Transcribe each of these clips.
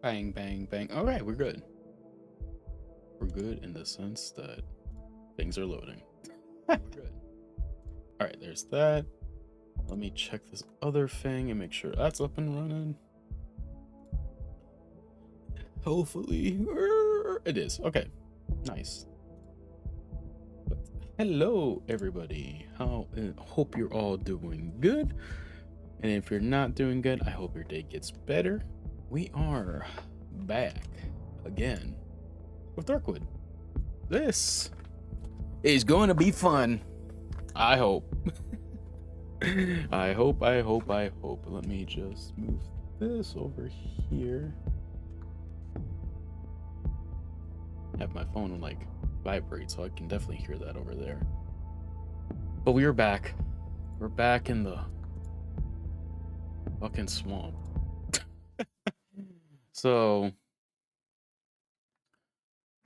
Bang, bang, bang. All right, we're good. We're good in the sense that things are loading. We're good. All right, there's that. Let me check this other thing and make sure that's up and running. Hopefully, it is. Okay, nice. But hello, everybody. Hope you're all doing good. And if you're not doing good, I hope your day gets better. We are back again with Darkwood. This is going to be fun. I hope. I hope. Let me just move this over here. Have my phone like vibrate, so I can definitely hear that over there. But we are back. We're back in the fucking swamp. So,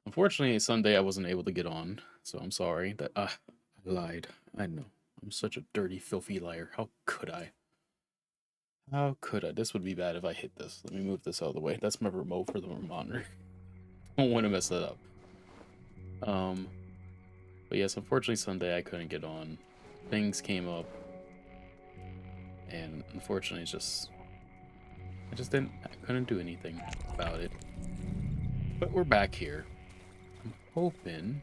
unfortunately, Sunday I wasn't able to get on. So I'm sorry that I lied. I know. I'm such a dirty, filthy liar. How could I? How could I? This would be bad if I hit this. Let me move this out of the way. That's my remote for the monitor. Don't want to mess that up. But yes, unfortunately Sunday I couldn't get on. Things came up, and unfortunately I couldn't do anything about it. But we're back here. I'm hoping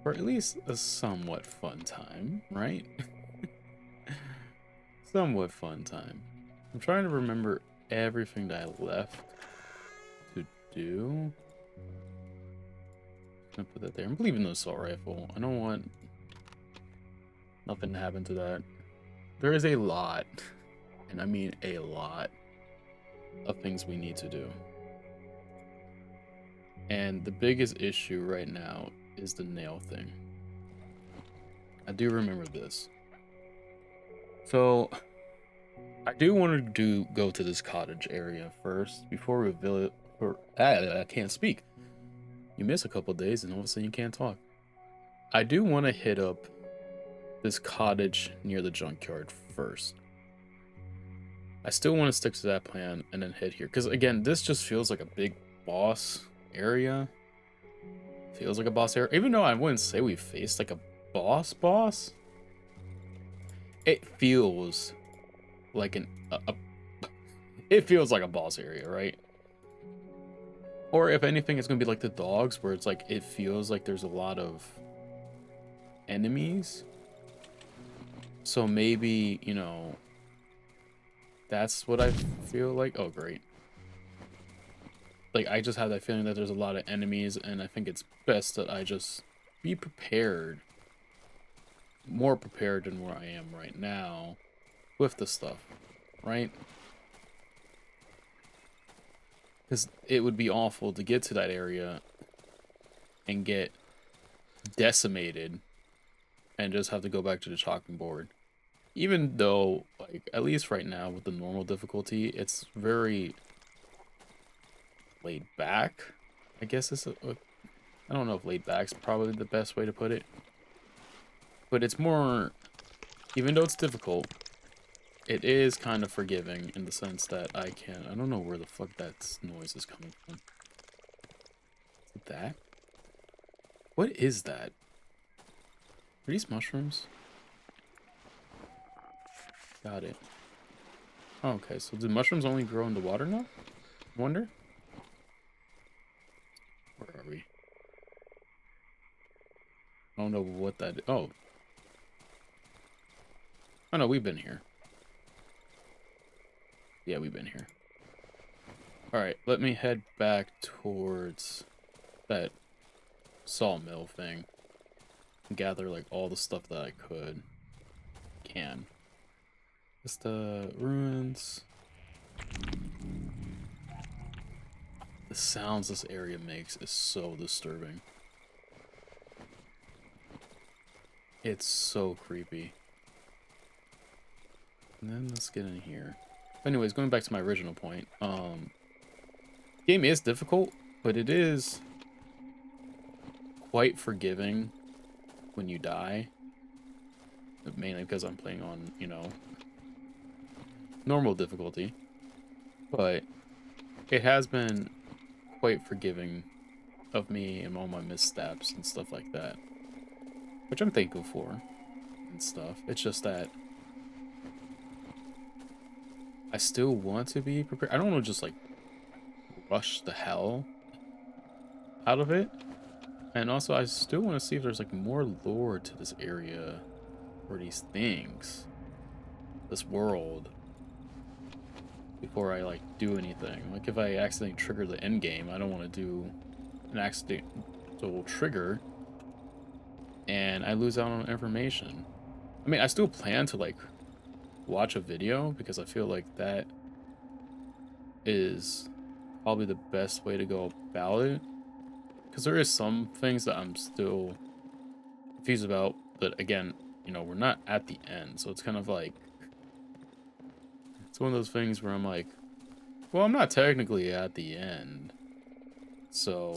for at least a somewhat fun time, right? Somewhat fun time. I'm trying to remember everything that I left to do. I'm gonna put that there. I'm leaving the assault rifle. I don't want nothing to happen to that. There is a lot, and I mean a lot, of things we need to do. And the biggest issue right now is the nail thing. I do remember this. So I do want to go to this cottage area first before we reveal it. I can't speak. You miss a couple days and all of a sudden you can't talk. I do want to hit up this cottage near the junkyard first. I still want to stick to that plan and then head here. Because again, this just feels like a big boss area. Feels like a boss area. Even though I wouldn't say we faced like a boss. It feels like it feels like a boss area, right? Or if anything, it's gonna be like the dogs, where it's like it feels like there's a lot of enemies. So maybe, that's what I feel like. Oh, great. Like, I just have that feeling that there's a lot of enemies, and I think it's best that I just be prepared. More prepared than where I am right now with the stuff, right? Because it would be awful to get to that area and get decimated and just have to go back to the chopping board. Even though, like, at least right now with the normal difficulty, it's very laid back. I guess I don't know if laid back's probably the best way to put it. But it's more, even though it's difficult, it is kind of forgiving in the sense that I don't know where the fuck that noise is coming from. Is it that? What is that? Are these mushrooms? Got it. Oh, okay, so do mushrooms only grow in the water now? Wonder? Where are we? I don't know what that is. Oh. Oh no, we've been here. Yeah, we've been here. Alright, let me head back towards that sawmill thing. And gather like all the stuff that I can. Just the ruins. The sounds this area makes is so disturbing. It's so creepy. And then let's get in here. Anyways, going back to my original point, game is difficult, but it is quite forgiving when you die. Mainly because I'm playing on, normal difficulty. but it has been quite forgiving of me and all my missteps and stuff like that, which I'm thankful for and stuff. It's just that I still want to be prepared. I don't want to just like rush the hell out of it. And also, I still want to see if there's like more lore to this area or these things, this world, before I like do anything. Like if I accidentally trigger the end game, I don't want to do an accidental trigger and I lose out on information. I mean, I still plan to like watch a video because I feel like that is probably the best way to go about it. Because there is some things that I'm still confused about, but again, you know, we're not at the end, so it's kind of like it's one of those things where I'm like, well, I'm not technically at the end, so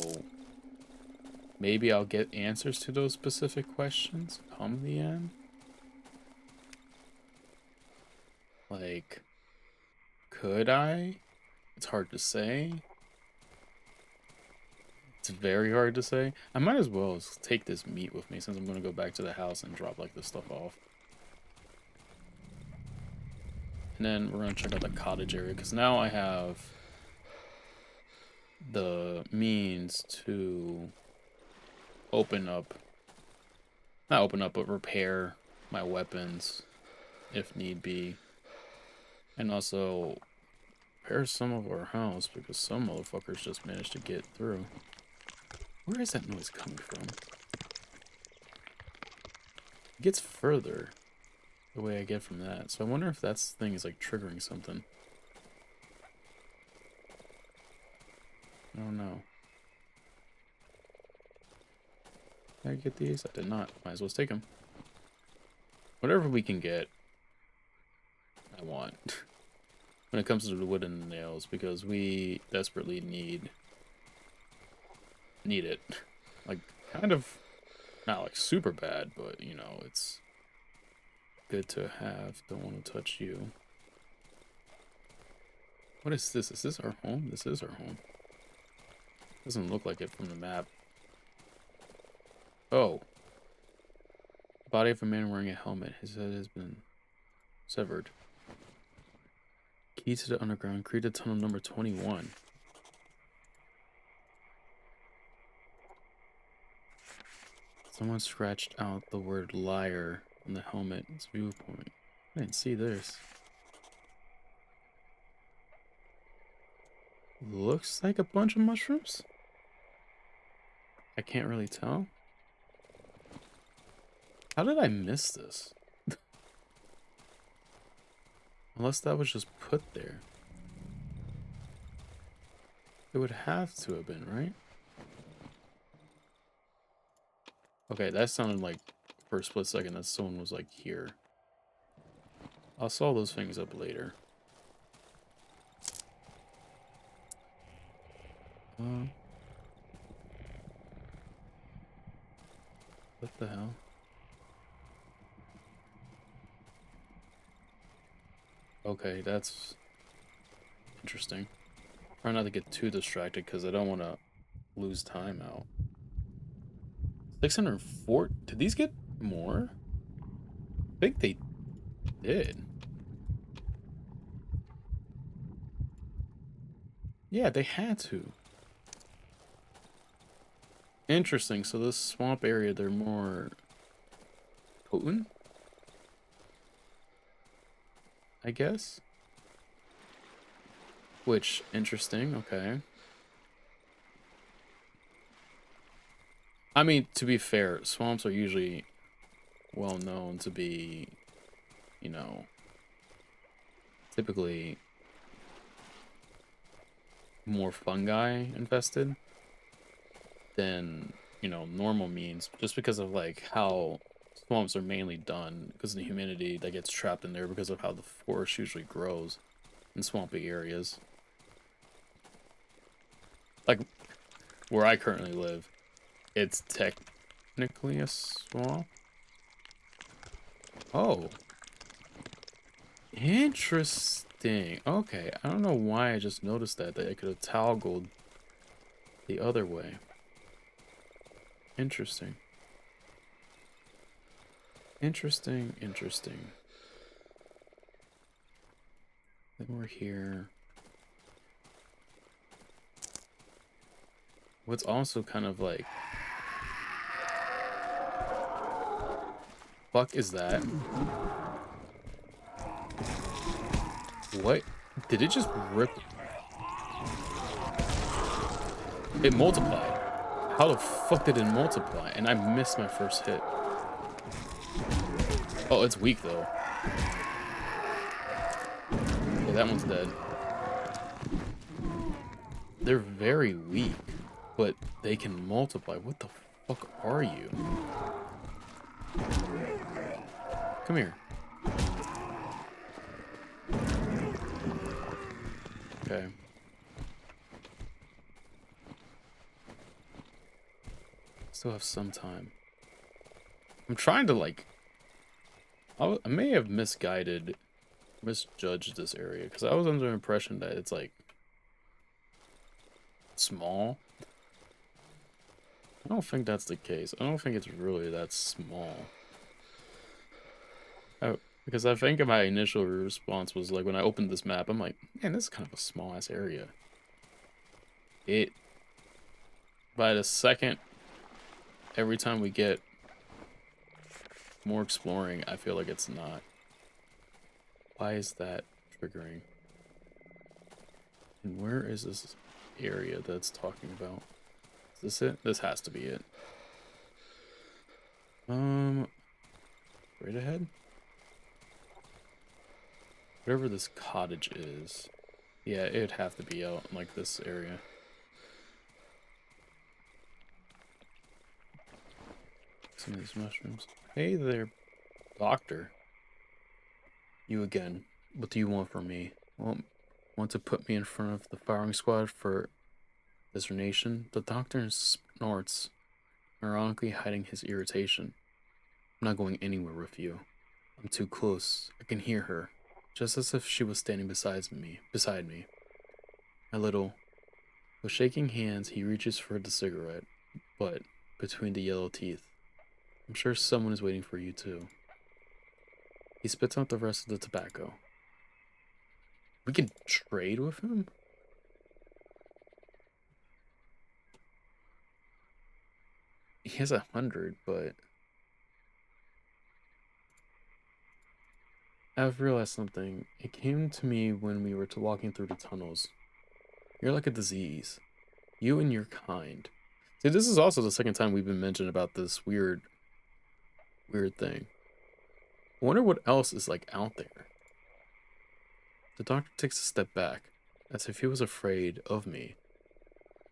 maybe I'll get answers to those specific questions come the end. Like, could I? It's hard to say. It's very hard to say. I might as well take this meat with me since I'm going to go back to the house and drop like this stuff off. And then we're going to check out the cottage area because now I have the means to open up, not open up, but repair my weapons if need be. And also repair some of our house because some motherfuckers just managed to get through. Where is that noise coming from? It gets further the way I get from that. So I wonder if that thing is like triggering something. I don't know. Did I get these? I did not. Might as well take them. Whatever we can get, I want. When it comes to the wood and the nails, because we desperately need it. Like, kind of, not like super bad, but, you know, it's good to have. Don't want to touch you. What is this? Is this our home? This is our home. Doesn't look like it from the map. Oh. Body of a man wearing a helmet. His head has been severed. Key to the underground. Created tunnel number 21. Someone scratched out the word liar on the helmet's viewpoint. I didn't see this. Looks like a bunch of mushrooms. I can't really tell. How did I miss this? Unless that was just put there. It would have to have been, right? Okay, that sounded like, for a split second, that someone was like here. I'll saw those things up later. What the hell? Okay, that's interesting. Try not to get too distracted because I don't want to lose time out. 604? Did these get more? I think they did. Yeah, they had to. Interesting. So this swamp area, they're more potent, I guess. Which, interesting. Okay. I mean, to be fair, swamps are usually well known to be, you know, typically more fungi infested than, you know, normal means, just because of like how swamps are mainly done, because of the humidity that gets trapped in there because of how the forest usually grows in swampy areas. Like where I currently live, it's technically a swamp. Oh. Interesting. Dang. Okay. I don't know why I just noticed that I could have toggled the other way. Interesting. Interesting. Interesting. Then we're here. What's also kind of like, fuck is that? What? Did it just rip? It multiplied. How the fuck did it multiply? And I missed my first hit. Oh, it's weak though. Yeah, that one's dead. They're very weak, but they can multiply. What the fuck are you? Come here. Okay. Still have some time. I'm trying to like... I may have misjudged this area, because I was under the impression that it's like... small. I don't think that's the case. I don't think it's really that small. Because I think my initial response was like, when I opened this map, I'm like, man, this is kind of a small ass area. By the second, every time we get more exploring, I feel like it's not. Why is that triggering? And where is this area that's talking about? Is this it? This has to be it. Right ahead? Whatever this cottage is. Yeah, it'd have to be out in like this area. Some of these mushrooms. Hey there, doctor. You again. What do you want from me? Want to put me in front of the firing squad for discernation? The doctor snorts, ironically hiding his irritation. I'm not going anywhere with you. I'm too close. I can hear her, just as if she was standing beside me. With shaking hands, he reaches for the cigarette, but between the yellow teeth. I'm sure someone is waiting for you too. He spits out the rest of the tobacco. We can trade with him? He has 100, but I've realized something. It came to me when we were walking through the tunnels. You're like a disease. You and your kind. See, this is also the second time we've been mentioned about this weird thing. I wonder what else is like out there. The doctor takes a step back, as if he was afraid of me.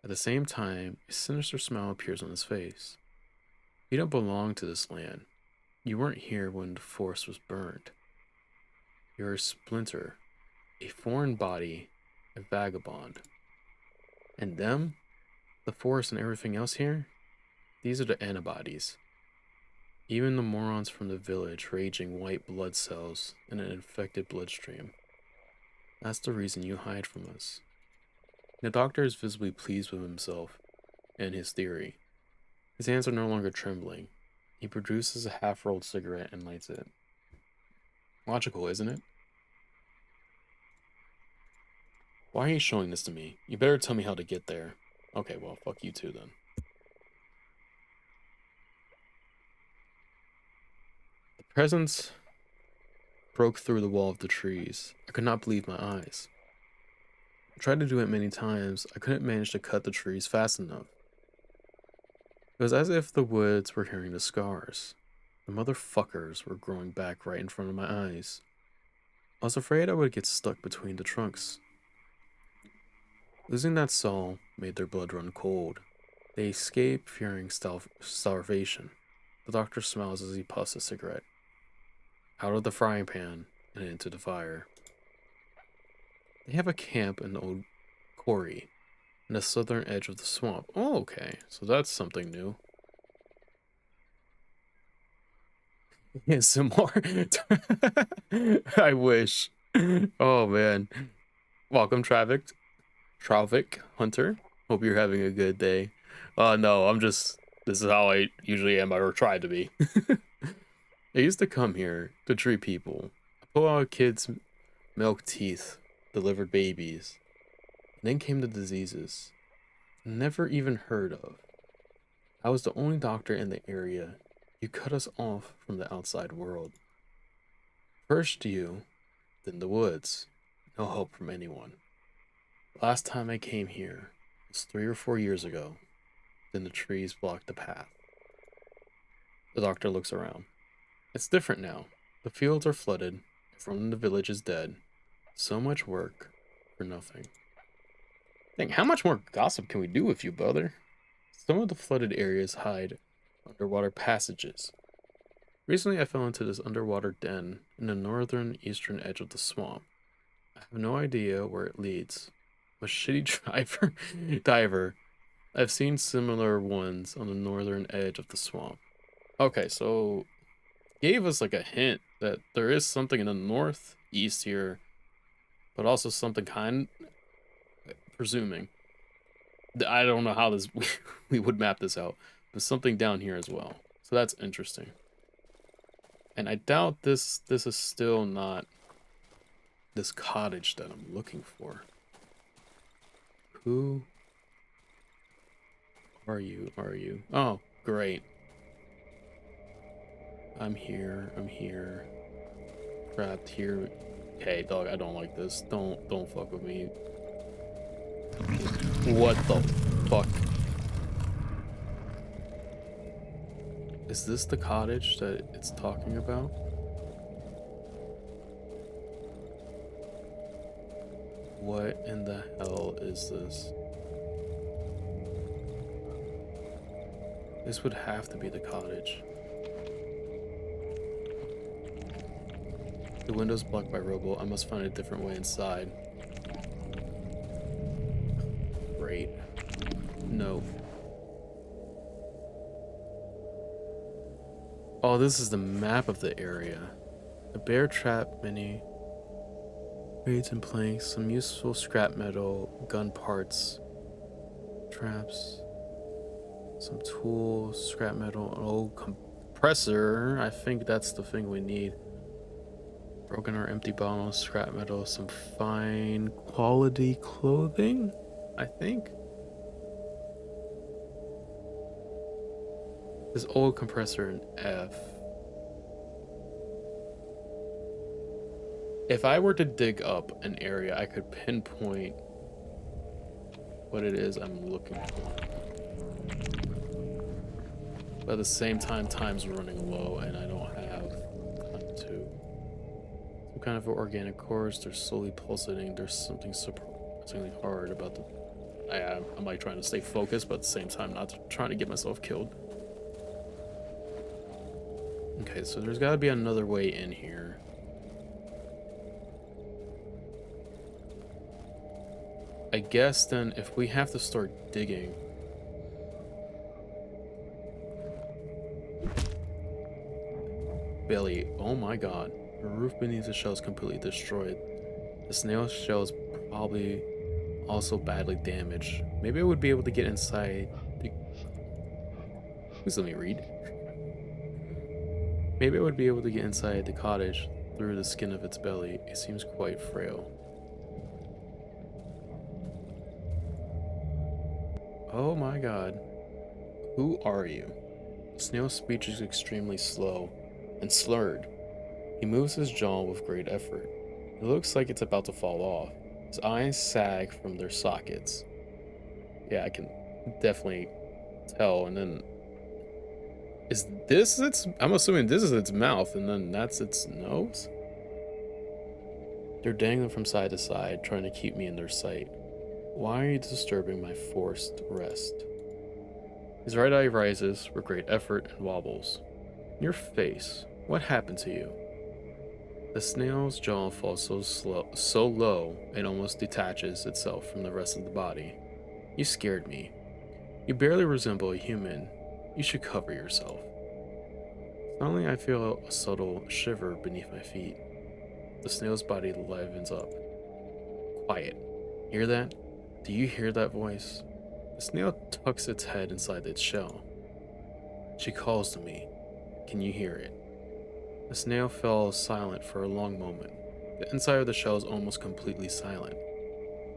At the same time, a sinister smile appears on his face. You don't belong to this land. You weren't here when the forest was burned. You're a splinter, a foreign body, a vagabond. And them? The forest and everything else here? These are the antibodies. Even the morons from the village raging white blood cells in an infected bloodstream. That's the reason you hide from us. The doctor is visibly pleased with himself and his theory. His hands are no longer trembling. He produces a half-rolled cigarette and lights it. Logical, isn't it? Why are you showing this to me? You better tell me how to get there. Okay, well, fuck you too then. The presence broke through the wall of the trees. I could not believe my eyes. I tried to do it many times. I couldn't manage to cut the trees fast enough. It was as if the woods were hearing the scars. The motherfuckers were growing back right in front of my eyes. I was afraid I would get stuck between the trunks. Losing that soul made their blood run cold. They escape fearing starvation. The doctor smiles as he puffs a cigarette. Out of the frying pan and into the fire. They have a camp in the old quarry, in the southern edge of the swamp. Oh, okay. So that's something new. Yeah, some more. I wish. Oh man. Welcome, Traffic Hunter. Hope you're having a good day. No, this is how I usually am or try to be. I used to come here to treat people. I pull out kids' milk teeth, delivered babies. And then came the diseases. Never even heard of. I was the only doctor in the area. You cut us off from the outside world. First you, then the woods. No help from anyone. Last time I came here was 3 or 4 years ago. Then the trees blocked the path. The doctor looks around. It's different now. The fields are flooded. Everyone in the village is dead. So much work for nothing. Dang, how much more gossip can we do with you, brother? Some of the flooded areas hide underwater passages. Recently, I fell into this underwater den in the northern eastern edge of the swamp. I have no idea where it leads. I'm a shitty diver. I've seen similar ones on the northern edge of the swamp. Okay, so gave us like a hint that there is something in the northeast here, but also something presuming. I don't know how this we would map this out, but something down here as well. So that's interesting. And I doubt this is still not this cottage that I'm looking for. Who are you? Oh, great. I'm here. Trapped here. Hey, dog, I don't like this. Don't fuck with me. What the fuck? Is this the cottage that it's talking about? What in the hell is this? This would have to be the cottage. The window's blocked by rubble. I must find a different way inside. Great. No. Oh, this is the map of the area. A bear trap, many crates and planks, some useful scrap metal, gun parts, traps, some tools, scrap metal, an old compressor. I think that's the thing we need. Broken or empty bottles, scrap metal, some fine quality clothing, I think. This old compressor in F. If I were to dig up an area, I could pinpoint what it is I'm looking for. But at the same time, time's running low and I don't have time to. Some kind of organic cores, they're slowly pulsating. There's something surprisingly hard about the. I'm like trying to stay focused, but at the same time, not trying to get myself killed. Okay, so there's got to be another way in here. I guess then if we have to start digging. Belly, oh my god. The roof beneath the shell is completely destroyed. The snail shell is probably also badly damaged. Maybe I would be able to get inside the... Please let me read. Maybe I would be able to get inside the cottage through the skin of its belly. It seems quite frail. Oh my god. Who are you? The snail's speech is extremely slow and slurred. He moves his jaw with great effort. It looks like it's about to fall off. His eyes sag from their sockets. Yeah, I can definitely tell. And then is this its... I'm assuming this is its mouth, and then that's its nose? They're dangling from side to side, trying to keep me in their sight. Why are you disturbing my forced rest? His right eye rises with great effort and wobbles. Your face, what happened to you? The snail's jaw falls so low, it almost detaches itself from the rest of the body. You scared me. You barely resemble a human. You should cover yourself. Suddenly I feel a subtle shiver beneath my feet. The snail's body livens up. Quiet. Hear that? Do you hear that voice? The snail tucks its head inside its shell. She calls to me. Can you hear it? The snail fell silent for a long moment. The inside of the shell is almost completely silent.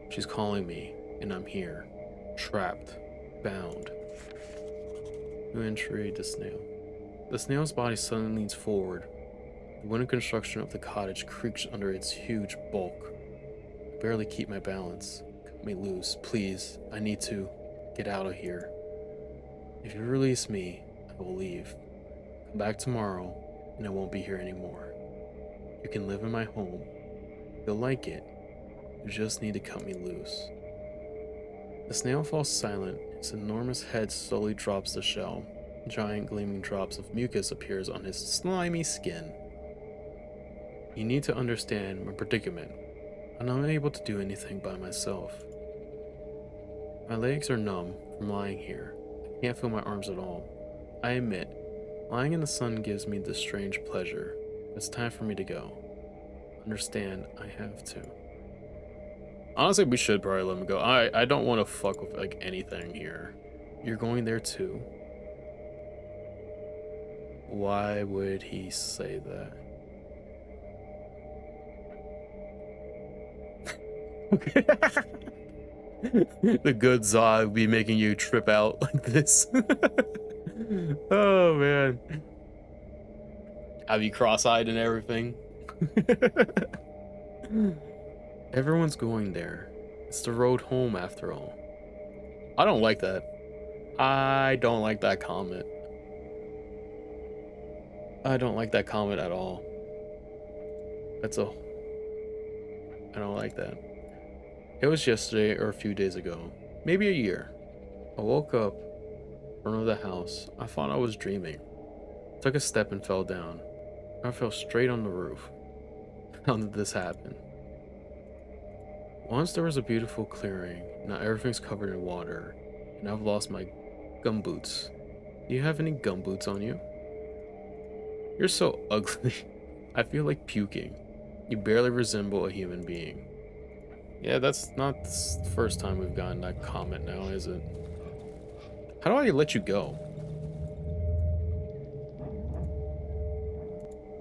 She's calling me, and I'm here. Trapped. Bound. New entry, the snail. The snail's body suddenly leans forward. The wooden construction of the cottage creaks under its huge bulk. I barely keep my balance. Cut me loose, please. I need to get out of here. If you release me, I will leave. Come back tomorrow, and I won't be here anymore. You can live in my home. You'll like it. You just need to cut me loose. The snail falls silent. His enormous head slowly drops the shell. Giant gleaming drops of mucus appears on his slimy skin. You need to understand my predicament. I'm unable to do anything by myself. My legs are numb from lying here. I can't feel my arms at all. I admit, lying in the sun gives me this strange pleasure. It's time for me to go. Understand, I have to. Honestly, we should probably let him go. I don't want to fuck with like anything here. You're going there too? Why would he say that? The good Zog be making you trip out like this. Oh man. Have you cross-eyed and everything? Everyone's going there. It's the road home after all. I don't like that. I don't like that comment. I don't like that comment at all. I don't like that. It was yesterday or a few days ago. Maybe a year. I woke up in front of the house. I thought I was dreaming. Took a step and fell down. I fell straight on the roof. How did this happen? Once there was a beautiful clearing. Now everything's covered in water. And I've lost my gumboots. Do you have any gumboots on you? You're so ugly. I feel like puking. You barely resemble a human being. Yeah, that's not the first time we've gotten that comment now, is it? How do I let you go?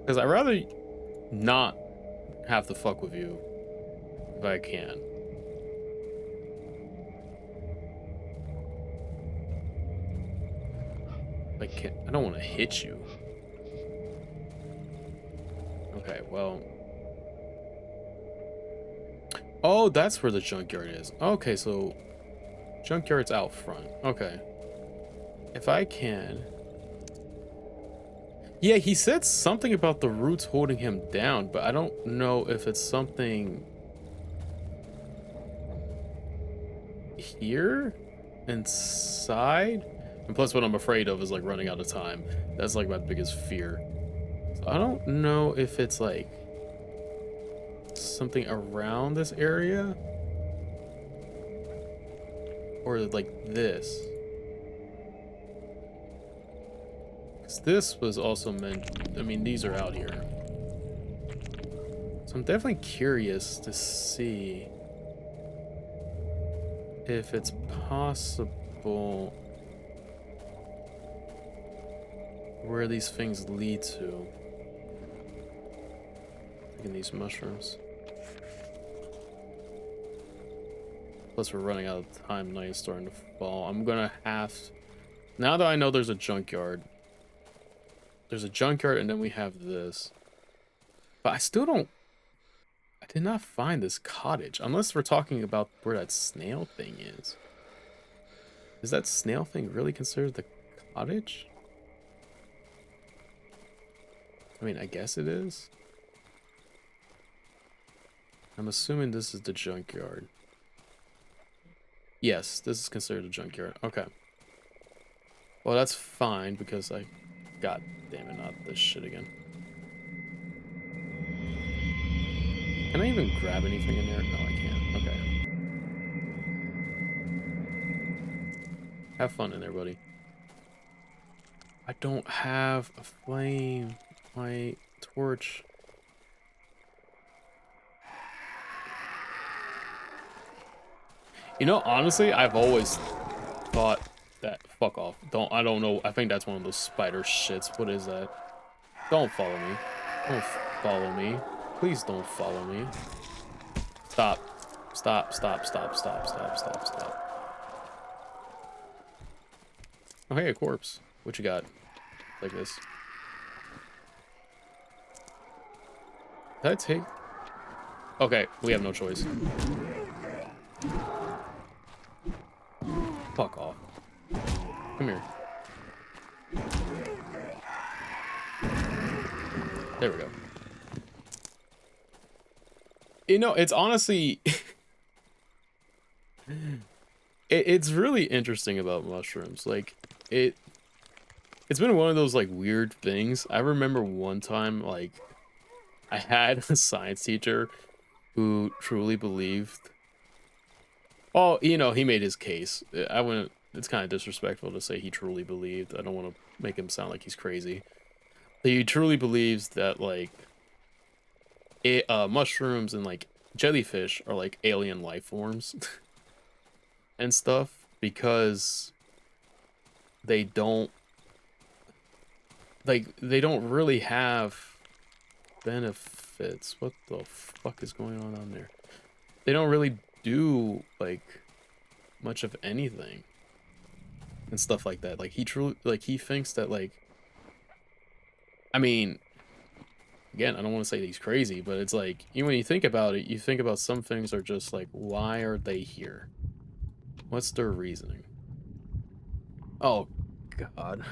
Because I'd rather not have to fuck with you if I can. I don't want to hit you. Okay, well. Oh, that's where the junkyard is. Okay, so junkyard's out front. Okay. If I can. Yeah, he said something about the roots holding him down, but I don't know if it's something here inside. And plus what I'm afraid of is like running out of time. That's like my biggest fear. So I don't know if it's like something around this area or like this. Because this was also meant, I mean, these are out here. So I'm definitely curious to see if it's possible where these things lead to. Taking these mushrooms. Plus we're running out of time, night is starting to fall. I'm gonna have to, now that I know there's a junkyard. There's a junkyard and then we have this. But I still don't, I did not find this cottage. Unless we're talking about where that snail thing is. Is that snail thing really considered the cottage? I mean, I guess it is. I'm assuming this is the junkyard. Yes, this is considered a junkyard. Okay. Well, that's fine because I... God damn it, not this shit again. Can I even grab anything in there? No, I can't. Okay. Have fun in there, buddy. I don't have a flame. My torch. You know, honestly, I've always thought that. Fuck off. I don't know. I think that's one of those spider shits. What is that? Don't follow me. Don't follow me. Please don't follow me. Stop. Stop, stop, stop, stop, stop, stop, stop. Oh, hey, a corpse. What you got? Like this. Did I take... Okay, we have no choice. Fuck off. Come here. There we go. You know, it's honestly... it's really interesting about mushrooms. Like, it's been one of those, like, weird things. I remember one time, like, I had a science teacher who truly believed... Well, you know, he made his case. I wouldn't... It's kind of disrespectful to say he truly believed. I don't want to make him sound like he's crazy. He truly believes that, like, mushrooms and, like, jellyfish are, like, alien life forms and stuff because they don't... Like, they don't really have benefits. What the fuck is going on down there? They don't really do, like, much of anything and stuff like that. Like, he truly, like, he thinks that, like, I mean, again, I don't want to say that he's crazy, but it's like, when you think about it, you think about some things are just like, why are they here? What's their reasoning? Oh, God.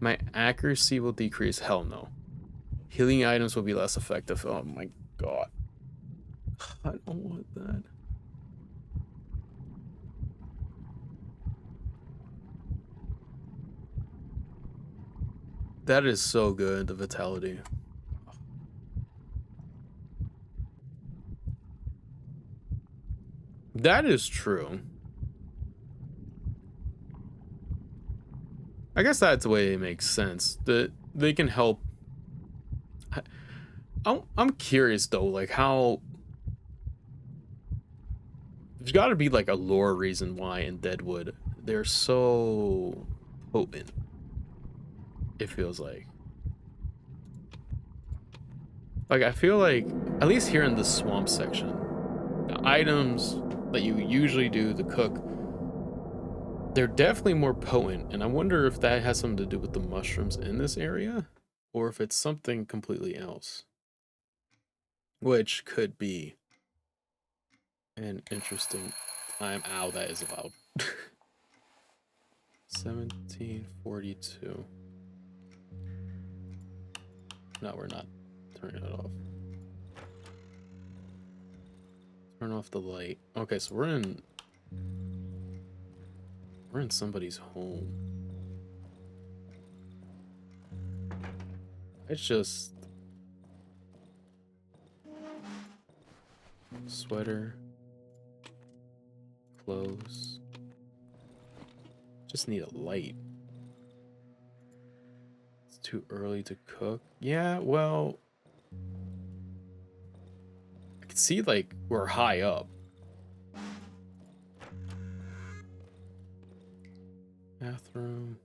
My accuracy will decrease. Hell no. Healing items will be less effective. Oh my God. I don't want that. That is so good, the vitality. That is true. I guess that's the way it makes sense. That they can help. I'm curious though, like how there's got to be like a lore reason why in Deadwood they're so potent. It feels like I feel like at least here in the swamp section, the items that you usually do to cook, they're definitely more potent, and I wonder if that has something to do with the mushrooms in this area, or if it's something completely else, which could be an interesting time. Ow, that is loud. 1742. No, we're not turning it off. Turn off the light. Okay, so we're in somebody's home. It's just sweater, clothes. Just need a light. It's too early to cook. Yeah, well, I can see like we're high up. Bathroom,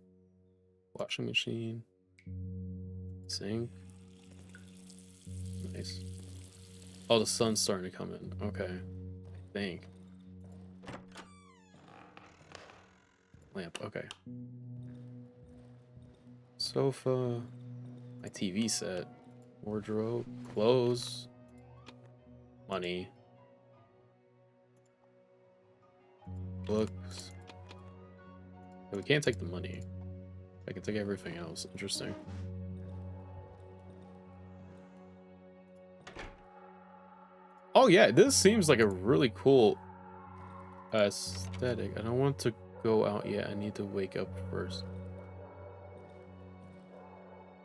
washing machine, sink. Nice. Oh, the sun's starting to come in. Okay, I think. Lamp. Okay. Sofa. My TV set. Wardrobe. Clothes. Money. Books. Okay, we can't take the money. I can take everything else. Interesting. Oh yeah, this seems like a really cool aesthetic. I don't want to go out yet. I need to wake up first.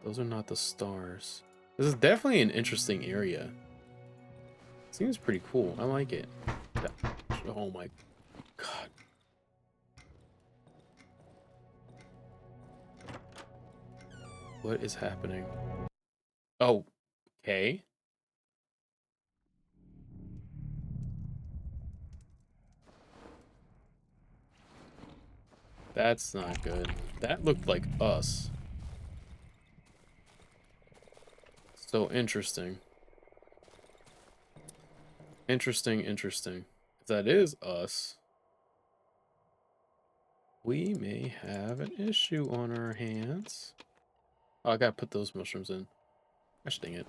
Those are not the stars. This is definitely an interesting area. Seems pretty cool. I like it. Oh my God. What is happening? Oh, okay. That's not good. That looked like us. So interesting. Interesting, interesting. If that is us, we may have an issue on our hands. Oh, I gotta put those mushrooms in. Gosh dang it.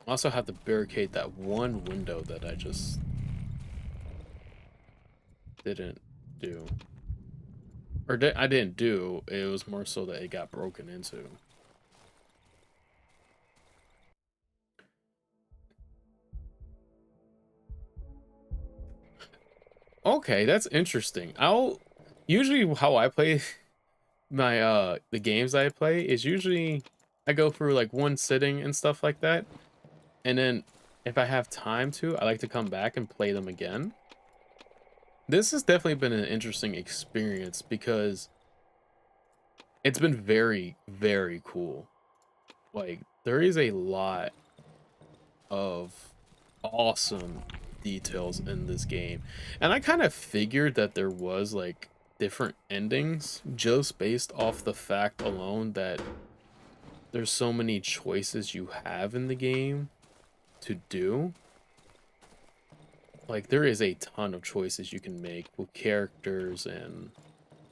I also have to barricade that one window that I just didn't do. Or I didn't do, it was more so that it got broken into. Okay, that's interesting. Usually how I play my the games I play is usually I go through like one sitting and stuff like that. And then if I have time to, I like to come back and play them again. This has definitely been an interesting experience because it's been very, very cool. Like, there is a lot of awesome details in this game. And I kind of figured that there was, like, different endings just based off the fact alone that there's so many choices you have in the game to do. Like, there is a ton of choices you can make with characters and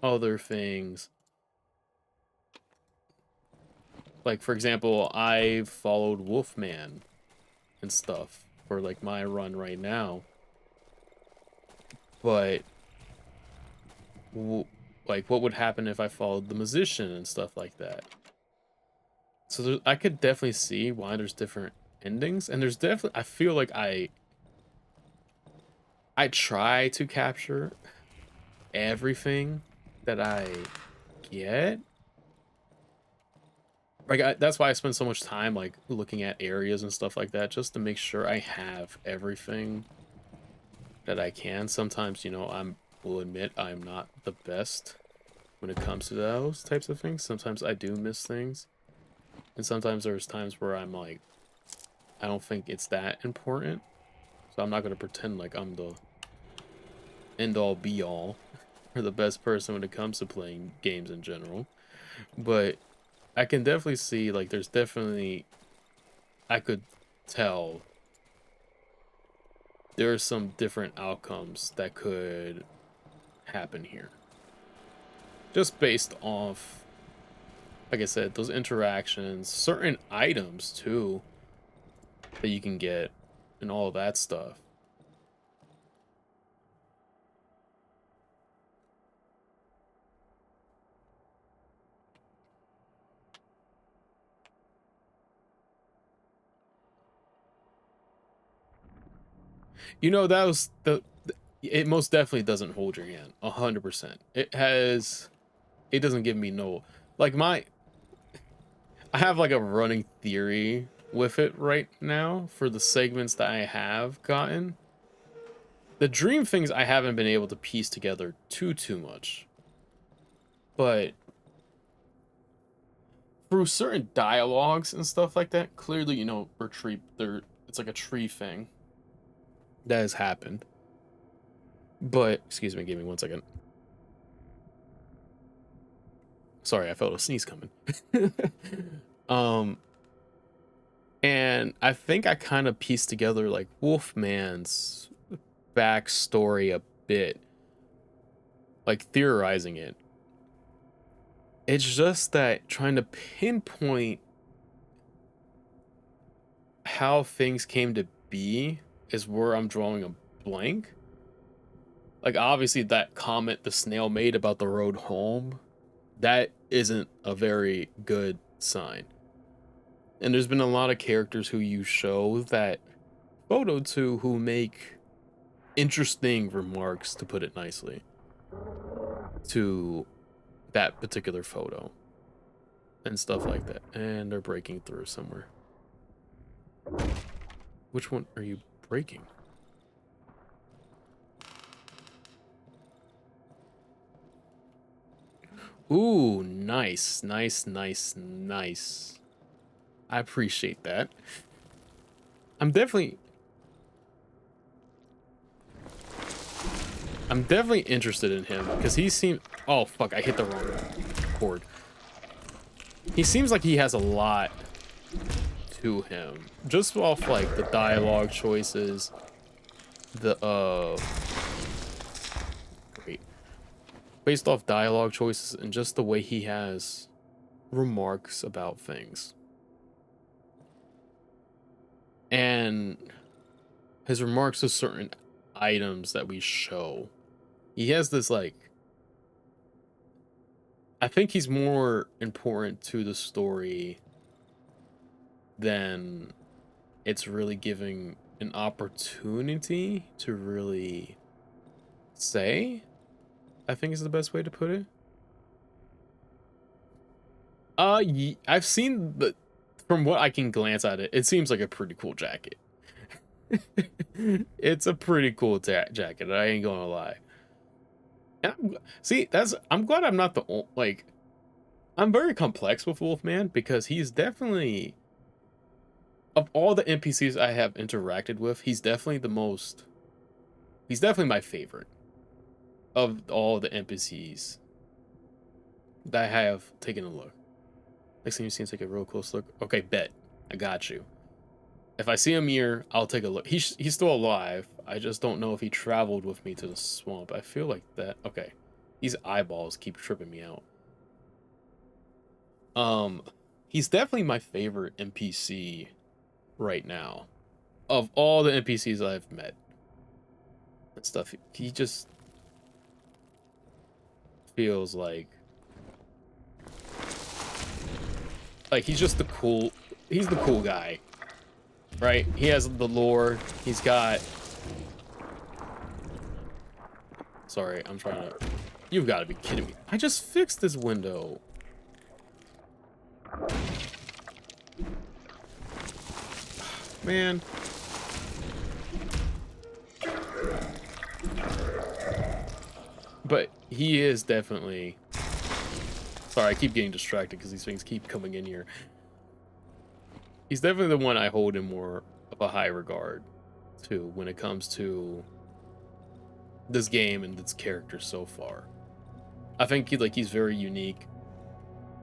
other things. Like, for example, I followed Wolfman and stuff for, like, my run right now. But, like, what would happen if I followed the musician and stuff like that? So I could definitely see why there's different endings. And there's definitely, I feel like I try to capture everything that I get. Like, that's why I spend so much time, like, looking at areas and stuff like that, just to make sure I have everything that I can. Sometimes, you know, will admit I'm not the best when it comes to those types of things. Sometimes I do miss things. And sometimes there's times where I'm like, I don't think it's that important. So I'm not going to pretend like I'm the end-all be-all or the best person when it comes to playing games in general. But I can definitely see, like, there's definitely, I could tell there are some different outcomes that could happen here. Just based off, like I said, those interactions, certain items too that you can get, and all that stuff. You know, that was it most definitely doesn't hold your hand 100%. It doesn't give me no, like, I have like a running theory with it right now for the segments that I have gotten. The dream things I haven't been able to piece together too much. But through certain dialogues and stuff like that, clearly, you know, it's like a tree thing that has happened. But excuse me, give me 1 second. Sorry, I felt a sneeze coming. um and I think I kind of pieced together like Wolfman's backstory a bit, like theorizing it. It's just that trying to pinpoint how things came to be is where I'm drawing a blank. Like, obviously, that comment the snail made about the road home, that isn't a very good sign. And there's been a lot of characters who you show that photo to who make interesting remarks, to put it nicely, to that particular photo and stuff like that. And they're breaking through somewhere. Which one are you breaking? Ooh, nice, nice, nice, nice. I appreciate that. I'm definitely... I'm definitely interested in him because he seems. Oh fuck! I hit the wrong chord. He seems like he has a lot to him, just off like the dialogue choices, the wait, based off dialogue choices and just the way he has remarks about things, and his remarks to certain items that we show. He has this like. I think he's more important to the story than it's really giving an opportunity to really say. I think is the best way to put it. I've seen the, from what I can glance at it, it seems like a pretty cool jacket. It's a pretty cool jacket. I ain't gonna lie. And see, I'm glad I'm not the like. I'm very complex with Wolfman because he's definitely, of all the NPCs I have interacted with, he's definitely the most. He's definitely my favorite of all the NPCs that I have taken a look. Next thing you see, take a real close look. Okay, bet. I got you. If I see him here, I'll take a look. He's still alive. I just don't know if he traveled with me to the swamp. I feel like that. Okay. These eyeballs keep tripping me out. He's definitely my favorite NPC right now. Of all the NPCs I've met and stuff, he just feels like he's just he's the cool guy, right? He has the lore. He's got. Sorry, I'm trying to. You've got to be kidding me! I just fixed this window. Man. But he is definitely. Sorry, I keep getting distracted because these things keep coming in here. He's definitely the one I hold in more of a high regard to when it comes to this game and its character so far. I think he's very unique.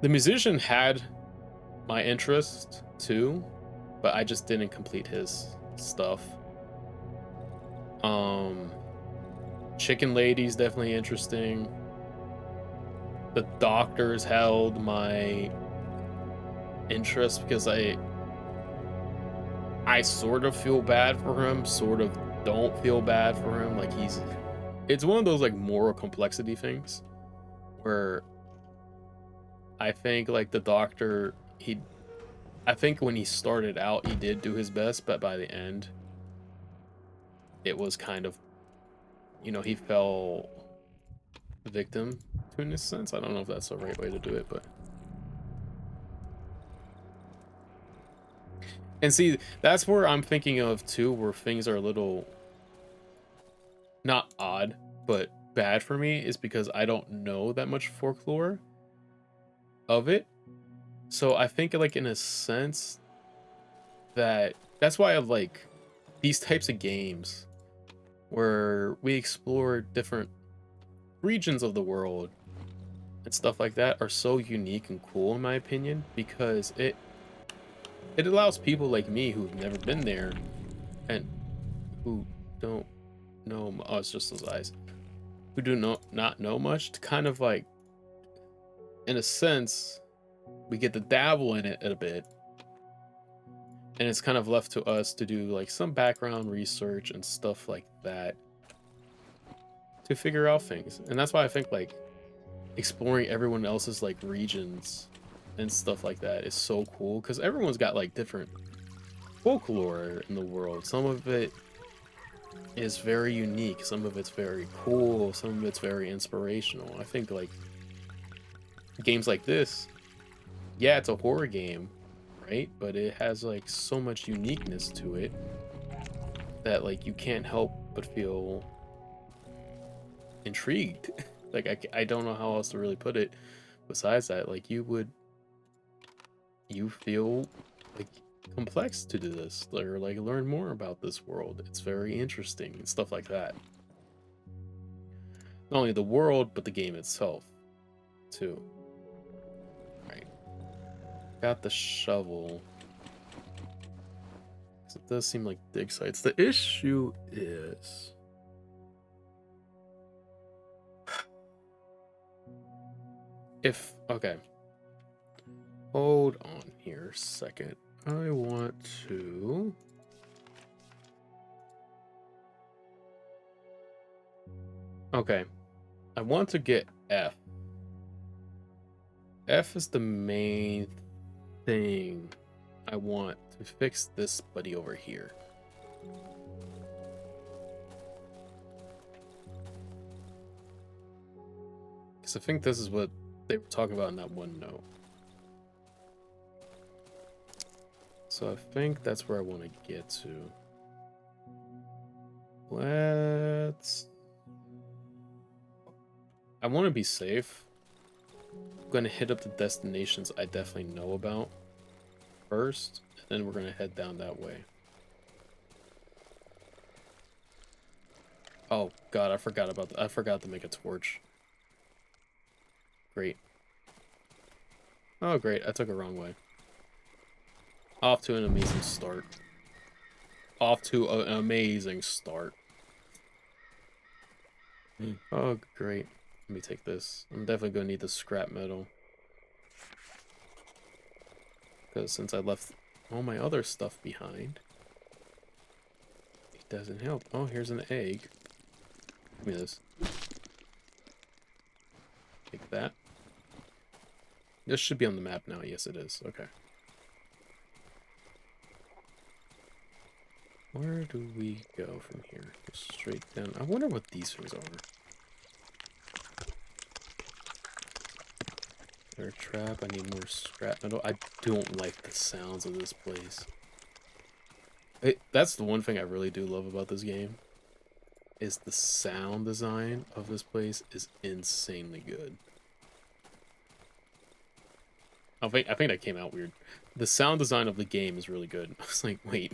The musician had my interest too, but I just didn't complete his stuff. Chicken Lady's definitely interesting. The doctors held my interest because I sort of feel bad for him, sort of don't feel bad for him. Like it's one of those like moral complexity things where I think like the doctor, I think when he started out, he did do his best, but by the end, it was kind of, he fell victim to in a sense. I don't know if that's the right way to do it, but. And see, that's where I'm thinking of too, where things are a little not odd, but bad for me, is because I don't know that much folklore of it. So I think like in a sense that's why I like these types of games where we explore different regions of the world and stuff like that are so unique and cool in my opinion, because it allows people like me who've never been there and who don't know, oh, it's just those eyes, who do not know much, to kind of like, in a sense, we get to dabble in it a bit, and it's kind of left to us to do like some background research and stuff like that to figure out things. And that's why I think like exploring everyone else's like regions and stuff like that is so cool, because everyone's got like different folklore in the world. Some of it is very unique, some of it's very cool, some of it's very inspirational. I think like games like this, yeah, it's a horror game, right? But it has like so much uniqueness to it that like you can't help but feel intrigued. Like I don't know how else to really put it besides that. Like you feel like complex to do this, or like learn more about this world. It's very interesting and stuff like that. Not only the world, but the game itself, too. Right. Got the shovel. It does seem like dig sites. The issue is... Okay. Hold on here a second. I want to... Okay. I want to get F. F is the main thing I want to fix this buddy over here. Because I think this is what they were talking about in that one note. So I think that's where I want to get to. I want to be safe. I'm going to hit up the destinations I definitely know about first, and then we're going to head down that way. Oh god, I forgot to make a torch. Great. Oh great, I took a wrong way. Off to an amazing start. Off to an amazing start. Oh great. Let me take this. I'm definitely gonna need the scrap metal. Because since I left all my other stuff behind, it doesn't help. Oh, here's an egg. Give me this. Take that. This should be on the map now. Yes, it is. Okay. Where do we go from here? Go straight down. I wonder what these things are. Bear trap. I need more scrap metal. I don't like the sounds of this place. That's the one thing I really do love about this game. Is the sound design of this place is insanely good. I think that came out weird. The sound design of the game is really good. I was like, wait.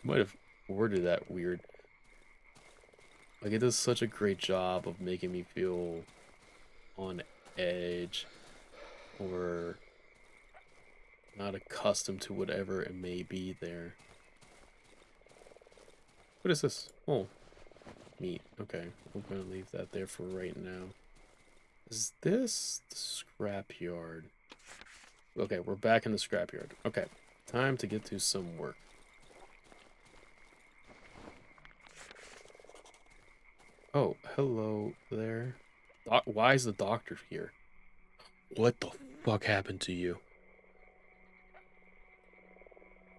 Might have worded that weird. Like, it does such a great job of making me feel on edge or not accustomed to whatever it may be there. What is this? Oh, meat. Okay, we're gonna leave that there for right now. Is this the scrapyard? Okay, we're back in the scrapyard. Okay, time to get to some work. Oh, hello there. Why is the doctor here? What the fuck happened to you?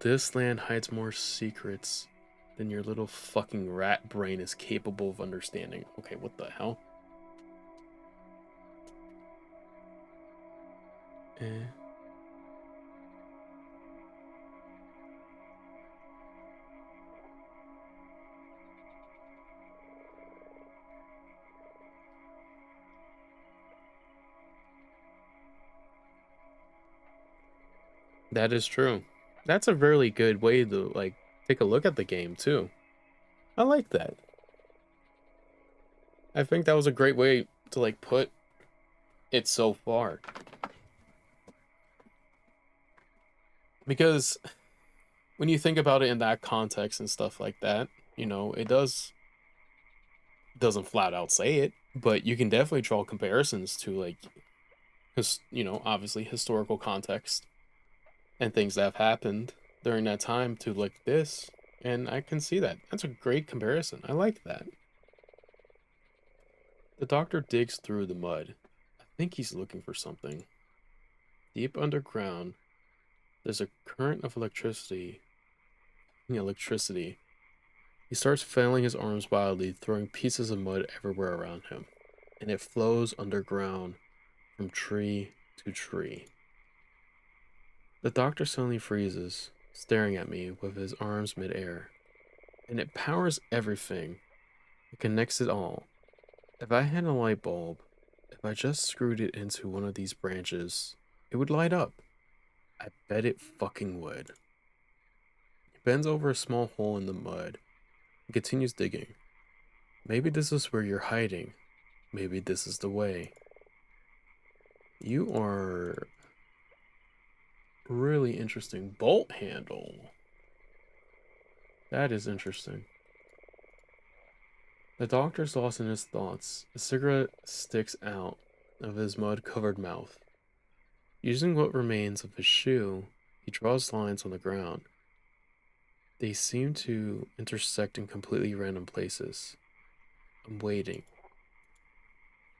This land hides more secrets than your little fucking rat brain is capable of understanding. Okay, what the hell? Eh. That is true. That's a really good way to, like, take a look at the game, too. I like that. I think that was a great way to, like, put it so far. Because when you think about it in that context and stuff like that, you know, it doesn't flat out say it, but you can definitely draw comparisons to, like, you know, obviously historical context and things that have happened during that time to, like, this, and I can see that. That's a great comparison. I like that. The doctor digs through the mud. I think he's looking for something. Deep underground, there's a current of electricity. He starts flailing his arms wildly, throwing pieces of mud everywhere around him, and it flows underground from tree to tree. The doctor suddenly freezes, staring at me with his arms midair, and it powers everything. It connects it all. If I had a light bulb, if I just screwed it into one of these branches, it would light up. I bet it fucking would. He bends over a small hole in the mud and continues digging. Maybe this is where you're hiding. Maybe this is the way. You are really interesting. Bolt handle. That is interesting. The doctor's lost in his thoughts. A cigarette sticks out of his mud-covered mouth. Using what remains of his shoe, he draws lines on the ground. They seem to intersect in completely random places. I'm waiting.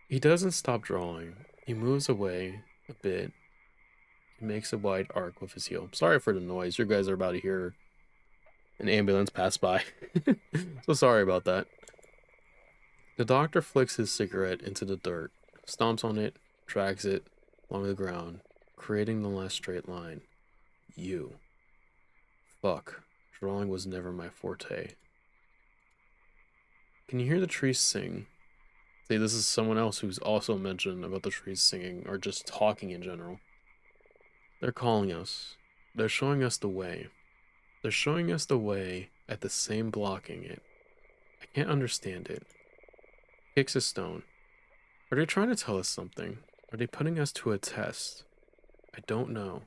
He doesn't stop drawing. He moves away a bit. He makes a wide arc with his heel. Sorry for the noise. You guys are about to hear an ambulance pass by. So sorry about that. The doctor flicks his cigarette into the dirt, stomps on it, drags it along the ground, creating the last straight line. You. Fuck. Drawing was never my forte. Can you hear the trees sing? See, this is someone else who's also mentioned about the trees singing, or just talking in general. They're calling us. They're showing us the way. They're showing us the way at the same blocking it. I can't understand it. Kicks a stone. Are they trying to tell us something? Are they putting us to a test? I don't know.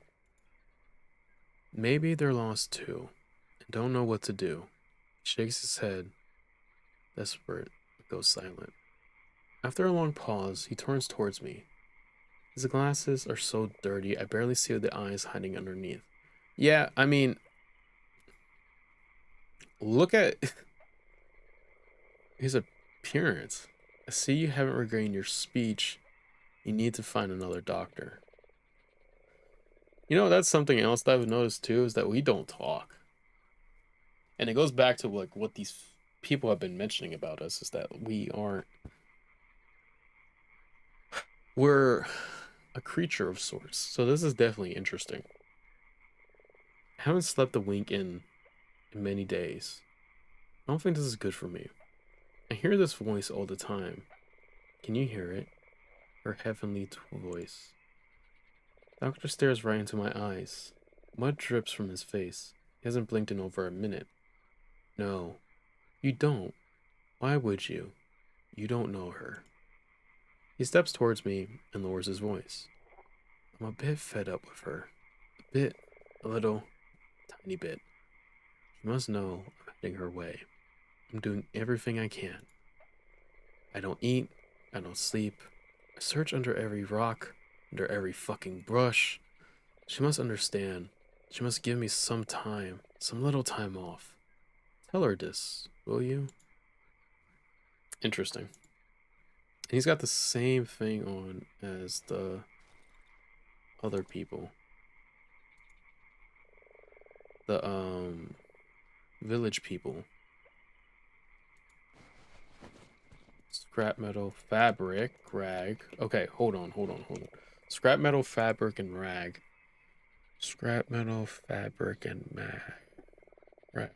Maybe they're lost too, and don't know what to do. He shakes his head, desperate, goes silent. After a long pause, he turns towards me. His glasses are so dirty, I barely see the eyes hiding underneath. Yeah, I mean, look at his appearance. I see you haven't regained your speech. You need to find another doctor. You know, that's something else that I've noticed too, is that we don't talk. And it goes back to like what these people have been mentioning about us, is that we're a creature of sorts. So this is definitely interesting. I haven't slept a wink in many days. I don't think this is good for me. I hear this voice all the time. Can you hear it? Her heavenly voice. Doctor stares right into my eyes. Mud drips from his face. He hasn't blinked in over a minute. No, you don't. Why would you? You don't know her. He steps towards me and lowers his voice. I'm a bit fed up with her. A bit. A little. Tiny bit. You must know I'm heading her way. I'm doing everything I can. I don't eat. I don't sleep. I search under every rock, under every fucking brush. She must understand. She must give me some time, some little time off. Tell her this, will you? Interesting. He's got the same thing on as the other people. The village people. Scrap metal, fabric, rag. Okay, hold on. Scrap metal, fabric, and rag. Scrap metal, fabric, and rag.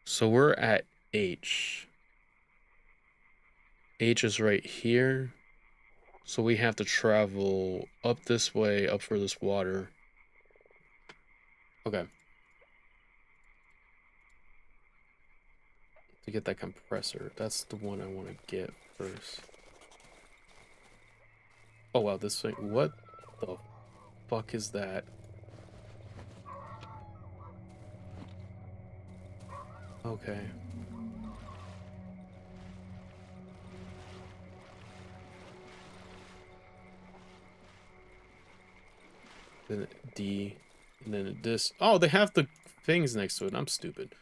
So we're at H. H is right here. So we have to travel up this way, up for this water. Okay. To get that compressor. That's the one I want to get first. Oh wow, this thing. What the fuck is that? Okay. Then D. And then this. Oh, they have the things next to it. I'm stupid.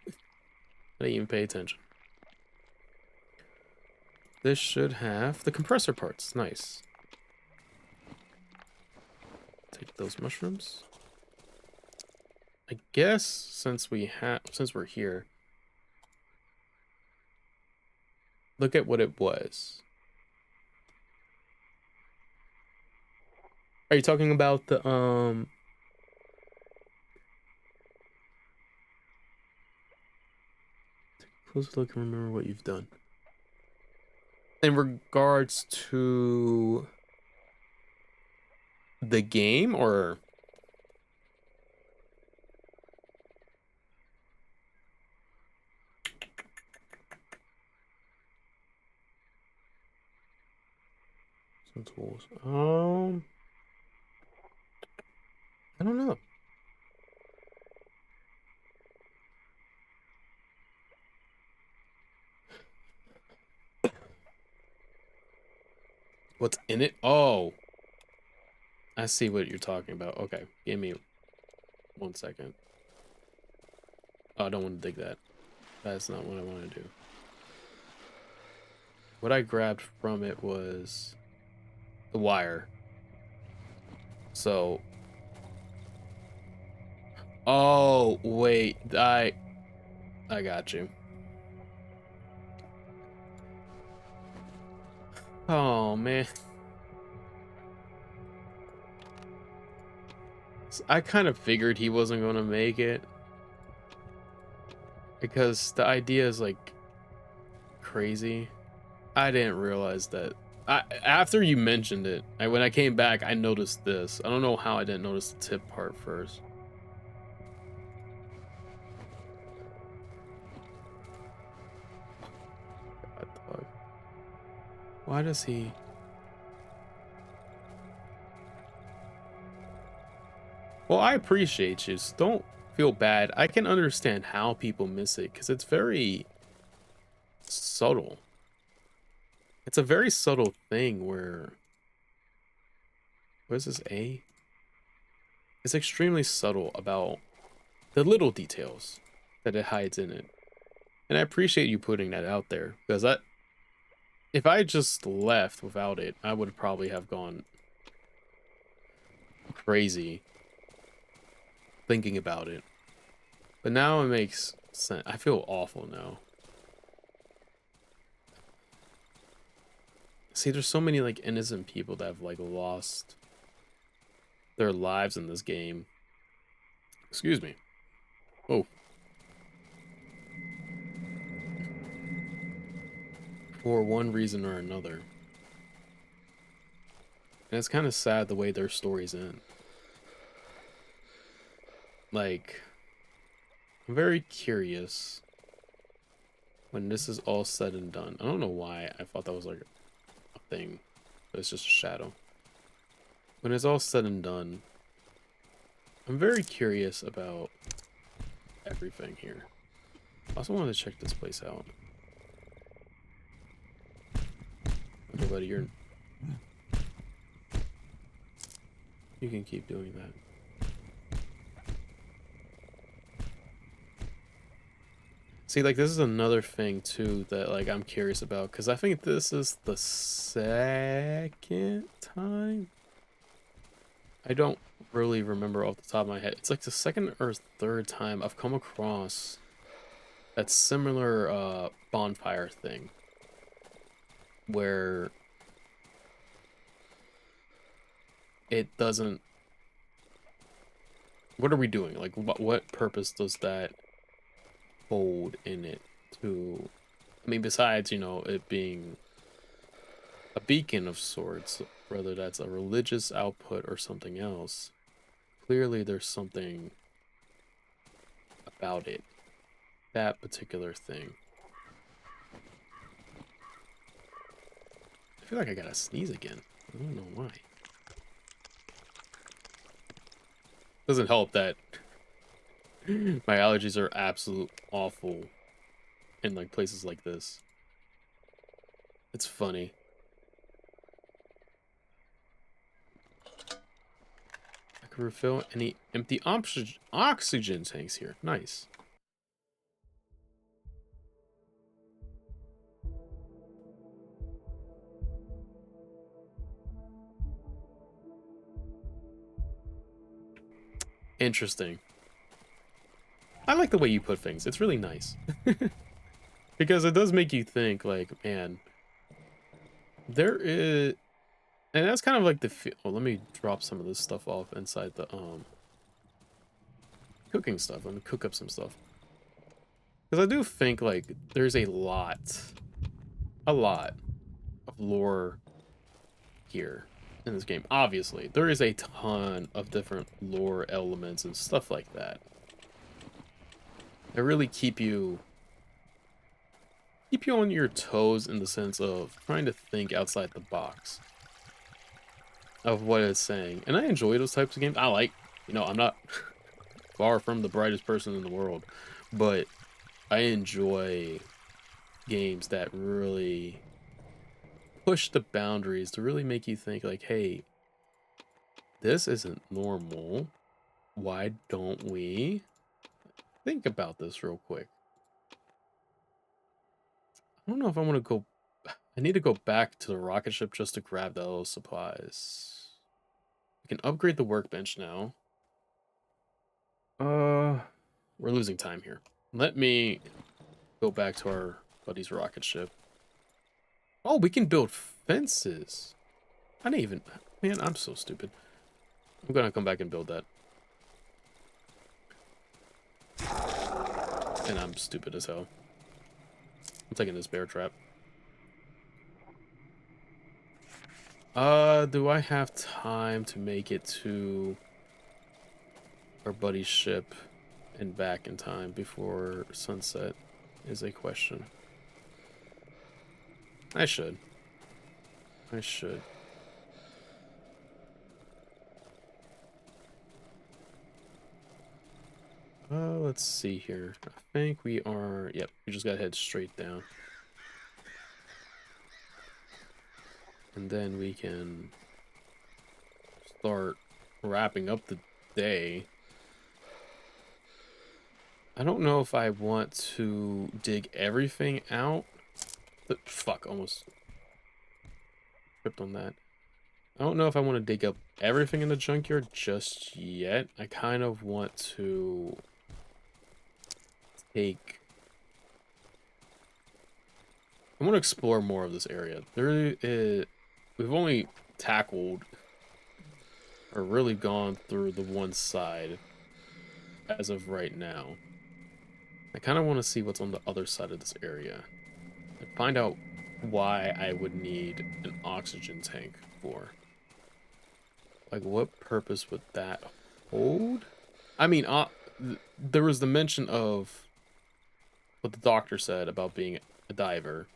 I didn't even pay attention. This should have the compressor parts. Nice. Take those mushrooms. I guess since we're here, look at what it was. Are you talking about the close look and remember what you've done? In regards to the game, or Some tools. I don't know. What's in it? Oh, I see what you're talking about. Okay, give me 1 second. Oh, I don't want to dig that. That's not what I want to do. What I grabbed from it was the wire. So, oh wait, I got you. Oh man, I kind of figured he wasn't gonna make it because the idea is like crazy. I didn't realize that. After you mentioned it, when I came back, I noticed this. I don't know how I didn't notice the tip part first. God, dog. Why does he? Well, I appreciate you. So don't feel bad. I can understand how people miss it because it's very subtle. It's a very subtle thing where. What is this, A? It's extremely subtle about the little details that it hides in it. And I appreciate you putting that out there because if I just left without it, I would probably have gone crazy thinking about it. But now it makes sense. I feel awful now. See, there's so many like innocent people that have like lost their lives in this game. Excuse me. Oh. For one reason or another. And it's kind of sad the way their stories end. Like, I'm very curious when this is all said and done. I don't know why I thought that was like a thing, but it's just a shadow. When it's all said and done, I'm very curious about everything here. I also wanted to check this place out. Okay, buddy, you can keep doing that. See, like, this is another thing, too, that, like, I'm curious about, because I think this is the second time? I don't really remember off the top of my head. It's like the second or third time I've come across that similar, bonfire thing. Where it doesn't... What are we doing? Like, what purpose does that hold in it to... I mean, besides, you know, it being a beacon of sorts, whether that's a religious output or something else, clearly there's something about it. That particular thing. I feel like I gotta sneeze again. I don't know why. Doesn't help that my allergies are absolute awful in like places like this. It's funny. I can refill any empty oxygen tanks here. Nice. Interesting. I like the way you put things. It's really nice. Because it does make you think, like, man, there is... And that's kind of like the... Well, let me drop some of this stuff off inside the, cooking stuff. Let me cook up some stuff. Because I do think, like, there's a lot of lore here in this game. Obviously, there is a ton of different lore elements and stuff like that. They really keep you on your toes in the sense of trying to think outside the box. of what it's saying. And I enjoy those types of games. I like, I'm not far from the brightest person in the world, but I enjoy games that really push the boundaries to really make you think like, hey, this isn't normal. Why don't we think about this real quick? I don't know if I want to go. I need to go back to the rocket ship just to grab those supplies. We can upgrade the workbench now. We're losing time here. Let me go back to our buddy's rocket ship. Oh, we can build fences. I didn't even... Man, I'm so stupid. I'm gonna come back and build that. And I'm stupid as hell. I'm taking this bear trap. Do I have time to make it to our buddy's ship and back in time before sunset is a question. I should. I should. Let's see here. I think we are... Yep, we just gotta head straight down. And then we can start wrapping up the day. I don't know if I want to dig everything out. Fuck, almost tripped on that. I don't know if I want to dig up everything in the junkyard just yet. I kind of want to take... I want to explore more of this area. We've only tackled or really gone through the one side as of right now. I kind of want to see what's on the other side of this area and find out why I would need an oxygen tank for. Like, what purpose would that hold? I mean, there was the mention of what the doctor said about being a diver.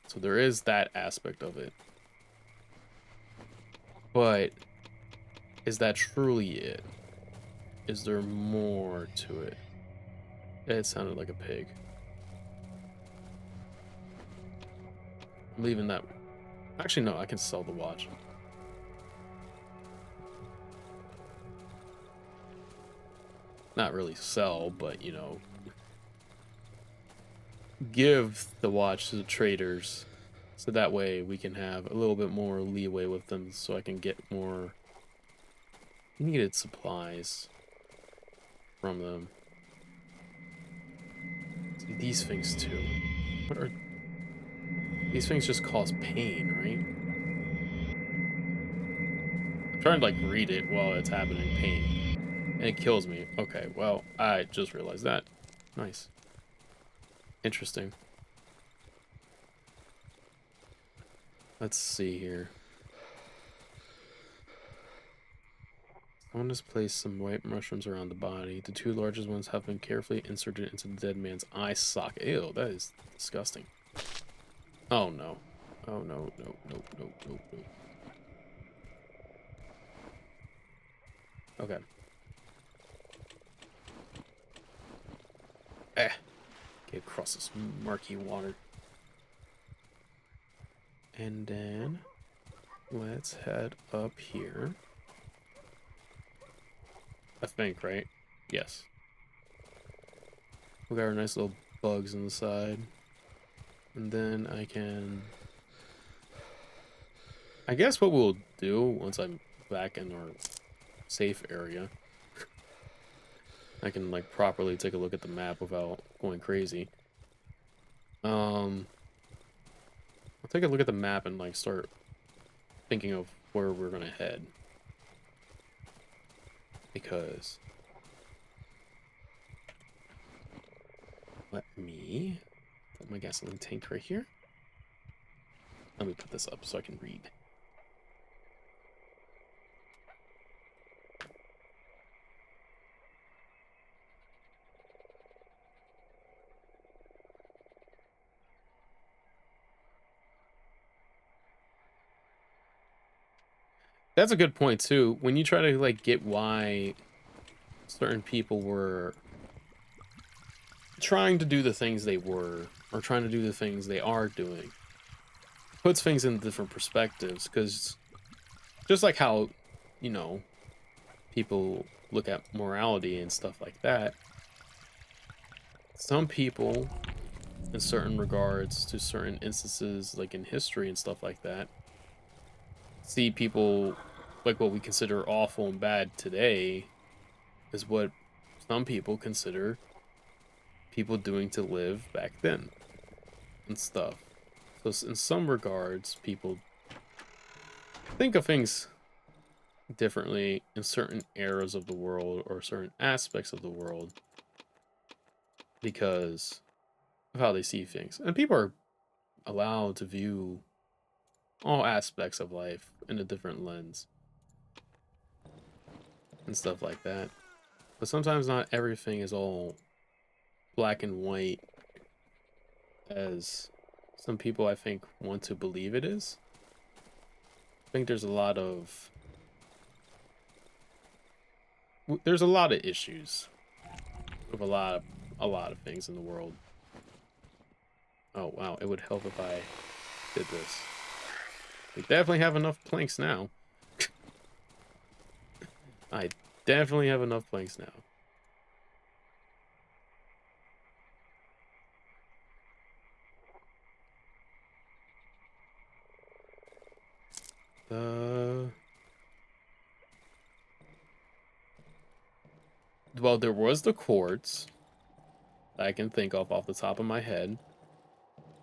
So there is that aspect of it. But is that truly it? Is there more to it? It sounded like a pig. I'm leaving that. Actually, no, I can sell the watch. Not really sell, but, give the watch to the traders. So that way we can have a little bit more leeway with them so I can get more needed supplies from them. See, these things too. What are... These things just cause pain, right? I'm trying to, like, read it while it's happening. Pain. And it kills me. Okay, well, I just realized that. Nice. Interesting. Let's see here. Someone has placed some white mushrooms around the body. The two largest ones have been carefully inserted into the dead man's eye socket. Ew, that is disgusting. Oh no. Oh no, no, no, no, no, no. Okay. Get across this murky water. And then let's head up here. I think, right? Yes. We got our nice little bugs on the side. And then I can... I guess what we'll do once I'm back in our safe area, I can, like, properly take a look at the map without going crazy. I'll take a look at the map and, like, start thinking of where we're gonna head. Because... Let me put my gasoline tank right here. Let me put this up so I can read. That's a good point too. When you try to like get why certain people were trying to do the things they were, or trying to do the things they are doing, puts things in different perspectives. Because just like how, you know, people look at morality and stuff like that, some people, in certain regards to certain instances, like in history and stuff like that, see people like what we consider awful and bad today is what some people consider people doing to live back then and stuff. So in some regards, people think of things differently in certain eras of the world or certain aspects of the world because of how they see things. And people are allowed to view all aspects of life in a different lens and stuff like that. But sometimes not everything is all black and white as some people I think want to believe it is. I think there's a lot of issues with a lot of things in the world. Oh wow, it would help if I did this. We definitely have enough planks now. I definitely have enough planks now. Well, there was the quartz that I can think of off the top of my head.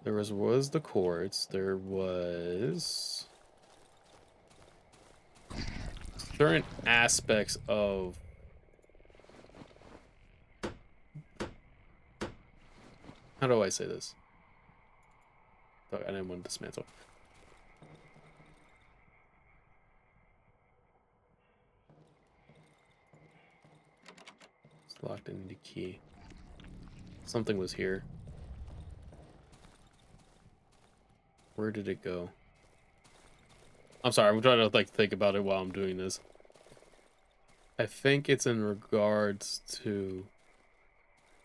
There was the quartz. There was certain aspects of how do I say this? Oh, I didn't want to dismantle. It's locked in the key. Something was here. Where did it go? I'm sorry, I'm trying to like think about it while I'm doing this. I think it's in regards to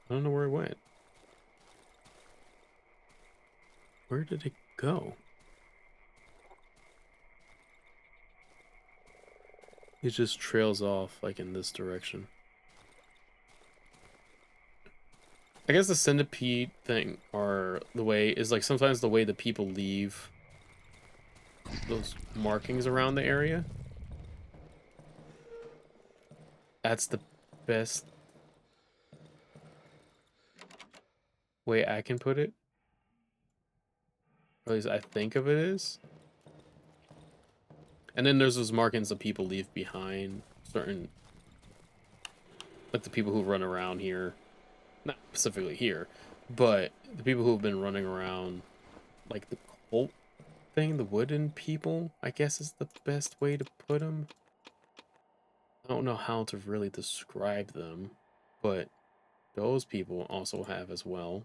I don't know where it went. Where did it go? It just trails off like in this direction. I guess the centipede thing or the way is like sometimes the way the people leave those markings around the area. That's the best way I can put it. Or at least I think of it is. And then there's those markings that people leave behind. Certain, like the people who run around here. Not specifically here, but the people who've been running around, like the cult thing, the wooden people, I guess is the best way to put them. I don't know how to really describe them, but those people also have as well.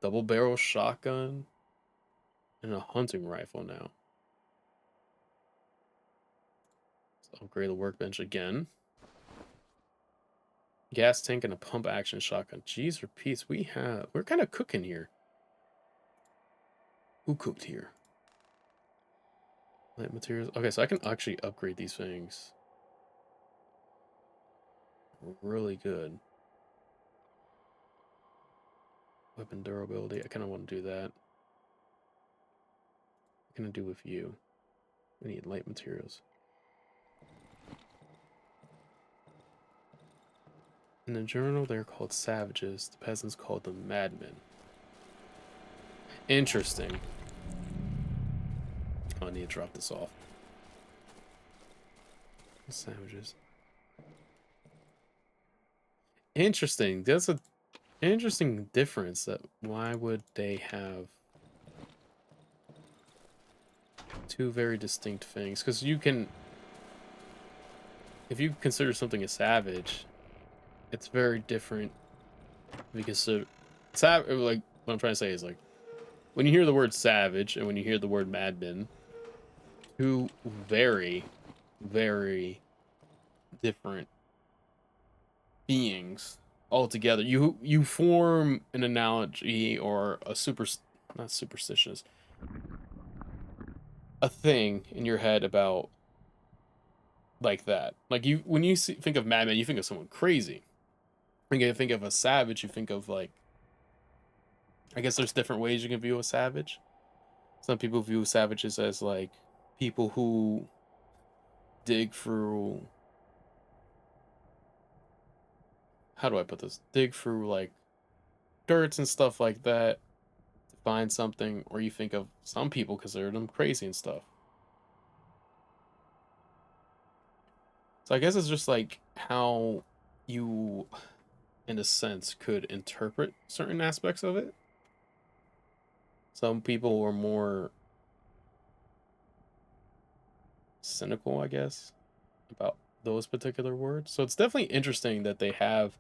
Double barrel shotgun and a hunting rifle now. Let's upgrade the workbench again. Gas tank and a pump action shotgun. Jeez, repeats. We're kind of cooking here. Who cooked here? Light materials. Okay, so I can actually upgrade these things. Really good. Weapon durability. I kind of want to do that. What can I do with you? We need light materials. In the journal, they're called savages. The peasants called them madmen. Interesting. Oh, I need to drop this off. Savages. Interesting. That's an interesting difference. That why would they have two very distinct things? Because you can, if you consider something a savage, it's very different. Because like what I'm trying to say is like when you hear the word savage and when you hear the word madman, two very, very different beings all together. You form an analogy or a not superstitious, a thing in your head about like that. Like when you think of madman, you think of someone crazy. When you think of a savage, you think of like, I guess there's different ways you can view a savage. Some people view savages as like people who dig through, how do I put this? Dig through like dirts and stuff like that to find something, or you think of some people consider them crazy and stuff. So I guess it's just like how you, in a sense, could interpret certain aspects of it. Some people are more cynical, I guess, about those particular words. So it's definitely interesting that they have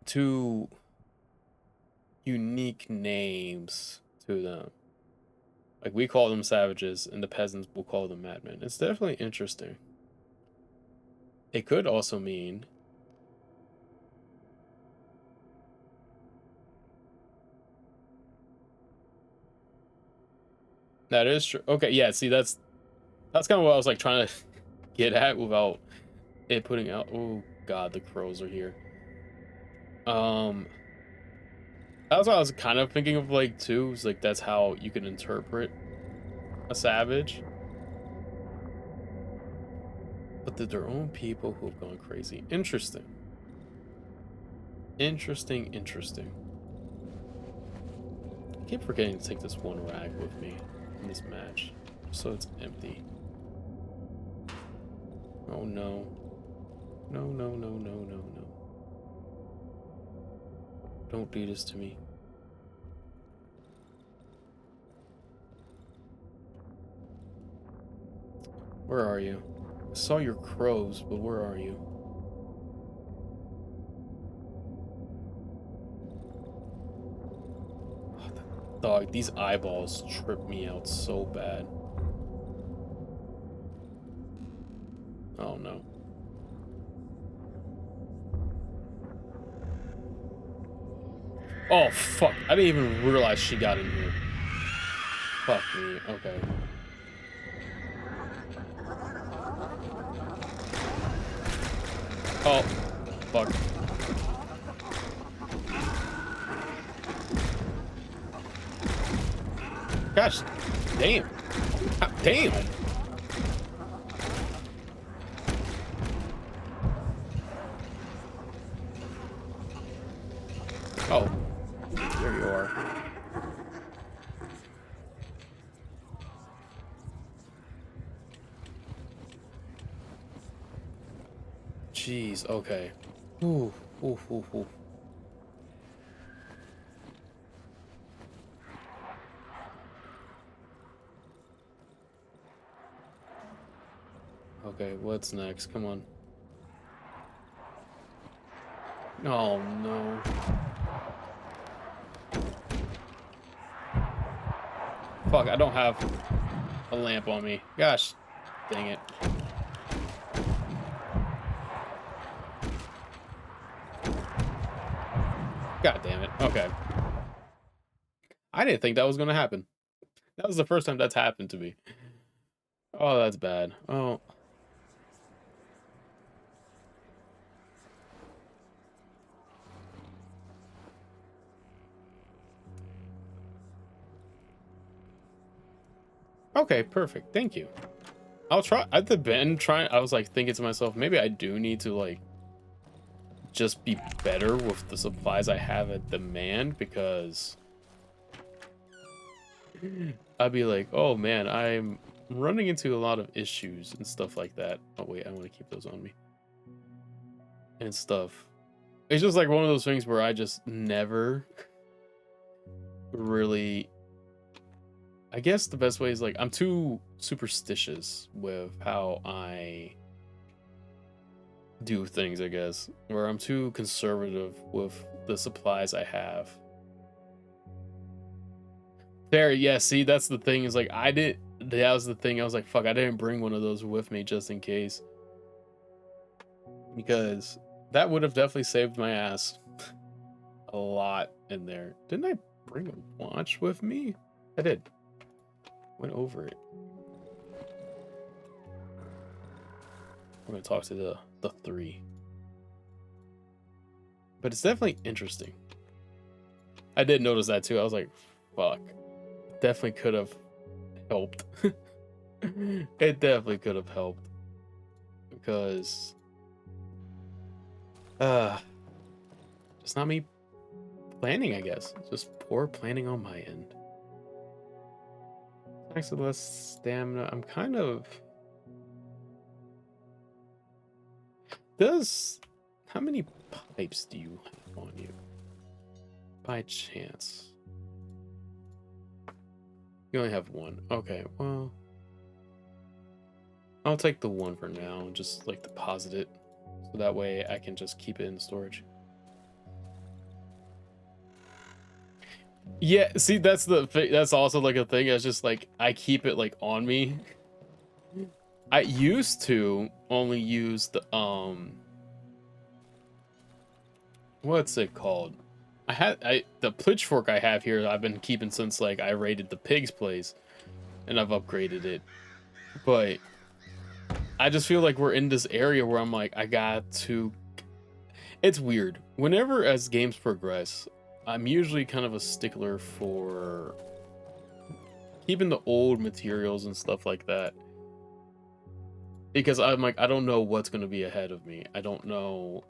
two unique names to them. Like we call them savages and the peasants will call them madmen. It's definitely interesting. It could also mean that is true. Okay, yeah, see that's kind of what I was like trying to get at without it putting out. Oh god, the crows are here. That's what I was kind of thinking of like too. Is like that's how you can interpret a savage. But they're their own people who have gone crazy. Interesting. Interesting. I keep forgetting to take this one rag with me in this match, so it's empty. Oh no. No. Don't do this to me. Where are you? I saw your crows, but where are you? Oh, dog, these eyeballs trip me out so bad. Oh no. Oh fuck, I didn't even realize she got in here. Fuck me, okay. Oh, fuck. Gosh, damn. God, damn. Oh, there you are. Jeez, okay. Ooh. Okay, what's next? Come on. Oh no. Fuck, I don't have a lamp on me. Gosh, dang it. God damn it. Okay. I didn't think that was gonna happen. That was the first time that's happened to me. Oh, that's bad. Oh. Okay, perfect. Thank you. I'll try. At the bend, I was like thinking to myself, maybe I do need to like just be better with the supplies I have at demand, because I'd be like, oh man, I'm running into a lot of issues and stuff like that. Oh wait, I want to keep those on me and stuff. It's just like one of those things where I just never really, I guess the best way is like I'm too superstitious with how I do things, I guess, where I'm too conservative with the supplies I have. There, yeah, see, that's the thing, is like that was the thing. I was like, fuck, I didn't bring one of those with me just in case. Because that would have definitely saved my ass a lot in there. Didn't I bring a watch with me? I did. Went over it. I'm gonna talk to the three. But it's definitely interesting. I did notice that too. I was like, fuck. Definitely could have helped. It definitely could have helped. Because it's not me planning, I guess. It's just poor planning on my end. Thanks to less stamina. I'm kind of how many pipes do you have on you? By chance. You only have one. Okay, well, I'll take the one for now and just like deposit it. So that way I can just keep it in storage. Yeah, see, that's also like a thing. It's just like I keep it like on me. I used to only use the what's it called? The pitchfork I have here I've been keeping since like I raided the pig's place and I've upgraded it. But I just feel like we're in this area where I'm like I got to it's weird. Whenever as games progress, I'm usually kind of a stickler for keeping the old materials and stuff like that. Because I'm like I don't know what's going to be ahead of me. I don't know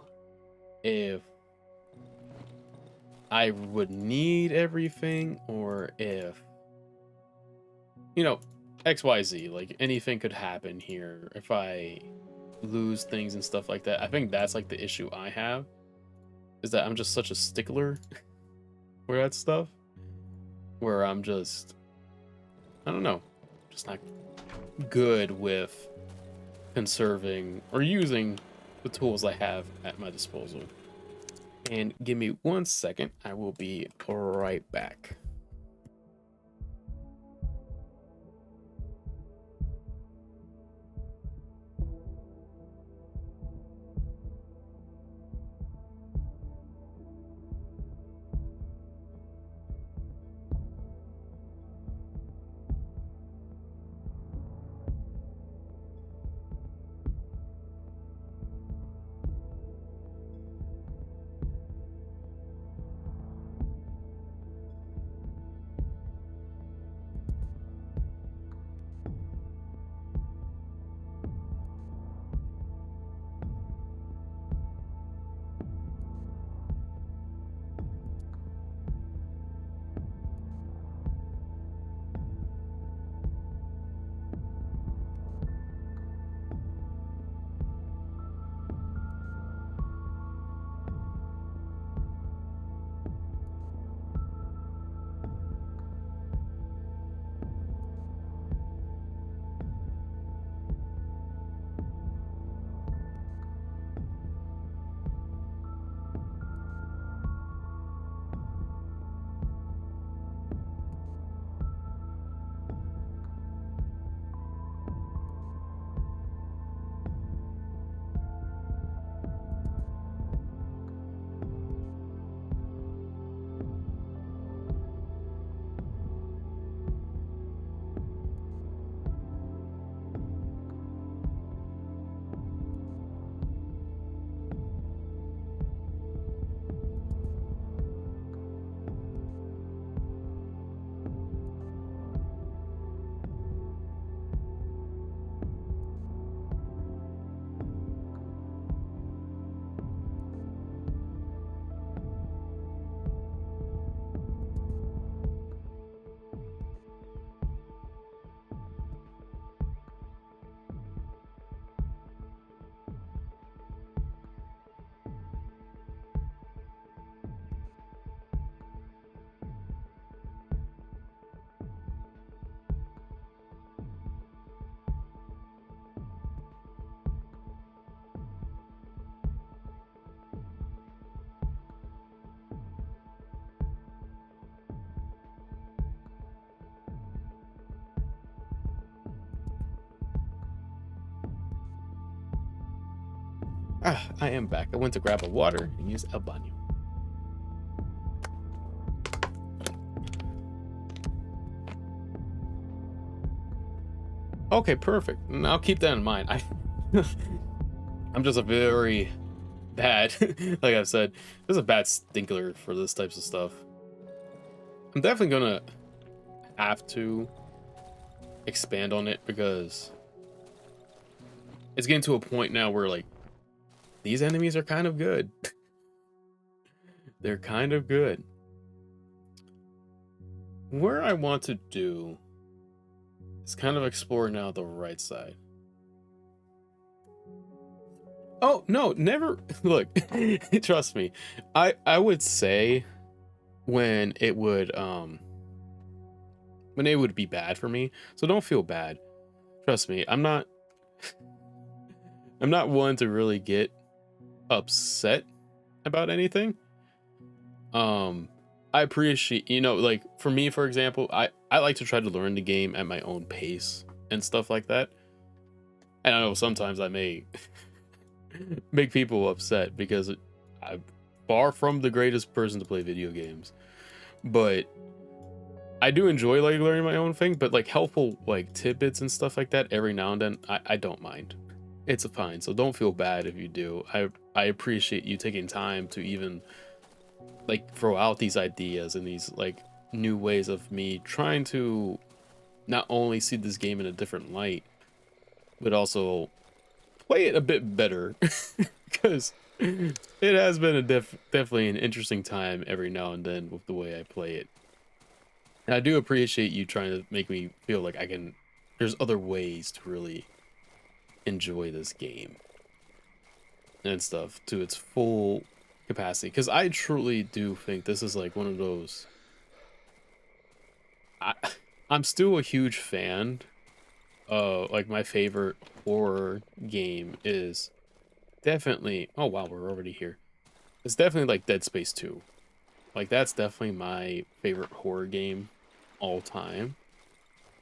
if I would need everything or if you know XYZ, like anything could happen here if I lose things and stuff like that. I think that's like the issue I have is that I'm just such a stickler for that stuff where I'm just I don't know, just not good with conserving or using the tools I have at my disposal. And give me 1 second, I will be right back. I am back. I went to grab a water and use el baño. Okay, perfect. And I'll keep that in mind. I'm just a very bad, like I've said, just a bad stinkler for this types of stuff. I'm definitely gonna have to expand on it because it's getting to a point now where like these enemies are kind of good. They're kind of good. Where I want to do is kind of explore now the right side. Oh no, never look. Trust me. I would say when it would be bad for me. So don't feel bad. Trust me. I'm not one to really get upset about anything. I appreciate, like for me, for example, I like to try to learn the game at my own pace and stuff like that. And I know sometimes I may make people upset because I'm far from the greatest person to play video games, but I do enjoy like learning my own thing. But like helpful like tidbits and stuff like that every now and then, I don't mind. It's fine. So don't feel bad if you do. I appreciate you taking time to even like throw out these ideas and these like new ways of me trying to not only see this game in a different light, but also play it a bit better because it has been a definitely an interesting time every now and then with the way I play it. And I do appreciate you trying to make me feel like there's other ways to really enjoy this game and stuff to its full capacity, because I truly do think this is like one of those I, I'm still a huge fan. Like my favorite horror game is definitely, oh wow, we're already here. It's definitely like Dead Space 2. Like that's definitely my favorite horror game all time.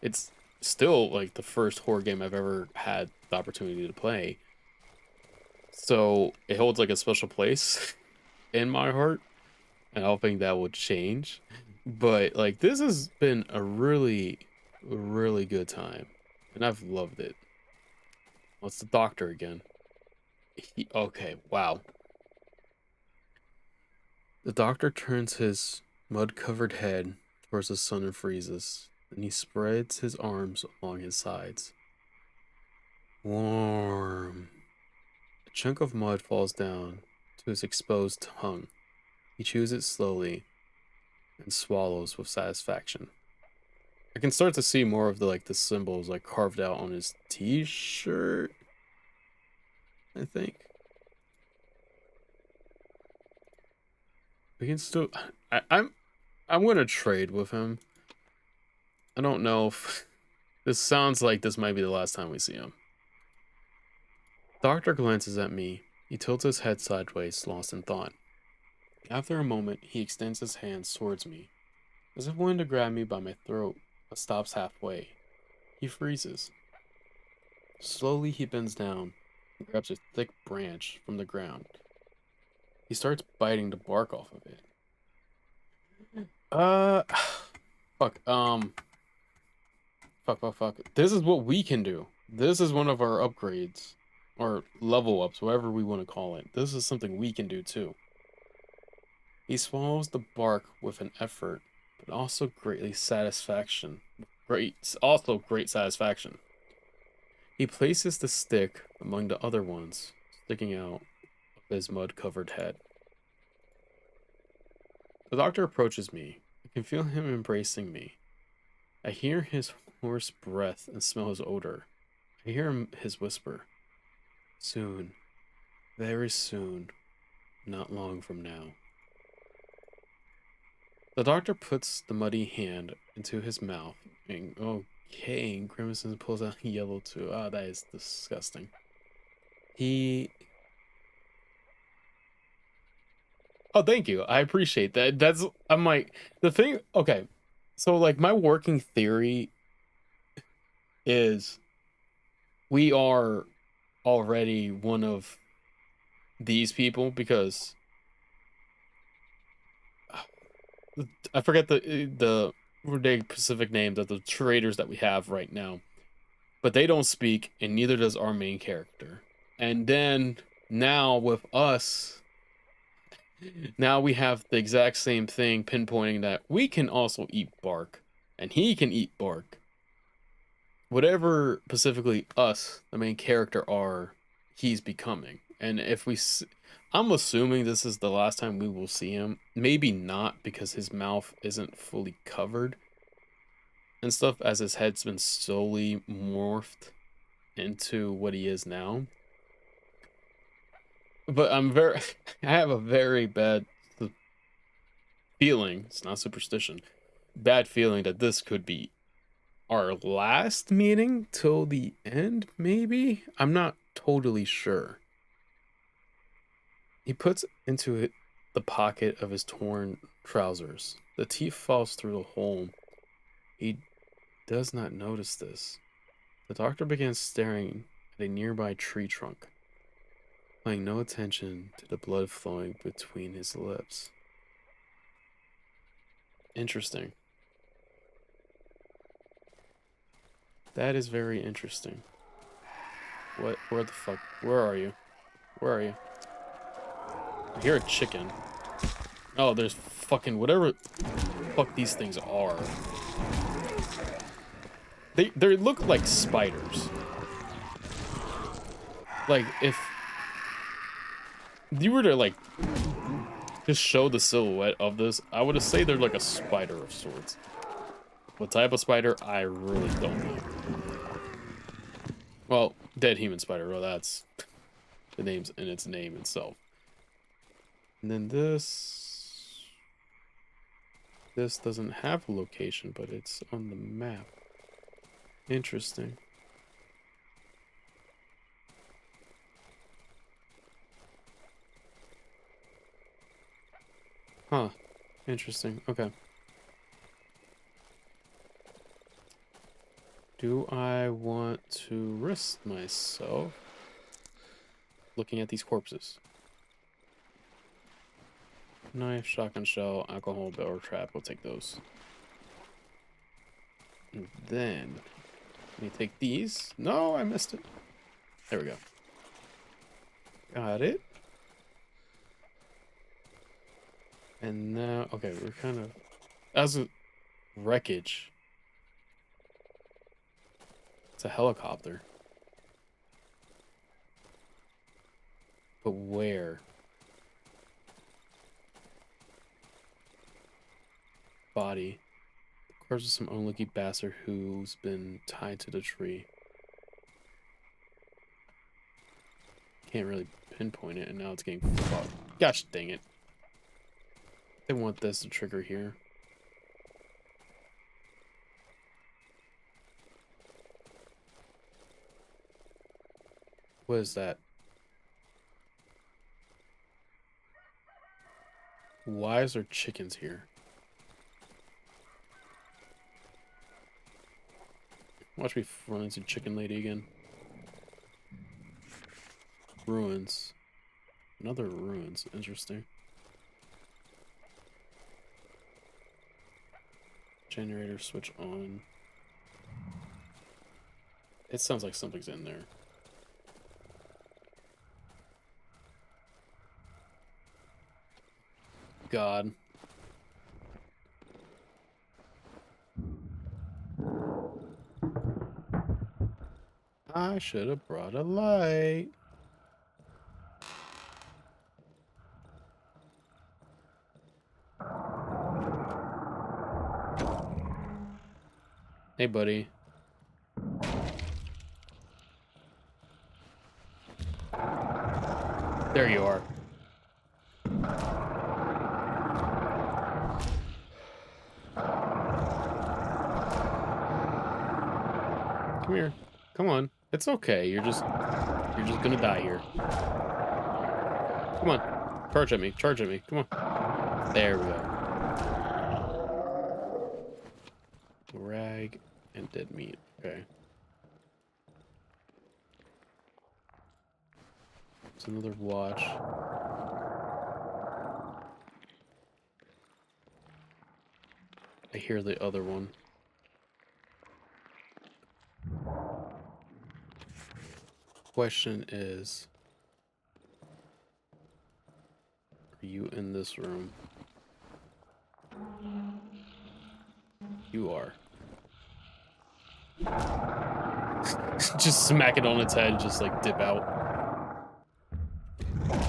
It's still like the first horror game I've ever had the opportunity to play. So it holds like a special place in my heart, and I think that would change. But like this has been a really, really good time, and I've loved it. What's the doctor again? Okay, wow. The doctor turns his mud-covered head towards the sun and freezes. Then he spreads his arms along his sides. Warm. A chunk of mud falls down to his exposed tongue. He chews it slowly and swallows with satisfaction. I can start to see more of the symbols like carved out on his t-shirt, I think. We can still I'm gonna trade with him. I don't know if this sounds like this might be the last time we see him. Doctor glances at me. He tilts his head sideways, lost in thought. After a moment, he extends his hands towards me, as if wanting to grab me by my throat, but stops halfway. He freezes. Slowly, he bends down and grabs a thick branch from the ground. He starts biting the bark off of it. Uh, fuck, fuck. This is what we can do. This is one of our upgrades, or level ups, whatever we want to call it. This is something we can do too. He swallows the bark with an effort, but also great satisfaction. Great satisfaction. He places the stick among the other ones, sticking out of his mud-covered head. The doctor approaches me. I can feel him embracing me. I hear his hoarse breath and smell his odor. I hear his whisper. Soon, very soon, not long from now. The doctor puts the muddy hand into his mouth and and grimaces and pulls out yellow too. Ah, that is disgusting. Oh, thank you. I appreciate that. I'm like, the thing, okay. So like my working theory is we are already one of these people because I forget the specific names of the traders that we have right now, but they don't speak, and neither does our main character. And then now with us, now we have the exact same thing pinpointing that we can also eat bark, and he can eat bark. Whatever specifically us, the main character, are, he's becoming. And if we, I'm assuming this is the last time we will see him. Maybe not, because his mouth isn't fully covered and stuff, as his head's been slowly morphed into what he is now. But I have a very bad feeling, it's not superstition, bad feeling that this could be our last meeting till the end, maybe? I'm not totally sure. He puts into it the pocket of his torn trousers. The teeth falls through the hole. He does not notice this. The doctor begins staring at a nearby tree trunk, paying no attention to the blood flowing between his lips. Interesting. That is very interesting. What? Where the fuck? Where are you? Where are you? I hear a chicken. Oh, there's fucking whatever fuck these things are. They look like spiders. Like if you were to like just show the silhouette of this, I would say they're like a spider of sorts. What type of spider? I really don't know. Well, dead human spider. Well, that's the name's in its name itself. And then this doesn't have a location, but it's on the map. Interesting. Huh. Interesting. Okay. Do I want to risk myself looking at these corpses? Knife, shotgun shell, alcohol, barrel trap. We'll take those. And then, let me take these. No, I missed it. There we go. Got it. And now, okay, we're kind of, as a wreckage. It's a helicopter. But where? Body. Of course, some unlucky bastard who's been tied to the tree. Can't really pinpoint it, and now it's getting fucked. Gosh dang it. They want this to trigger here. What is that? Why is there chickens here? Watch me run into chicken lady again. Ruins. Another ruins. Interesting. Generator switch on. It sounds like something's in there. God. I should have brought a light. Hey, buddy. There you are. Come here. Come on. It's okay. You're just gonna die here. Come on. Charge at me. Charge at me. Come on. There we go. Rag and dead meat. Okay. There's another watch. I hear the other one. Question is, are you in this room? You are. Just smack it on its head, just like dip out.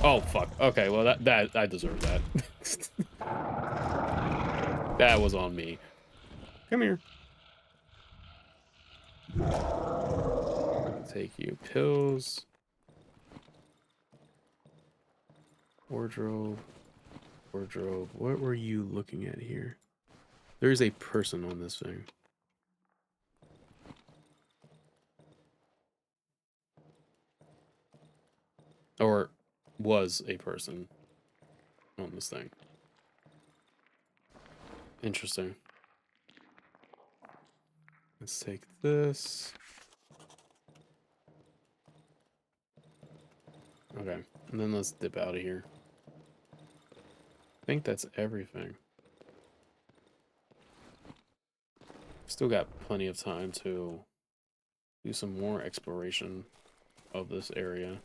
Oh fuck. Okay, well that I deserve that. That was on me. Come here. Take you. Pills. Wardrobe. Wardrobe. What were you looking at here? There's a person on this thing. Or was a person on this thing. Interesting. Let's take this. Okay, and then let's dip out of here. I think that's everything. Still got plenty of time to do some more exploration of this area.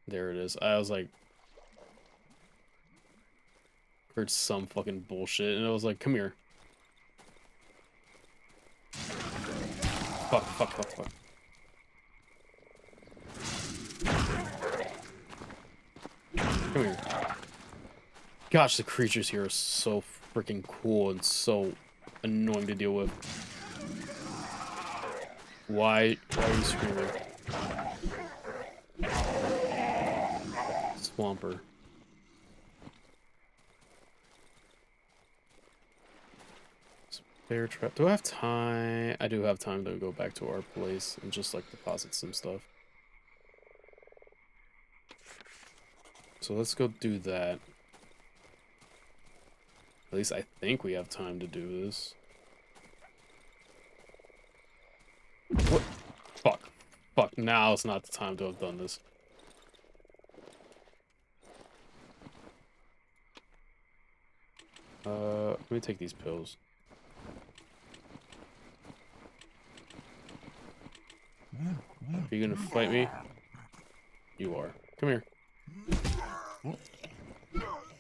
There it is. I was like, heard some fucking bullshit, and I was like, come here. Fuck, fuck, fuck, fuck. Come here. Gosh, the creatures here are so freaking cool and so annoying to deal with. Why are you screaming? Swamper. Bear trap. Do I have time? I do have time to go back to our place and just like deposit some stuff. So let's go do that. At least I think we have time to do this. What? Fuck. Fuck. Now it's not the time to have done this. Let me take these pills. Are you gonna fight me? You are. Come here.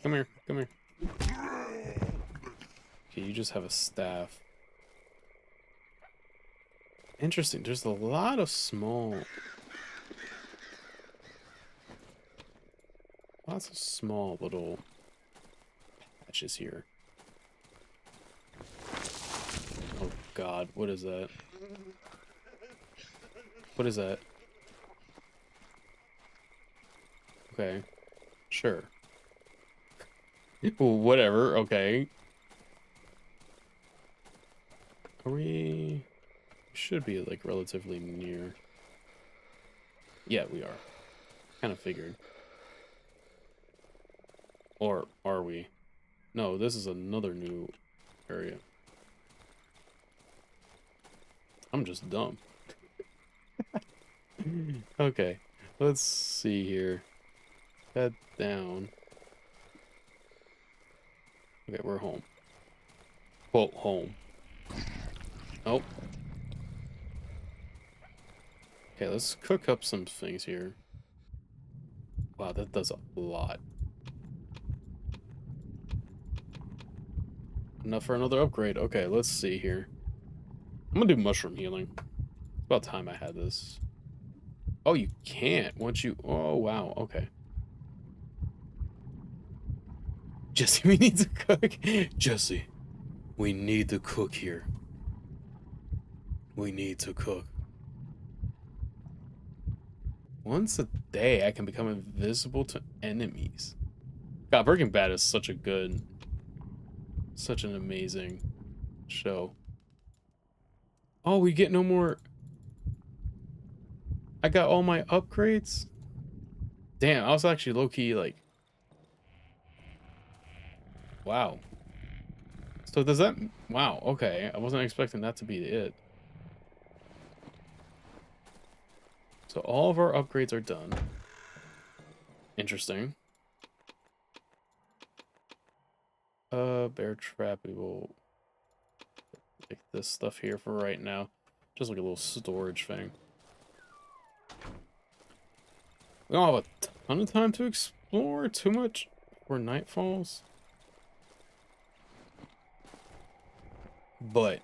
Come here. Come here. Okay, you just have a staff. Interesting. There's a lot of lots of small little patches here. Oh God, what is that? What is that? Okay, sure. Whatever. Okay. Are we? Should be like relatively near. Yeah, we are. Kind of figured. Or are we? No, this is another new area. I'm just dumb. Okay, let's see here. Head down. Okay, we're home. Quote, home. Oh. Okay, let's cook up some things here. Wow, that does a lot. Enough for another upgrade. Okay, let's see here. I'm gonna do mushroom healing. It's about time I had this. Oh, you can't once you... Oh, wow. Okay. Jesse, we need to cook. Jesse, we need to cook here. We need to cook. Once a day, I can become invisible to enemies. God, Breaking Bad is such a good... Such an amazing show. Oh, we get no more... I got all my upgrades? Damn, I was actually low-key, like... Wow. So does that... Wow, okay. I wasn't expecting that to be it. So all of our upgrades are done. Interesting. Bear trap, we will take this stuff here for right now. Just like a little storage thing. We don't have a ton of time to explore too much before night falls. But,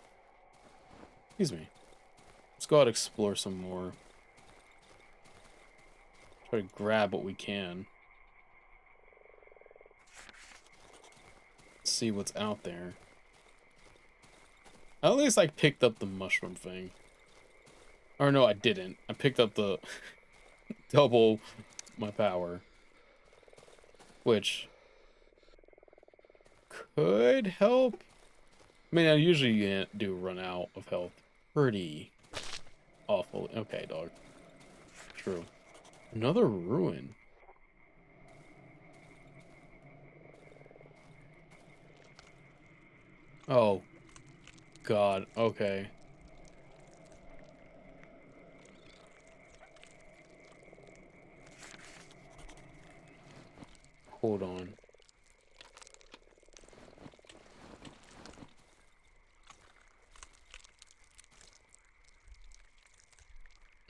excuse me. Let's go out and explore some more. Try to grab what we can. See what's out there. At least I picked up the mushroom thing. Or no, I didn't. I picked up the double my power. Which could help. I mean, I usually do run out of health pretty awful. Okay, dog. True. Another ruin. Oh, God. Okay. Hold on.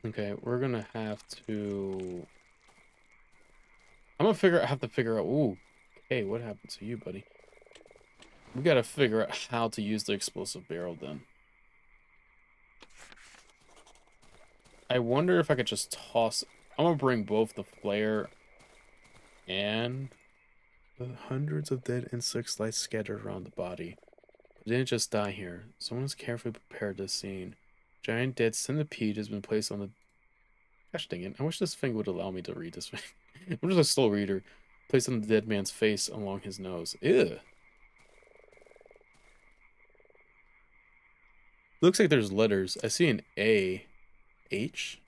Okay, we're gonna have to... I'm gonna have to figure out... Ooh, hey, what happened to you, buddy? We gotta figure out how to use the explosive barrel then. I wonder if I could just toss... I'm gonna bring both the flare and the hundreds of dead insects lie scattered around the body. They didn't just die here. Someone has carefully prepared this scene. Giant dead centipede has been placed on the... Gosh dang it. I wish this thing would allow me to read this thing. I'm just a slow reader. Placed on the dead man's face along his nose. Ew. Looks like there's letters. I see an A. H?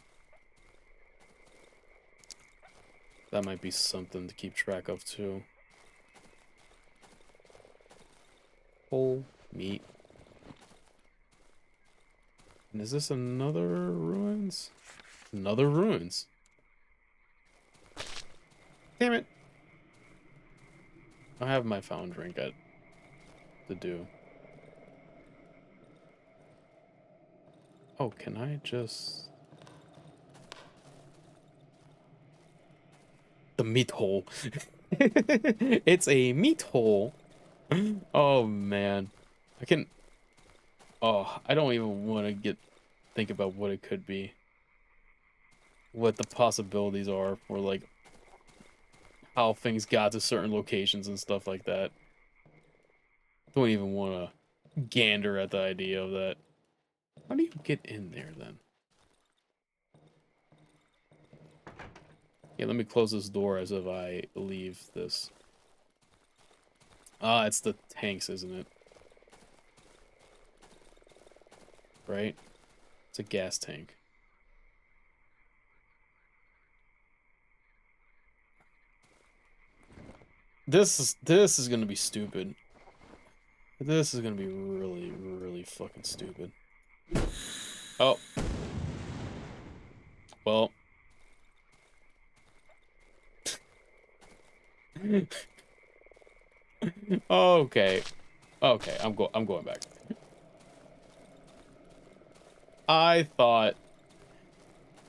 That might be something to keep track of, too. Whole meat. And is this another ruins? Another ruins. Damn it. I have my fountain drink to do. Oh, can I just... The meat hole. It's a meat hole. Oh, man. I can... Oh, I don't even want to think about what it could be. What the possibilities are for, like, how things got to certain locations and stuff like that. Don't even want to gander at the idea of that. How do you get in there, then? Yeah, let me close this door as if I leave this. Ah, it's the tanks, isn't it? Right? It's a gas tank. This is gonna be stupid. This is gonna be really, really fucking stupid. Oh. Well. Okay. Okay, I'm going back. I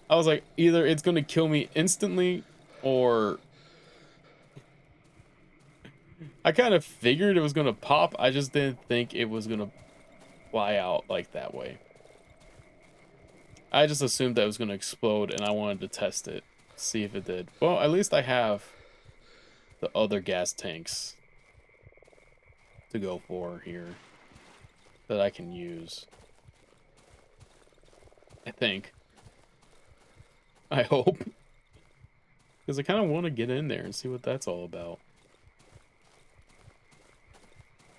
was like, either it's gonna kill me instantly, or I kind of figured it was gonna pop. I just didn't think it was gonna fly out like that way. I just assumed that it was gonna explode, and I wanted to test it, see if it did. Well, at least I have the other gas tanks to go for here that I can use. I think. I hope. Because I kind of want to get in there and see what that's all about.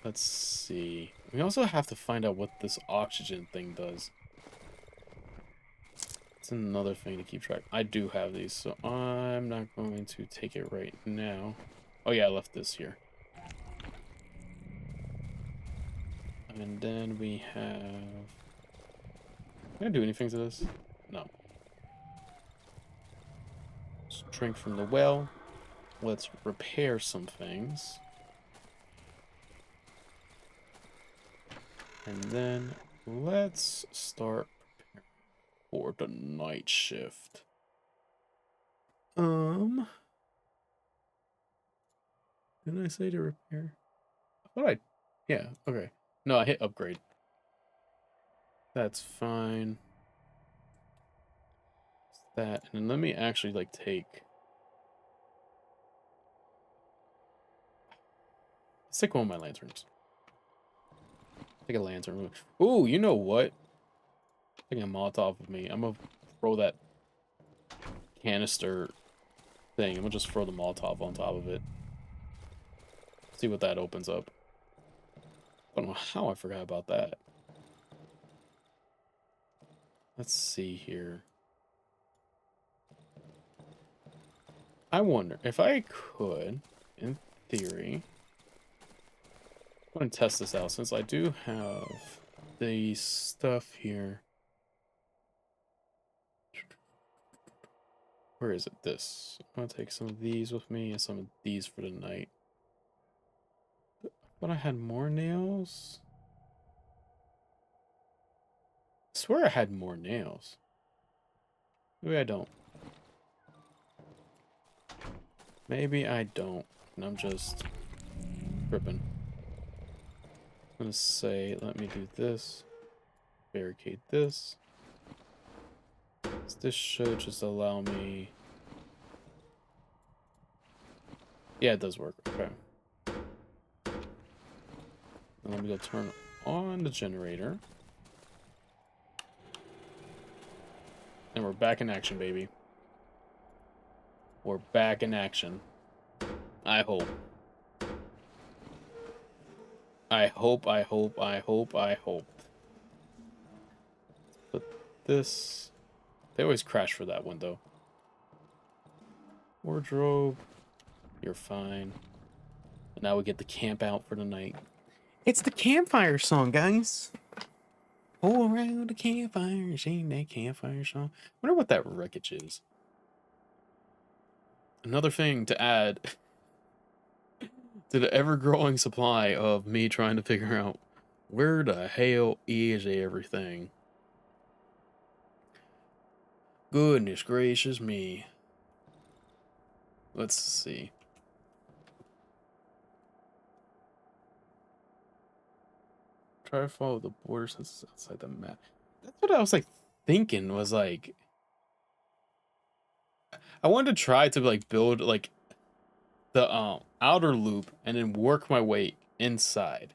Let's see. We also have to find out what this oxygen thing does. It's another thing to keep track. I do have these, so I'm not going to take it right now. Oh yeah, I left this here. And then we have... Can I do anything to this? No. drink from the well. Let's repair some things. And then let's start preparing for the night shift. Didn't I say to repair? I thought yeah, okay. No, I hit upgrade. That's fine. That, and then let me actually like let's take one of my lanterns. Take a lantern. Ooh, you know what? Taking a Molotov with me. I'm gonna throw that canister thing. I'm gonna just throw the Molotov on top of it. See what that opens up. I don't know how I forgot about that. Let's see here. I wonder if I could, in theory, I'm going to test this out since I do have the stuff here. Where is it? This. I'm going to take some of these with me and some of these for the night. But I had more nails? I swear I had more nails. Maybe I don't. Maybe I don't. And I'm just tripping. I'm going to say, let me do this. Barricade this. This should just allow me... Yeah, it does work. Okay. And let me go turn on the generator. And we're back in action, baby. We're back in action. I hope. I hope, I hope, I hope, I hope. Put this... They always crash for that window. Wardrobe. You're fine. And now we get the camp out for the night. It's the campfire song, guys. All around the campfire, sing that campfire song. I wonder what that wreckage is. Another thing to add to the ever-growing supply of me trying to figure out where the hell is everything. Goodness gracious me. Let's see. Try to follow the border since it's outside the map. That's what I was like thinking was like I wanted to try to like build like the outer loop and then work my way inside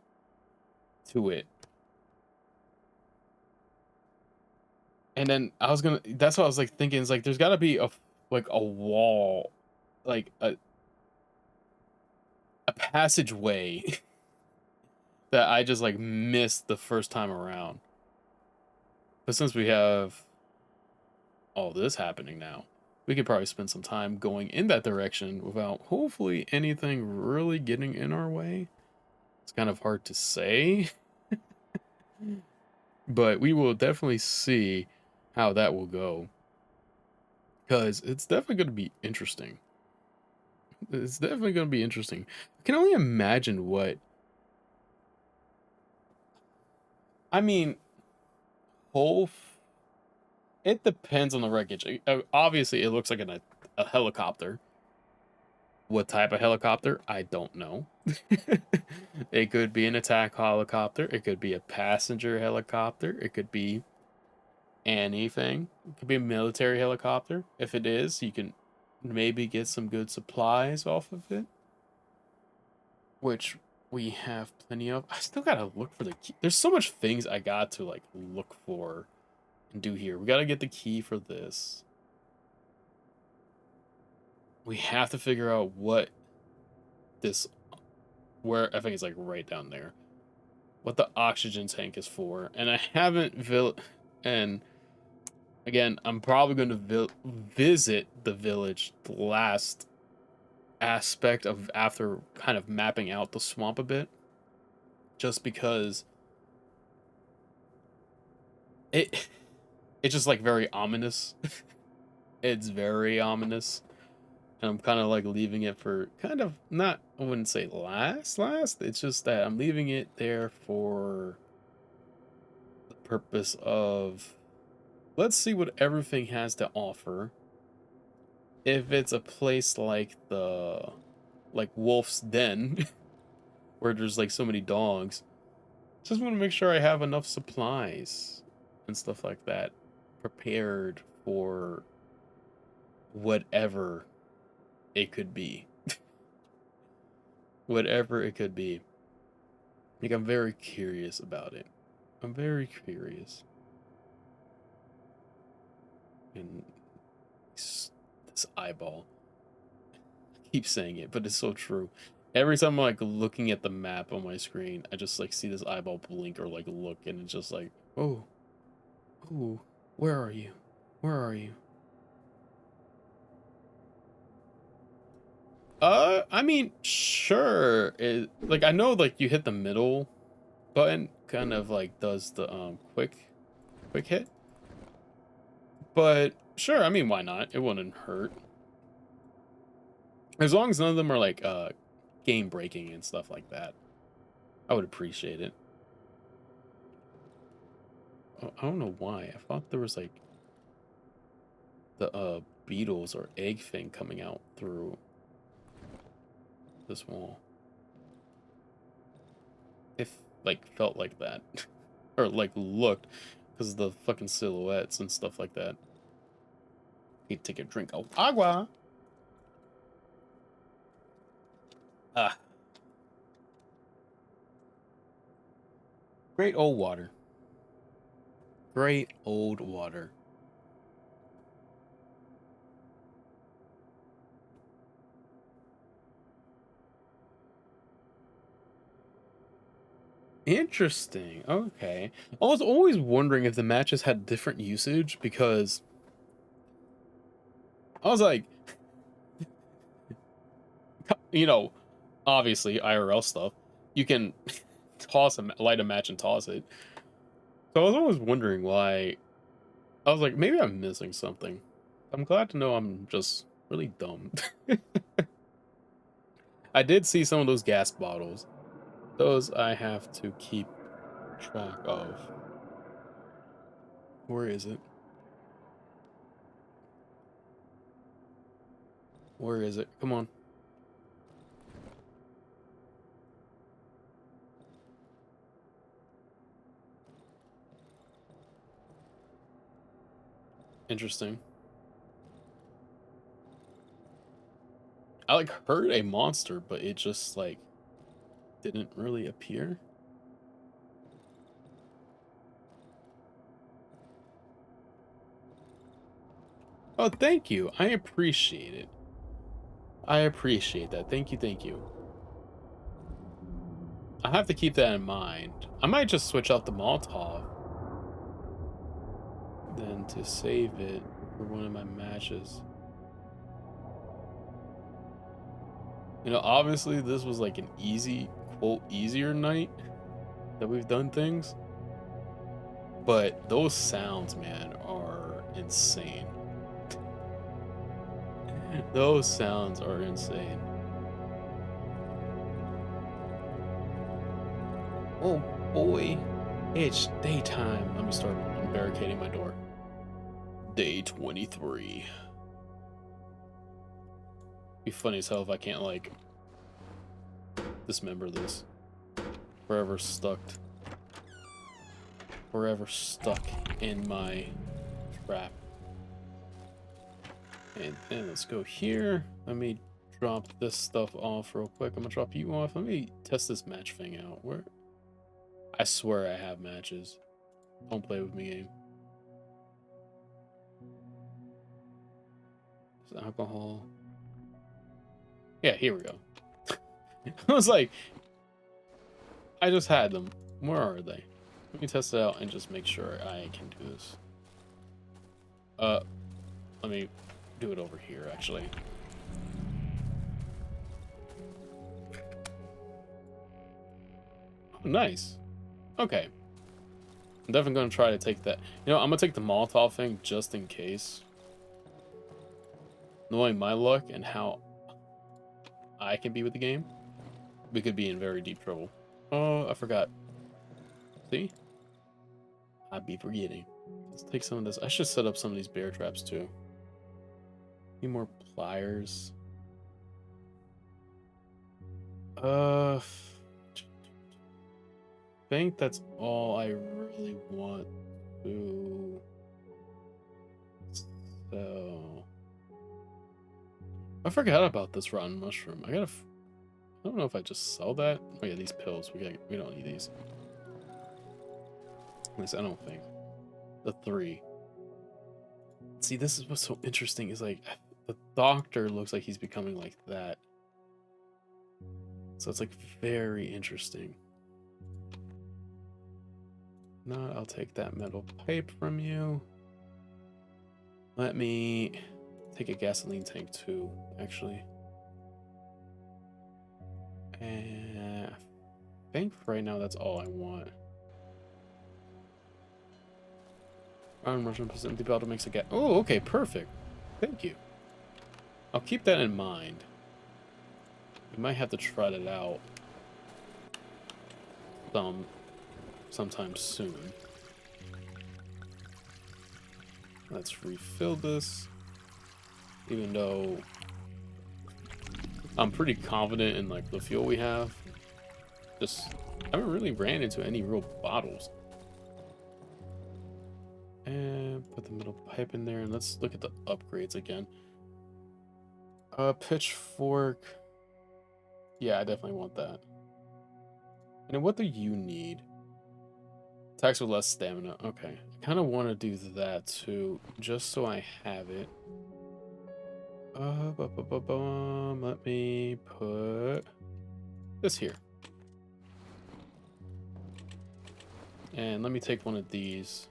to it. And then I was gonna that's what I was like thinking is like there's gotta be a like a wall, like a passageway that I just like missed the first time around. But since we have all this happening now, we could probably spend some time going in that direction without hopefully anything really getting in our way. It's kind of hard to say, but we will definitely see how that will go. Because it's definitely going to be interesting. It's definitely going to be interesting. I can only imagine what... I mean, whole... It depends on the wreckage. Obviously, it looks like a helicopter. What type of helicopter? I don't know. It could be an attack helicopter. It could be a passenger helicopter. It could be anything. It could be a military helicopter. If it is, you can maybe get some good supplies off of it, which we have plenty of. I still gotta look for the key. There's so much things I got to like look for and do here. We gotta get the key for this. We have to figure out what this, where I think it's like right down there, what the oxygen tank is for. And I haven't and again, I'm probably going to visit the village the last aspect of after kind of mapping out the swamp a bit, just because it's just like very ominous. It's very ominous. And I'm kind of like leaving it for kind of not, I wouldn't say last. It's just that I'm leaving it there for the purpose of let's see what everything has to offer. If it's a place like Wolf's Den, where there's like so many dogs, just want to make sure I have enough supplies and stuff like that prepared for whatever it could be. Whatever it could be. Like, I'm very curious about it. I'm very curious. And this eyeball. I keep saying it, but it's so true. Every time I'm like looking at the map on my screen, I just like see this eyeball blink or like look, and it's just like, oh, oh, where are you? Where are you? I mean, sure. Like I know like you hit the middle button kind of like does the quick hit. But sure, I mean why not? It wouldn't hurt. As long as none of them are like game breaking and stuff like that. I would appreciate it. Oh, I don't know why. I thought there was like the beetles or egg thing coming out through this wall. If like felt like that. Or like looked because of the fucking silhouettes and stuff like that. Need to take a drink of agua. Ah. Great old water. Great old water. Interesting. Okay. I was always wondering if the matches had different usage because I was like, you know, obviously IRL stuff, you can light a match and toss it. So I was always wondering why. I was like, maybe I'm missing something. I'm glad to know I'm just really dumb. I did see some of those gas bottles. Those I have to keep track of. Where is it? Where is it? Come on. Interesting. I like heard a monster, but it just like didn't really appear. Oh, thank you. I appreciate it. I appreciate that. Thank you, thank you. I have to keep that in mind. I might just switch out the Molotov then to save it for one of my matches. You know, obviously this was like an easy, quote, easier night that we've done things. But those sounds, man, are insane. Those sounds are insane. Oh boy, it's daytime. Let me start barricading my door. Day 23. Be funny as hell if I can't like dismember this. Forever stuck in my trap. And let's go here. Let me drop this stuff off real quick. I'm gonna drop you off. Let me test this match thing out. Where? I swear I have matches. Don't play with me, game. There's alcohol. Yeah, here we go. I was like, I just had them. Where are they? Let me test it out and just make sure I can do this. Let me do it over here, actually. Oh, nice. Okay. I'm definitely going to try to take that. You know, I'm going to take the Molotov thing just in case. Knowing my luck and how I can be with the game, we could be in very deep trouble. Oh, I forgot. See? I'd be forgetting. Let's take some of this. I should set up some of these bear traps too. Need more pliers. I think that's all I really want to sell. I forgot about this rotten mushroom. I don't know if I just sell that. Oh yeah, these pills. We don't need these. At least I don't think. The 3. See, this is what's so interesting is like the doctor looks like he's becoming like that. So it's like very interesting. No, I'll take that metal pipe from you. Let me take a gasoline tank too, actually. And I think for right now that's all I want. Iron Russian percent the belt makes a gas. Oh, okay, perfect. Thank you. I'll keep that in mind. We might have to try that out sometime soon. Let's refill this. Even though I'm pretty confident in like the fuel we have. Just I haven't really ran into any real bottles. And put the middle pipe in there and let's look at the upgrades again. Pitchfork. Yeah, I definitely want that. And then what do you need? Attacks with less stamina. Okay. I kind of want to do that too, just so I have it. Let me put this here. And let me take one of these.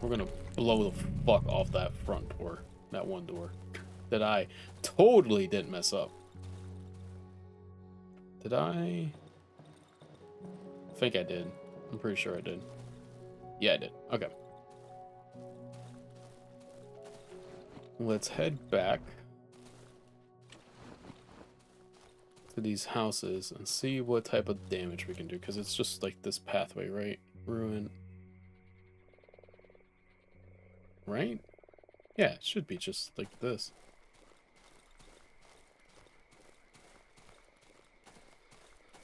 We're gonna blow the fuck off that front door. That one door. That I totally didn't mess up. Did I? I think I did. I'm pretty sure I did. Yeah, I did. Okay. Let's head back to these houses and see what type of damage we can do, because it's just like this pathway, right? Ruin. Right? Yeah, it should be just like this.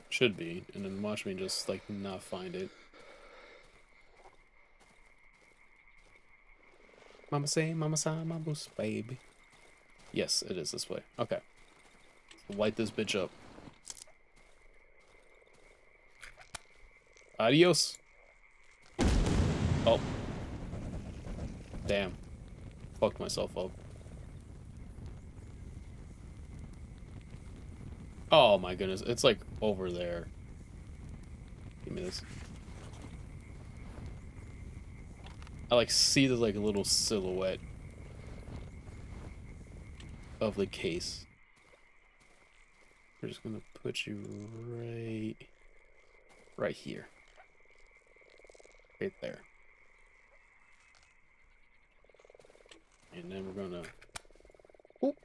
Should be, and then watch me just like not find it. Mama say, mama sign, my boost, baby. Yes, it is this way. Okay. So light this bitch up. Adios. Oh. Damn. Fucked myself up. Oh my goodness, it's like over there. Give me this. I like see the like little silhouette of the case. We're just gonna put you right here. Right there. And then we're gonna whoop.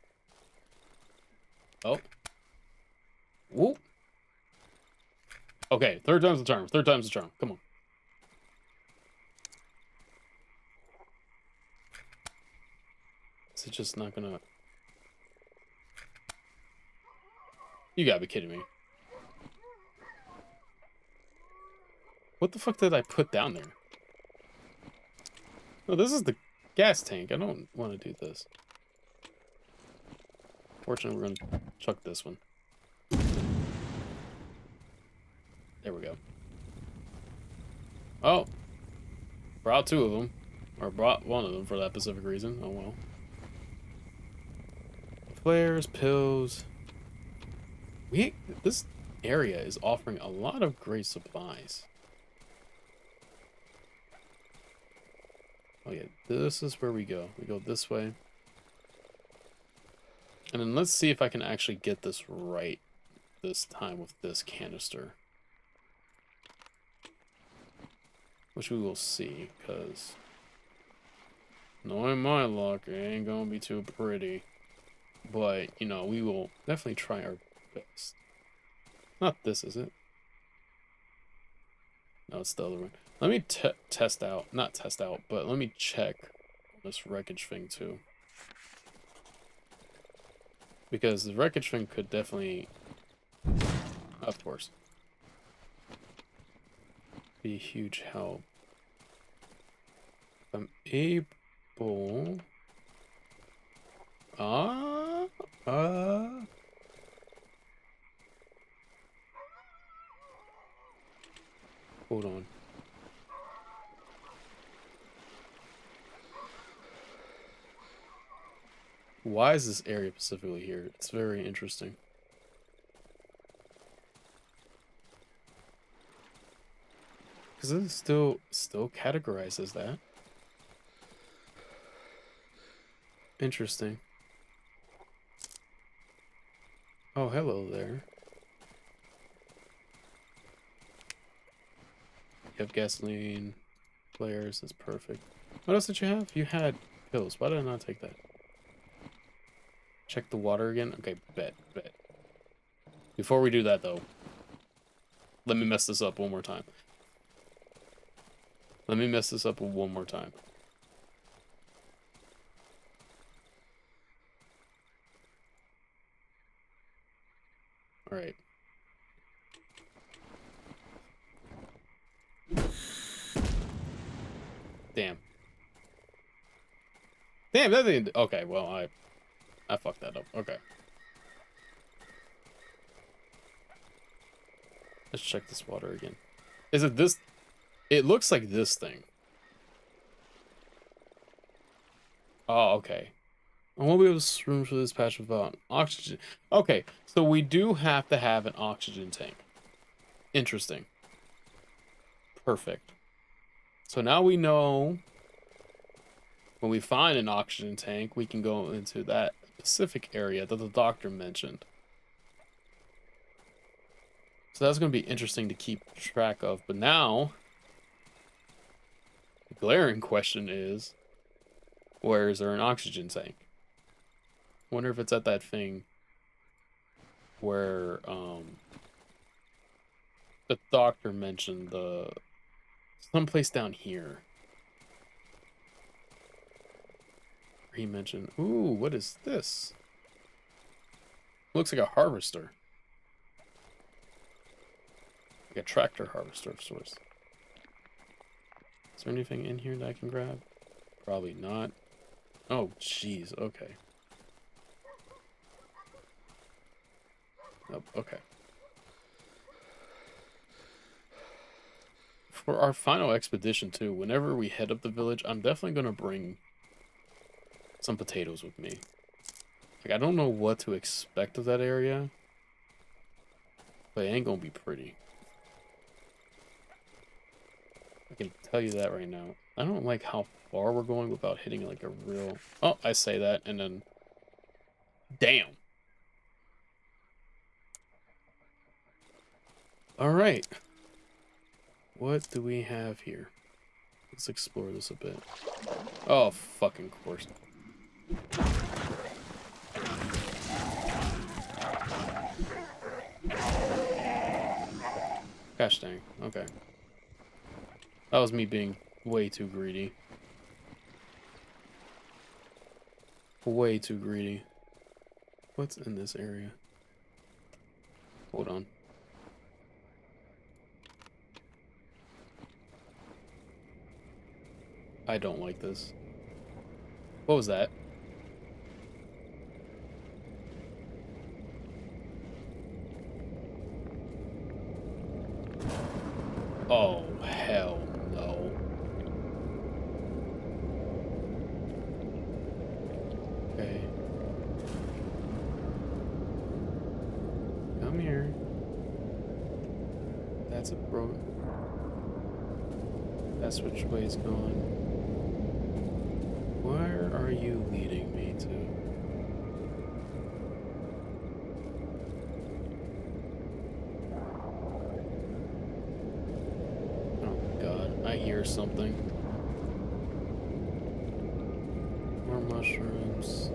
Oh. Whoop. Okay, third time's the charm. Third time's the charm. Come on. Is it just not gonna... You gotta be kidding me. What the fuck did I put down there? No, this is the gas tank. I don't want to do this. Fortunately, we're gonna chuck this one. There we go. Oh. Brought 2 of them. Or brought 1 of them for that specific reason. Oh well. Flares, pills. This area is offering a lot of great supplies. Oh yeah, this is where we go. We go this way. And then let's see if I can actually get this right this time with this canister. Which we will see, because Knowing my luck, it ain't gonna be too pretty. But, you know, we will definitely try our best. Not this, is it? No, it's the other one. Let me test out. Not test out, but let me check this wreckage thing, too. Because the wreckage thing could definitely... Of course. Be a huge help. If I'm able... Hold on. Why is this area specifically here? It's very interesting. Because it's still categorized as that. Interesting. Oh, hello there. You have gasoline, flares, that's perfect. What else did you have? You had pills. Why did I not take that? Check the water again? Okay, bet. Before we do that, though, let me mess this up one more time. Alright. Damn, that didn't... Okay, well, I fucked that up. Okay. Let's check this water again. Is it this? It looks like this thing. Oh, okay. I won't be able to swim through this patch without oxygen. Okay, so we do have to have an oxygen tank. Interesting. Perfect. So now we know when we find an oxygen tank, we can go into that specific area that the doctor mentioned. So that's going to be interesting to keep track of. But now, the glaring question is, where is there an oxygen tank? Wonder if it's at that thing where the doctor mentioned, someplace down here. He mentioned, ooh, what is this? Looks like a harvester. Like a tractor harvester of sorts. Is there anything in here that I can grab? Probably not. Oh, jeez, okay. Oh, okay. For our final expedition, too, whenever we head up the village, I'm definitely going to bring some potatoes with me. Like, I don't know what to expect of that area, but it ain't going to be pretty. I can tell you that right now. I don't like how far we're going without hitting, like, a real... Oh, I say that, and then... Damn! Alright. What do we have here? Let's explore this a bit. Oh, fucking course. Gosh dang. Okay. That was me being way too greedy. Way too greedy. What's in this area? Hold on. I don't like this. What was that? Oh, hell no. Okay. Come here. That's a bro. That's which way it's going. Where are you leading me to? Oh god, I hear something. mushrooms.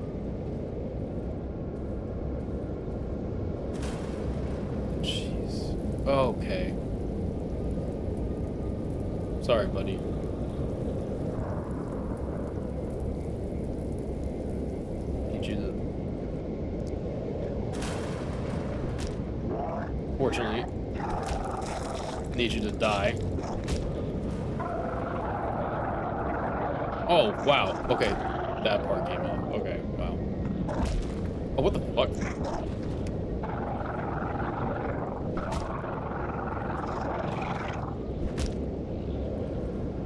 Jeez. Okay. Sorry, buddy. Need you to... Fortunately, need you to die. Oh, wow. Okay. That part came out. Okay, wow. Oh, what the fuck?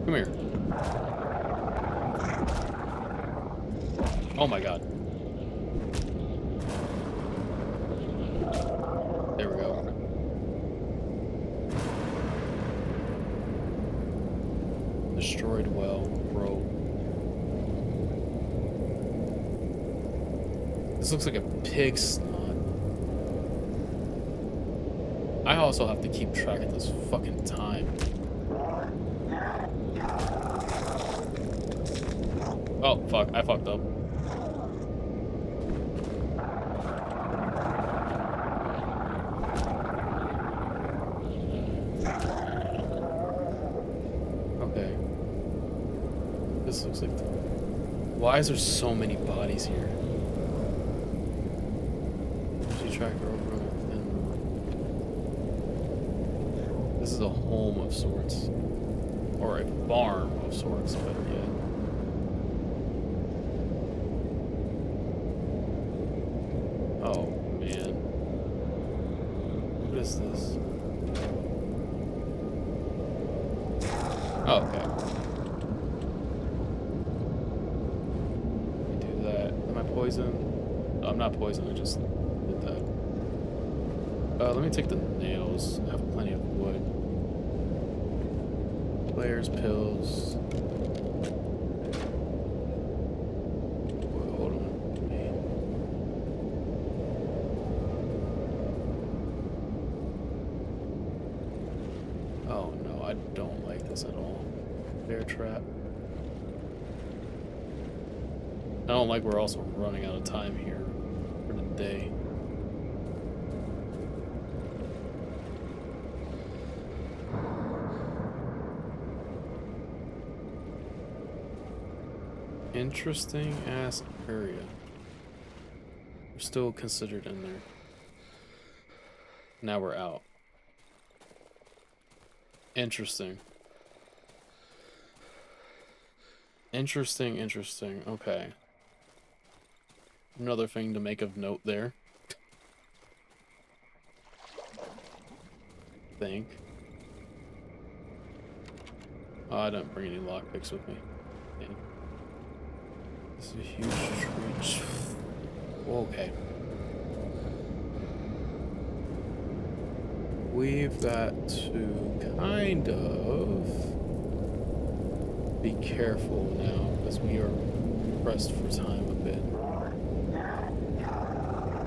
Come here. Oh my god. There we go. Destroyed well, bro. This looks like a pig snot. I also have to keep track of this fucking time. Oh, fuck. I fucked up. Okay. This looks like... Why is there so many bodies here? Tracker over within. This is a home of sorts. Or a farm of sorts, better yet. Oh, man. What is this? Oh, okay. Let me do that. Am I poisoned? No, I'm not poisoned, I just did that. Let me take the nails. I have plenty of wood. Players, pills. Wait, hold on. Oh no, I don't like this at all. Bear trap. I don't like we're also running out of time here for the day. Interesting ass area. We're still considered in there. Now we're out. Interesting. Interesting, interesting. Okay. Another thing to make of note there. Think. Oh, I didn't bring any lockpicks with me. Dang. This is a huge tree. Okay. We've got to kind of be careful now because we are pressed for time a bit.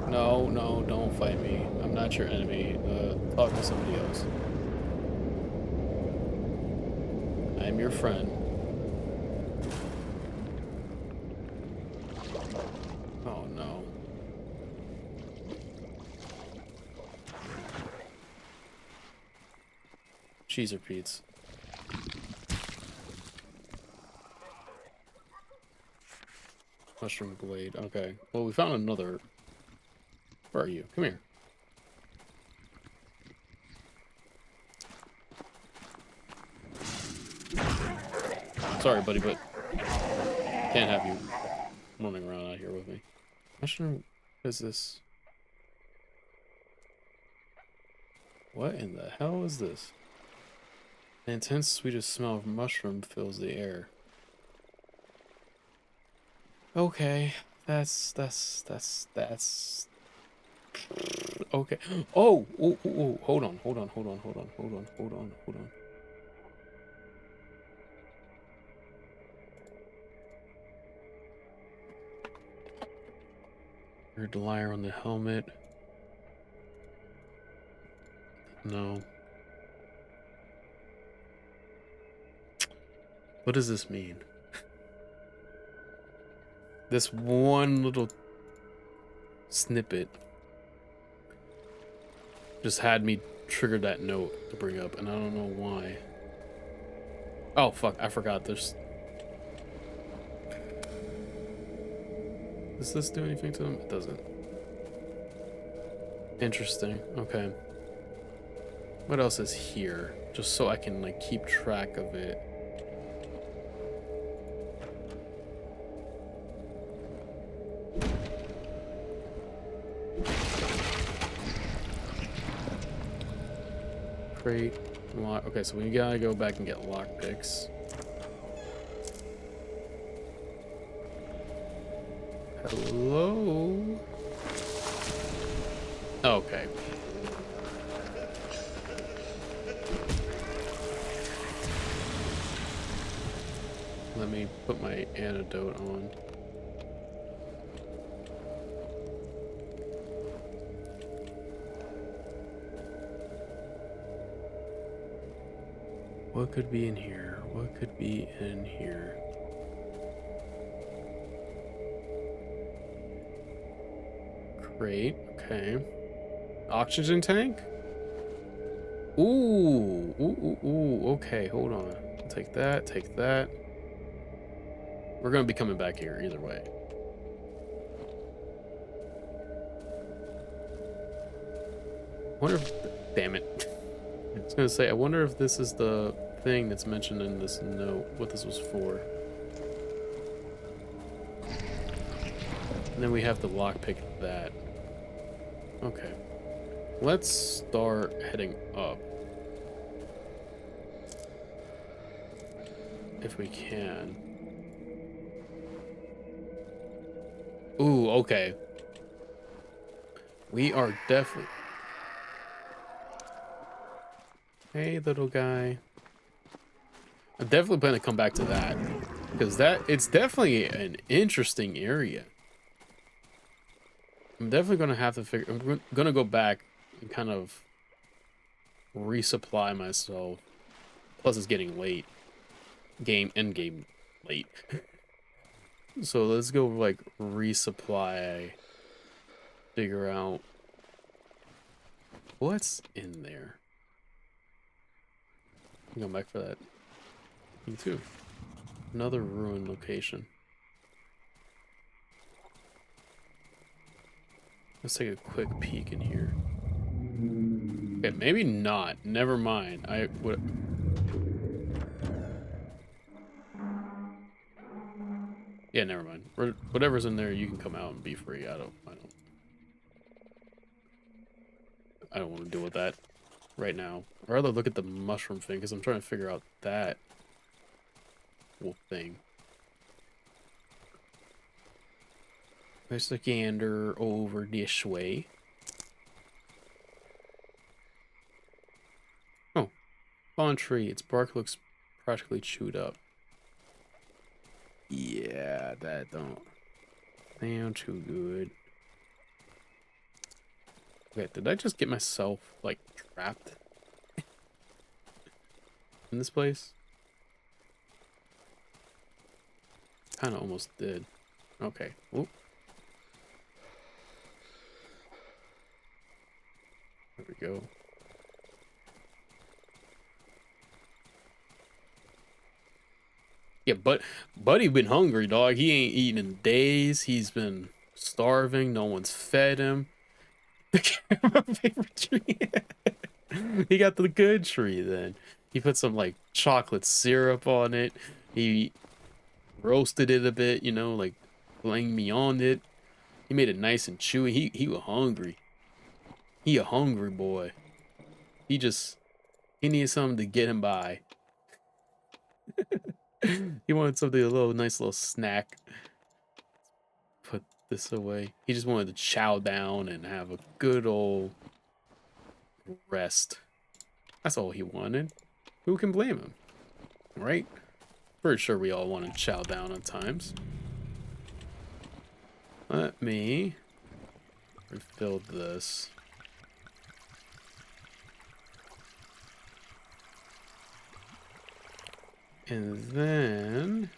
No, no, don't fight me. I'm not your enemy. Talk to somebody else. I'm your friend. Oh no. Cheeser Pete's. Mushroom blade. Okay. Well, we found another. Where are you? Come here. Sorry, buddy, but can't have you running around out here with me. Mushroom. What is this? What in the hell is this? An intense sweetest smell of mushroom fills the air. Okay, that's okay. Oh, hold on. Heard the liar on the helmet. No. What does this mean? This one little snippet just had me trigger that note to bring up, and I don't know why. Oh, fuck, I forgot this. Does this do anything to them? It doesn't. Interesting. Okay. What else is here? Just so I can, like, keep track of it. Crate. Lock. Okay, so we gotta go back and get lockpicks. Hello? Okay. Let me put my antidote on. What could be in here? What could be in here? Crate. Okay. Oxygen tank? Ooh. Ooh. Okay, hold on. Take that. Take that. We're gonna be coming back here either way. I wonder if... Damn it. I was gonna say, I wonder if this is the thing that's mentioned in this note, what this was for. And then we have to lockpick that. Okay. Let's start heading up. If we can. Ooh, okay. We are definitely... Hey, little guy. I'm definitely planning to come back to that. Because it's definitely an interesting area. I'm definitely going to have to figure... I'm going to go back and kind of resupply myself. Plus, it's getting late. Endgame late. So let's go, like, resupply. Figure out what's in there. Go back for that thing too. Another ruined location. Let's take a quick peek in here. Okay, maybe not. Never mind. I would. Yeah, never mind. Whatever's in there, you can come out and be free. I don't want to deal with that right now. I'd rather look at the mushroom thing because I'm trying to figure out that whole thing. There's a gander over this way. Oh, fallen tree. Its bark looks practically chewed up. Yeah, that don't sound too good. Okay, did I just get myself, like, trapped in this place? Kind of almost did. Okay. Oop. There we go. Yeah, but Buddy been hungry, dog. He ain't eaten in days. He's been starving. No one's fed him. My favorite tree. He got the good tree then. He put some, like, chocolate syrup on it. He roasted it a bit, you know, like, laying me on it. He made it nice and chewy. He was hungry. He a hungry boy. He needed something to get him by. He wanted something, nice little snack. Put this away. He just wanted to chow down and have a good old rest. That's all he wanted. Who can blame him? Right? Pretty sure we all want to chow down at times. Let me refill this. And then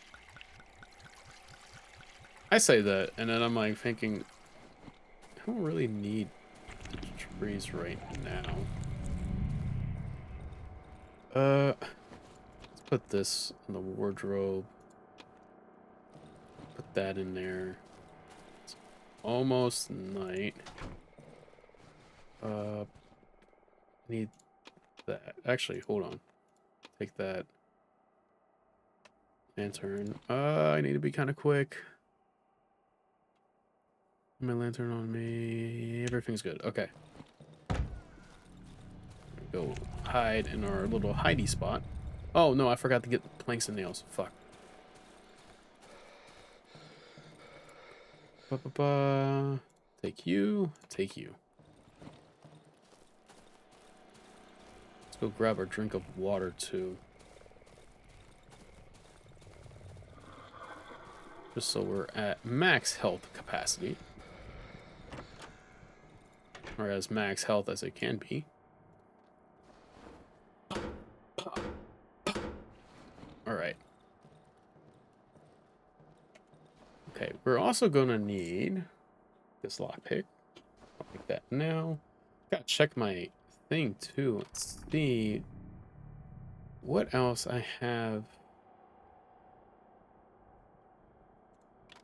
I say that, and then I'm like thinking, I don't really need trees right now. Let's put this in the wardrobe. Put that in there. It's almost night. Need that. Actually, hold on. Take that. Lantern. I need to be kind of quick. My lantern on me. Everything's good. Okay. Go hide in our little hidey spot. Oh, no, I forgot to get planks and nails. Fuck. Ba-ba-ba. Take you. Take you. Let's go grab our drink of water, too. Just so we're at max health capacity. Or as max health as it can be. Alright. Okay, we're also gonna need this lockpick. I'll pick that now. Gotta check my thing too. Let's see what else I have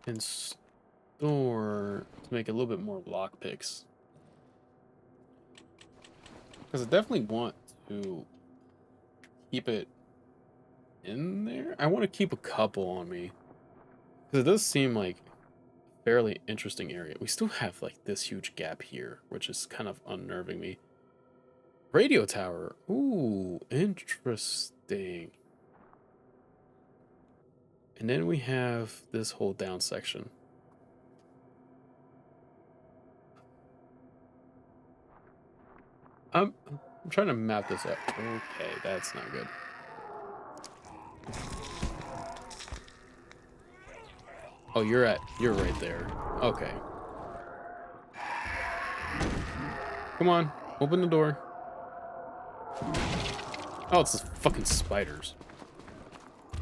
in store to make a little bit more lockpicks. Because I definitely want to keep it in there. I want to keep a couple on me. Because it does seem like a fairly interesting area. We still have like this huge gap here, which is kind of unnerving me. Radio tower. Ooh, interesting. And then we have this whole down section. I'm trying to map this up. Okay, that's not good. Oh, you're right there. Okay. Come on, open the door. Oh, it's the fucking spiders.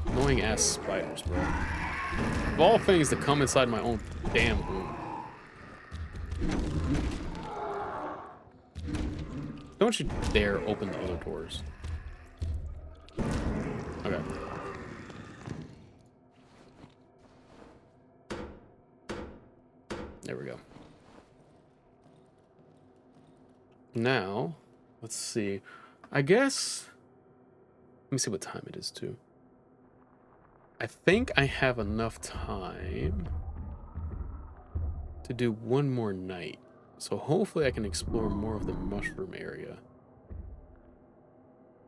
Annoying ass spiders, bro. Of all things to come inside my own damn room. Don't you dare open the other doors. Okay. There we go. Now, let's see. I guess... Let me see what time it is, too. I think I have enough time to do one more night. So hopefully I can explore more of the mushroom area.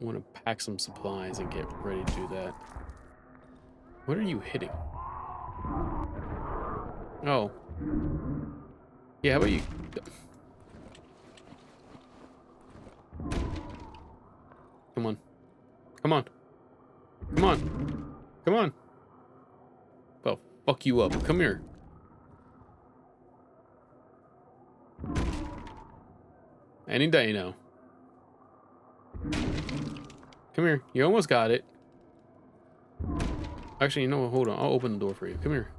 I want to pack some supplies and get ready to do that. What are you hitting? Oh. Yeah, how about you? Come on. Come on. Come on. Come on. Well, fuck you up. Come here. Any day now. Come here. You almost got it. Actually, you know what? Hold on. I'll open the door for you. Come here.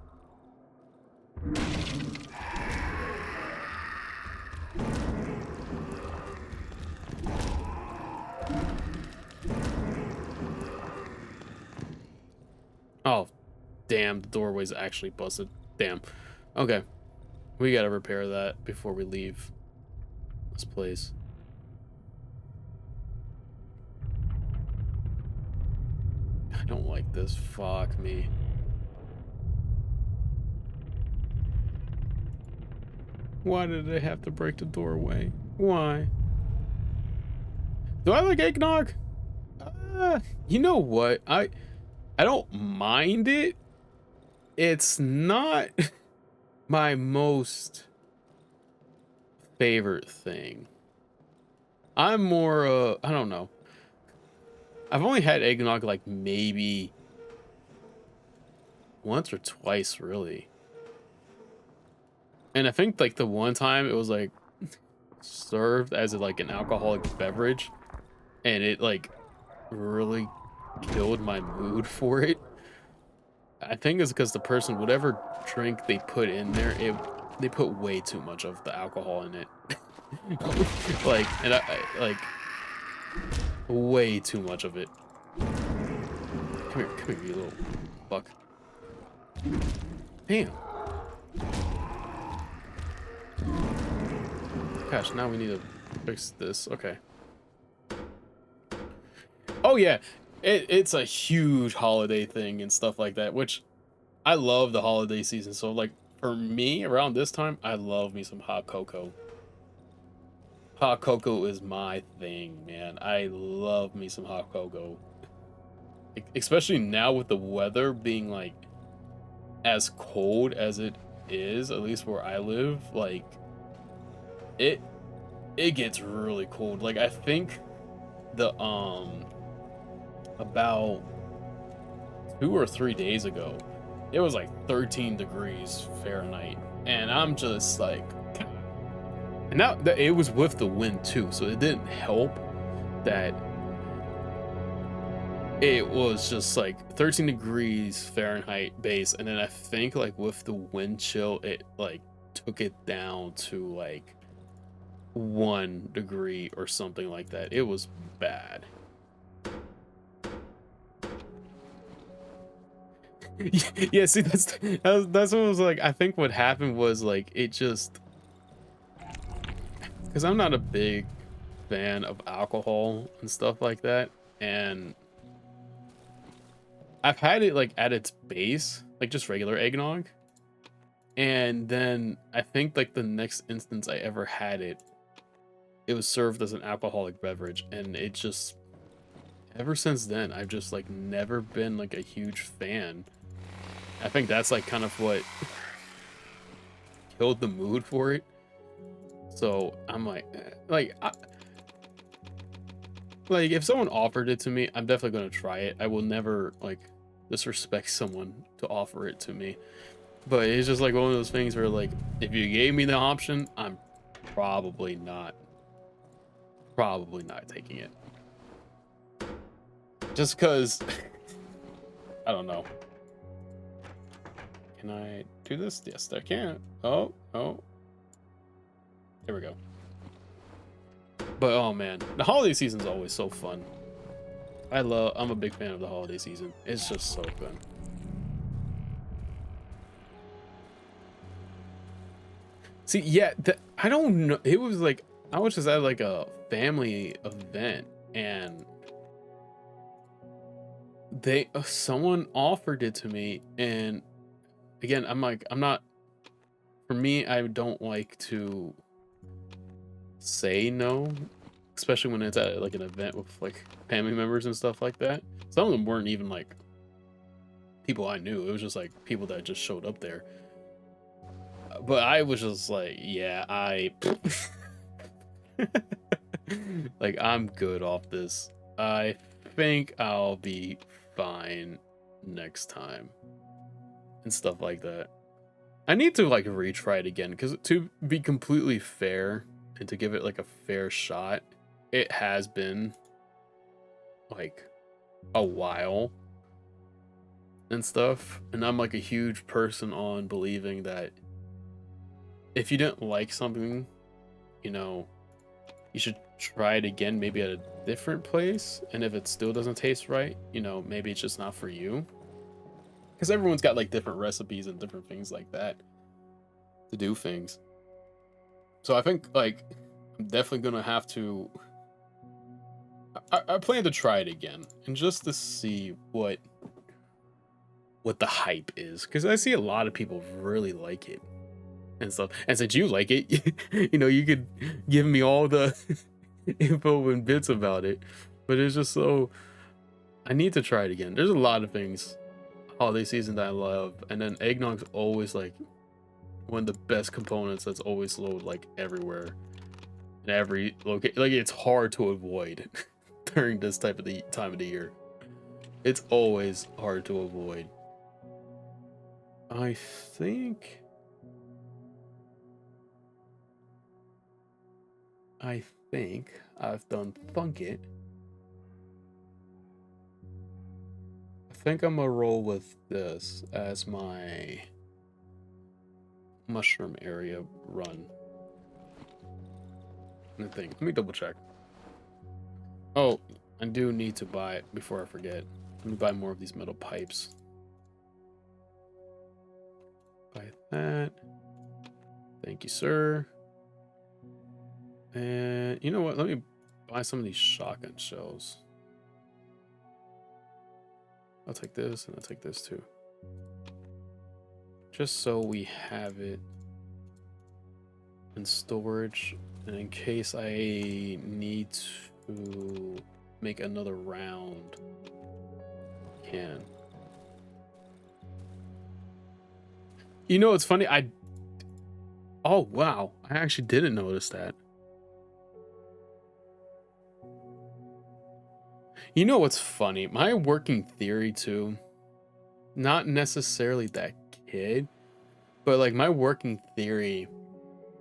Oh, damn. The doorway's actually busted. Damn. Okay. We gotta repair that before we leave this place. I don't like this. Fuck me. Why did they have to break the doorway? Why? Do I like eggnog? You know what? I don't mind it. It's not my most favorite thing. I'm more I don't know. I've only had eggnog like maybe once or twice, really. And I think like the one time it was like served as like an alcoholic beverage, and it like really killed my mood for it. I think it's because the person, whatever drink they put in there, they put way too much of the alcohol in it. Like, and like way too much of it. Come here, you little fuck. Damn. Gosh, now we need to fix this. Okay. Oh yeah, it's a huge holiday thing and stuff like that, which I love the holiday season. So like for me around this time, I love me some hot cocoa. Hot cocoa is my thing, man. I love me some hot cocoa. Especially now with the weather being like as cold as it is, at least where I live, like it it gets really cold. Like I think the about 2 or 3 days ago, it was like 13 degrees Fahrenheit, and I'm just like, and now that it was with the wind too, so it didn't help that it was just like 13 degrees Fahrenheit base, and then I think like with the wind chill, it like took it down to like 1 degree or something like that. It was bad. Yeah, see, that's what was like. I think what happened was like it just because I'm not a big fan of alcohol and stuff like that, and I've had it like at its base, like just regular eggnog, and then I think like the next instance I ever had it, it was served as an alcoholic beverage, and it just ever since then I've just like never been like a huge fan. I think that's like kind of what killed the mood for it. So I'm like, like if someone offered it to me, I'm definitely gonna try it. I will never like disrespect someone to offer it to me. But it's just like one of those things where like if you gave me the option, I'm probably not taking it. Just because I don't know. Can I do this? Yes, I can. Oh. There we go. But oh man, the holiday season's always so fun. I'm a big fan of the holiday season. It's just so fun. See, yeah, I don't know. It was like I was just at like a family event, and someone offered it to me, and again, I'm like, I'm not. For me, I don't like to say no, especially when it's at like an event with like family members and stuff like that. Some of them weren't even like people I knew. It was just like people that just showed up there. But I was just like, yeah, like I'm good off this. I think I'll be fine next time and stuff like that. I need to like retry it again because to be completely fair and to give it like a fair shot, it has been like a while and stuff, and I'm like a huge person on believing that if you didn't like something, you know, you should try it again, maybe at a different place, and if it still doesn't taste right, you know, maybe it's just not for you, because everyone's got like different recipes and different things like that to do things. So I think like I'm definitely gonna have to I plan to try it again and just to see what the hype is, because I see a lot of people really like it and stuff. And since you like it, you know, you could give me all the info and bits about it. But it's just so I need to try it again. There's a lot of things holiday season that I love, and then eggnog's always like one of the best components that's always sold like everywhere in every location. Like it's hard to avoid during this type of the time of the year. It's always hard to avoid. I think I've done Thunk It. I think I'm gonna roll with this as my mushroom area run. I think. Let me double check. Oh, I do need to buy it before I forget. Let me buy more of these metal pipes. Buy that. Thank you, sir. And you know what? Let me buy some of these shotgun shells. I'll take this and I'll take this too. Just so we have it in storage, and in case I need to make another round, I can. You know, it's funny. Oh wow, I actually didn't notice that. You know what's funny? My working theory too, not necessarily that kid, but like my working theory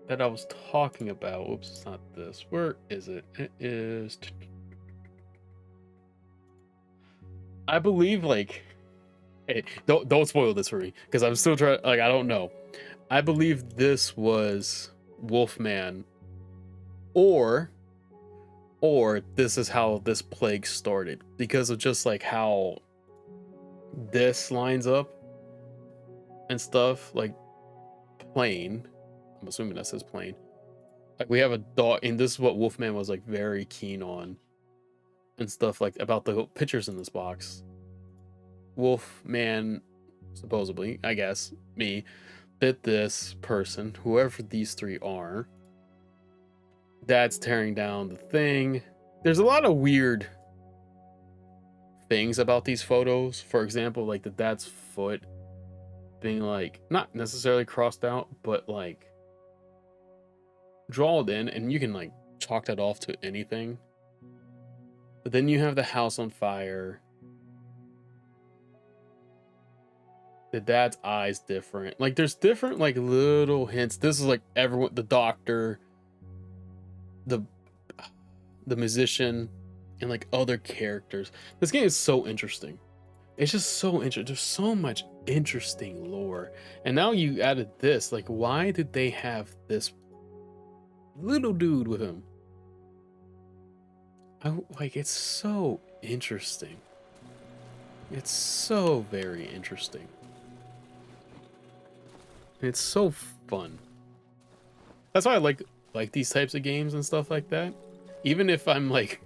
that I was talking about. Oops, it's not this. Where is it? It is. I believe like, hey, don't spoil this for me because I'm still trying. Like I don't know. I believe this was Wolfman, or this is how this plague started because of just like how this lines up and stuff, like plane. I'm assuming that says plane. Like we have a dog, and this is what Wolfman was like very keen on and stuff, like about the pictures in this box. Wolfman, supposedly, I guess, me, bit this person, whoever these three are. Dad's tearing down the thing. There's a lot of weird things about these photos. For example, like the dad's foot being like not necessarily crossed out, but like drawn in, and you can like chalk that off to anything. But then you have the house on fire. The dad's eyes different. Like there's different like little hints. This is like everyone, the doctor, the musician, and like other characters. This game is so interesting. It's just so interesting. There's so much interesting lore. And now you added this. Like, why did they have this little dude with him? Like, it's so interesting. It's so very interesting. It's so fun. That's why I like these types of games and stuff like that. Even if I'm like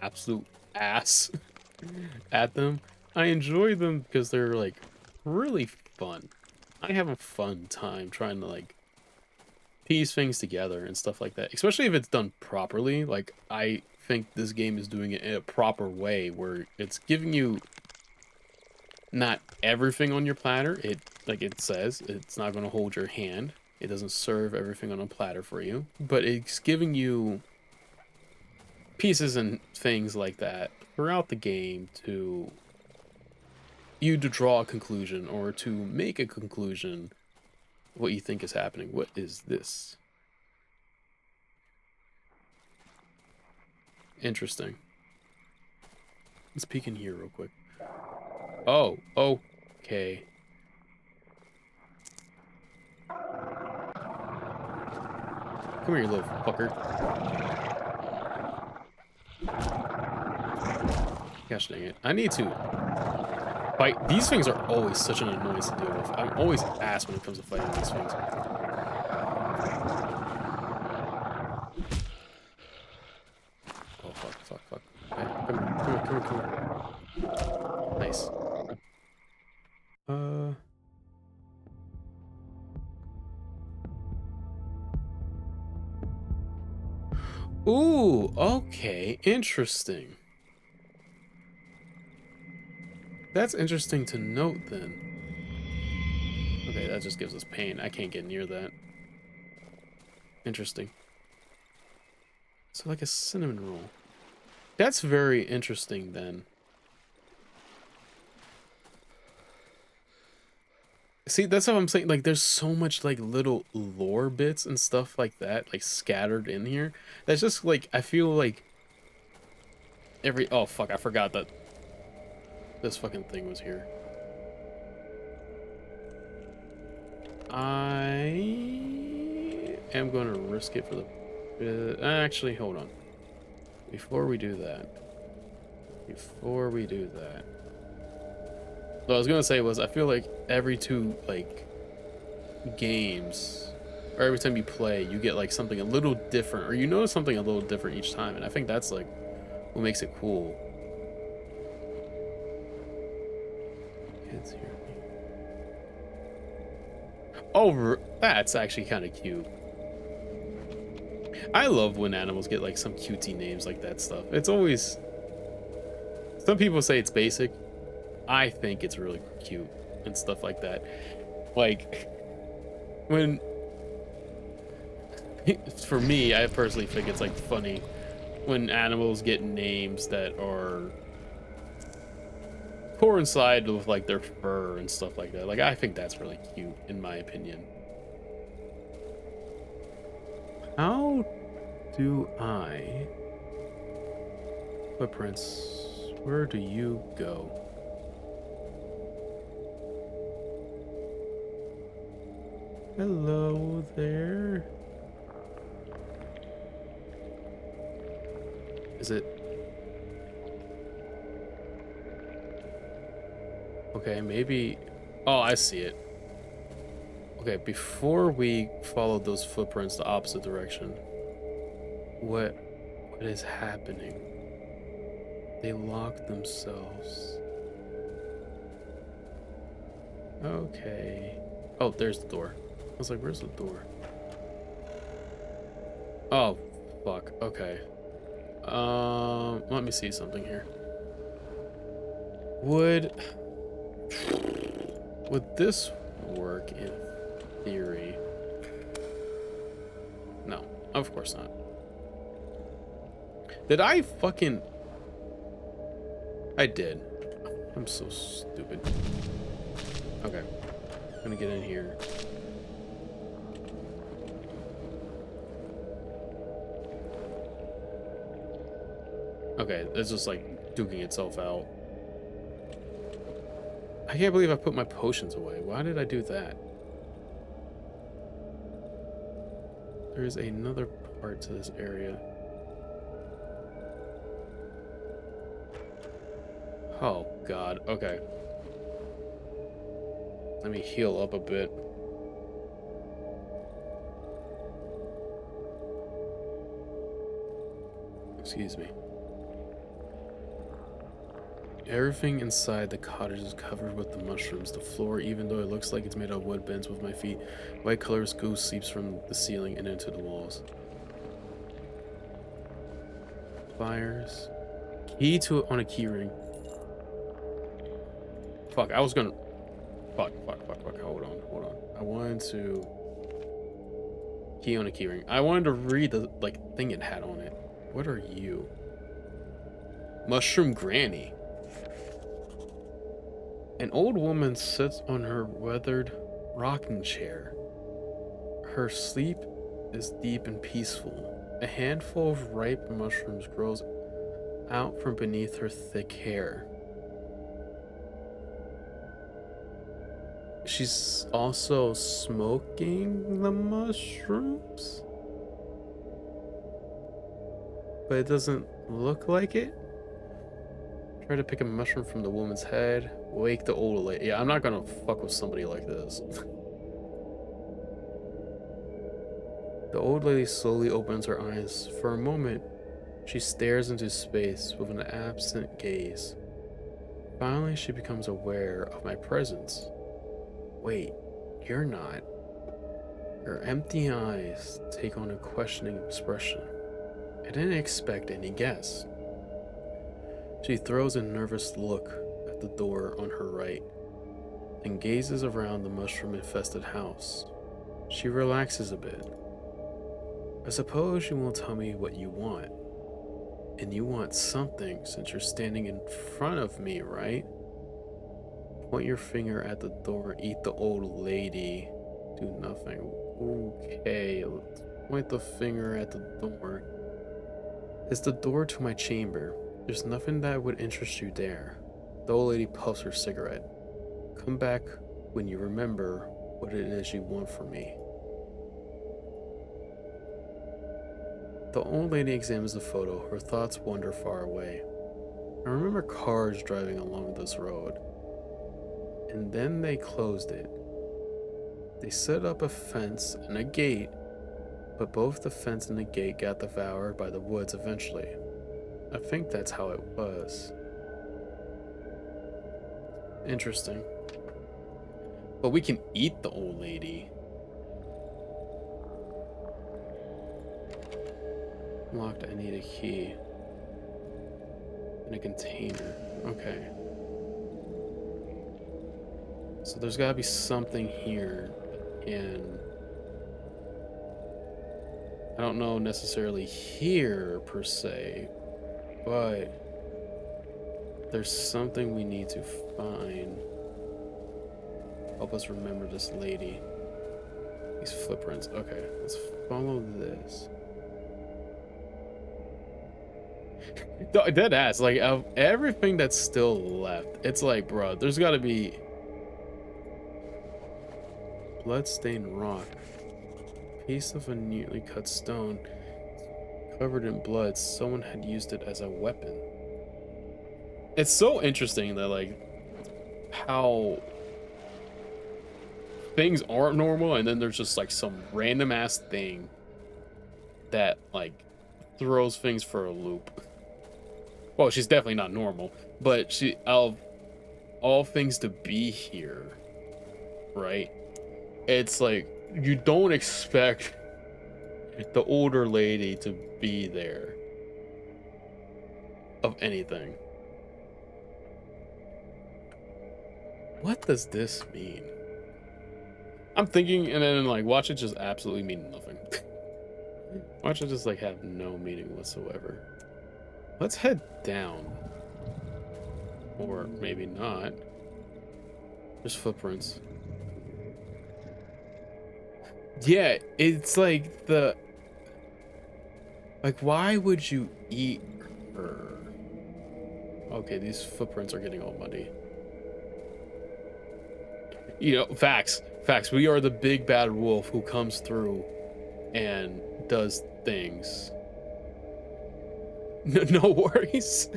absolute ass at them, I enjoy them because they're like really fun. I have a fun time trying to like piece things together and stuff like that, especially if it's done properly. Like I think this game is doing it in a proper way where it's giving you not everything on your platter. It, like it says, it's not going to hold your hand. It doesn't serve everything on a platter for you, but it's giving you pieces and things like that throughout the game to you to draw a conclusion or to make a conclusion what you think is happening. What is this? Interesting. Let's peek in here real quick. Oh, okay. Come here, you little fucker. Gosh dang it. I need to fight. These things are always such an annoyance to deal with. I'm always ass when it comes to fighting these things. Oh, fuck. Okay, come here. Nice. Ooh, okay, interesting. That's interesting to note then. Okay, that just gives us pain. I can't get near that. Interesting. So like a cinnamon roll. That's very interesting then. See, that's what I'm saying. Like, there's so much like little lore bits and stuff like that, like scattered in here. That's just like, I feel like every, oh fuck, I forgot that. this fucking thing was here. I am going to risk it for the... actually, hold on. Before we do that... What I was going to say was, I feel like every two, like, games, or every time you play, you get, like, something a little different, or you notice something a little different each time, and I think that's, like, what makes it cool. Kids here. Oh, that's actually kind of cute. I love when animals get like some cutesy names like that stuff. It's always... Some people say it's basic. I think it's really cute and stuff like that. Like, when... For me, I personally think it's like funny when animals get names that are coincide with like their fur and stuff like that. Like, I think that's really cute in my opinion. How do I... Footprints, where do you go? Hello there. Is it... Okay, maybe... Oh, I see it. Okay, before we follow those footprints the opposite direction, what is happening? They locked themselves. Okay. Oh, there's the door. I was like, where's the door? Oh, fuck. Okay. Let me see something here. Would this work in theory? No, of course not. Did I fucking... I did. I'm so stupid. Okay. I'm gonna get in here. Okay, it's just like duking itself out. I can't believe I put my potions away. Why did I do that? There's another part to this area. Oh, God. Okay. Let me heal up a bit. Excuse me. Everything inside the cottage is covered with the mushrooms. The floor, even though it looks like it's made of wood, bends with my feet. White color's goo seeps from the ceiling and into the walls. Pliers. Key to on a key ring. Fuck, I was gonna... Fuck. Hold on. I wanted to... Key on a key ring. I wanted to read the, like, thing it had on it. What are you? Mushroom Granny. An old woman sits on her weathered rocking chair. Her sleep is deep and peaceful. A handful of ripe mushrooms grows out from beneath her thick hair. She's also smoking the mushrooms, but it doesn't look like it. Try to pick a mushroom from the woman's head. Wake the old lady. Yeah, I'm not gonna fuck with somebody like this. The old lady slowly opens her eyes. For a moment, she stares into space with an absent gaze. Finally, she becomes aware of my presence. Wait, you're not. Her empty eyes take on a questioning expression. I didn't expect any guess. She throws a nervous look at the door on her right, and gazes around the mushroom-infested house. She relaxes a bit. I suppose you won't tell me what you want. And you want something since you're standing in front of me, right? Point your finger at the door, eat the old lady. Do nothing. Okay, let's point the finger at the door. It's the door to my chamber. There's nothing that would interest you there. The old lady puffs her cigarette. Come back when you remember what it is you want from me. The old lady examines the photo. Her thoughts wander far away. I remember cars driving along this road. And then they closed it. They set up a fence and a gate, but both the fence and the gate got devoured by the woods eventually. I think that's how it was. Interesting. But we can eat the old lady. Locked, I need a key. In a container. Okay. So there's gotta be something here. And I don't know necessarily here per se, but there's something we need to find. Help us remember this lady. These footprints. Okay, let's follow this. Dead ass. Like, of everything that's still left, it's like, bro, there's gotta be bloodstained rock. Piece of a neatly cut stone covered in blood. Someone had used it as a weapon. It's so interesting that, like, how things aren't normal and then there's just like some random ass thing that like throws things for a loop. Well, she's definitely not normal, but she, of all things to be here, right? It's like you don't expect the older lady to be there of anything. What does this mean? I'm thinking, and then like watch it just absolutely mean nothing. Watch it just like have no meaning whatsoever. Let's head down. Or maybe not. There's footprints. Yeah, it's like the... Like, why would you eat her? Okay, these footprints are getting all muddy. You know, facts. Facts. We are the big bad wolf who comes through and does things. No worries.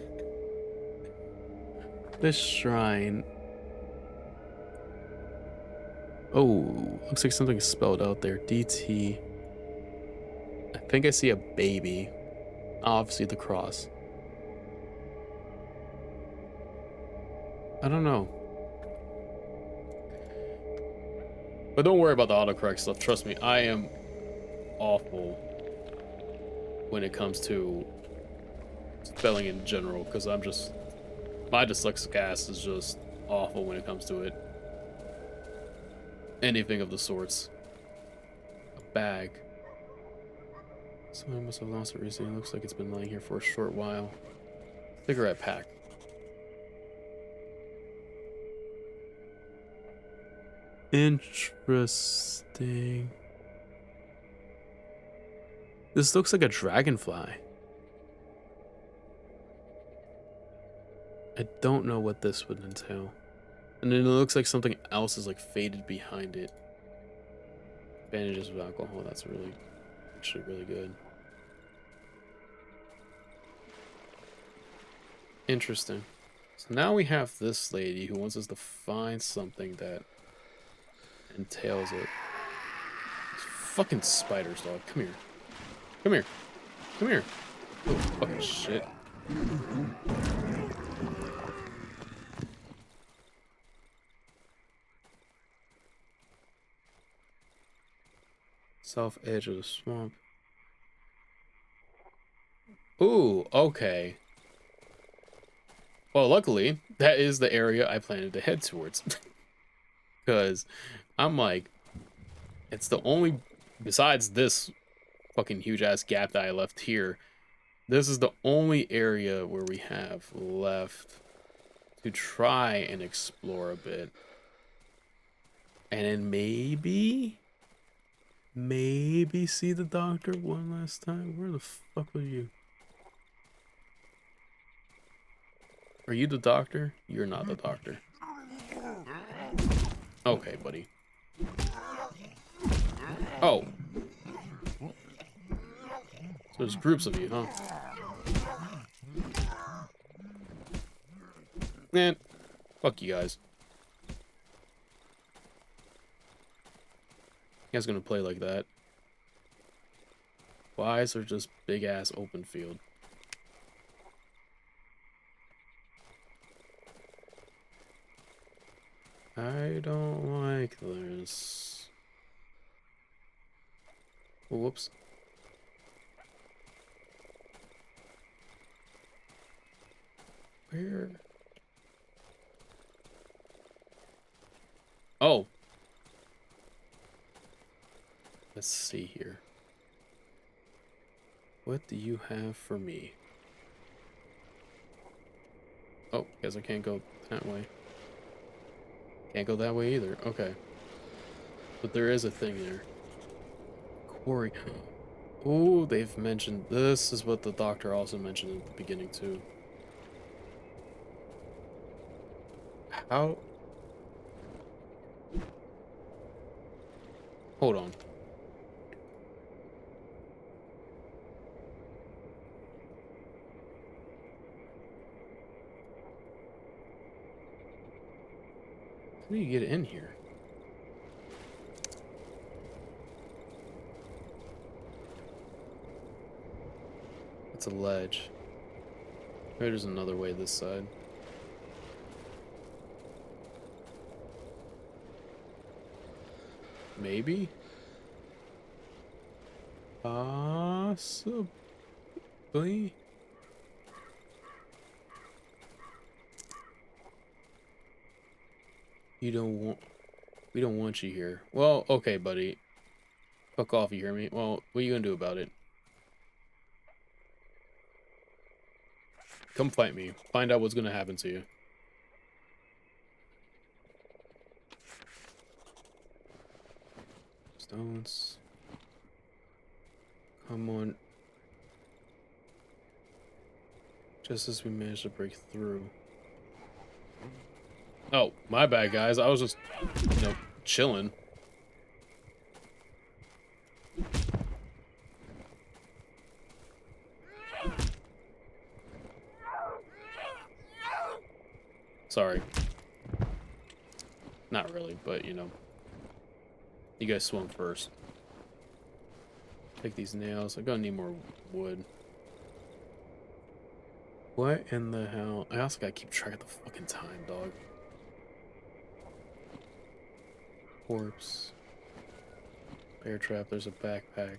This shrine. Oh, looks like something spelled out there. DT. I think I see a baby. Obviously the cross. I don't know. But don't worry about the autocorrect stuff. Trust me, I am awful when it comes to spelling in general, because I'm just... My dyslexic ass is just awful when it comes to it. Anything of the sorts. A bag. Someone must have lost it recently. Looks like it's been lying here for a short while. Cigarette pack. Interesting. This looks like a dragonfly. I don't know what this would entail. And then it looks like something else is like faded behind it. Bandages of alcohol. That's really, actually really good. Interesting. So now we have this lady who wants us to find something that entails it. These fucking spiders, dog. Come here. Come here. Come here. Oh, fucking shit. South edge of the swamp. Ooh, okay. Well, luckily, that is the area I planned to head towards. Because I'm like, it's the only, besides this fucking huge ass gap that I left here, this is the only area where we have left to try and explore a bit. And then maybe see the doctor one last time. Where the fuck were you? Are you the doctor? You're not the doctor. Okay, buddy. Oh. So there's groups of you, huh? Man, fuck you guys. You guys gonna play like that? Why is there just big ass open field? I don't like this. Whoops. Where? Oh. Let's see here. What do you have for me? Oh, guess I can't go that way. Can't go that way either. Okay. But there is a thing there. Quarry. Oh, they've mentioned this is what the doctor also mentioned at the beginning too. How? Hold on. How do you get in here? It's a ledge. Maybe there's another way this side. Maybe? Possibly? You don't want... We don't want you here. Well, okay, buddy. Fuck off, you hear me? Well, what are you gonna do about it? Come fight me. Find out what's gonna happen to you. Stones. Come on. Just as we managed to break through. Oh, my bad, guys. I was just, you know, chilling. Sorry. Not really, but, you know. You guys swim first. Take these nails. I'm gonna need more wood. What in the hell? I also gotta keep track of the fucking time, dog. Corpse. Bear trap. There's a backpack.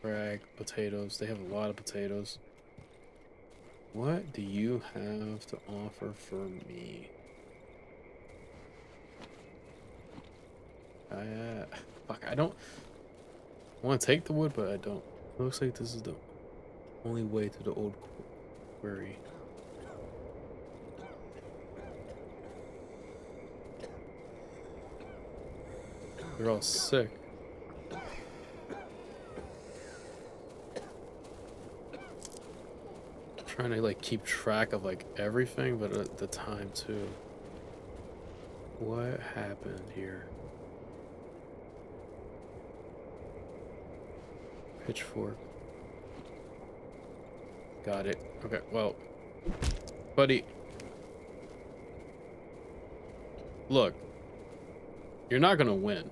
Frag. Potatoes. They have a lot of potatoes. What do you have to offer for me? Fuck, I don't want to take the wood, but I don't. It looks like this is the only way to the old quarry. They're all sick. Trying to like keep track of like everything, but at the time too. What happened here? Pitchfork. Got it. Okay, well, buddy. Look, you're not gonna win.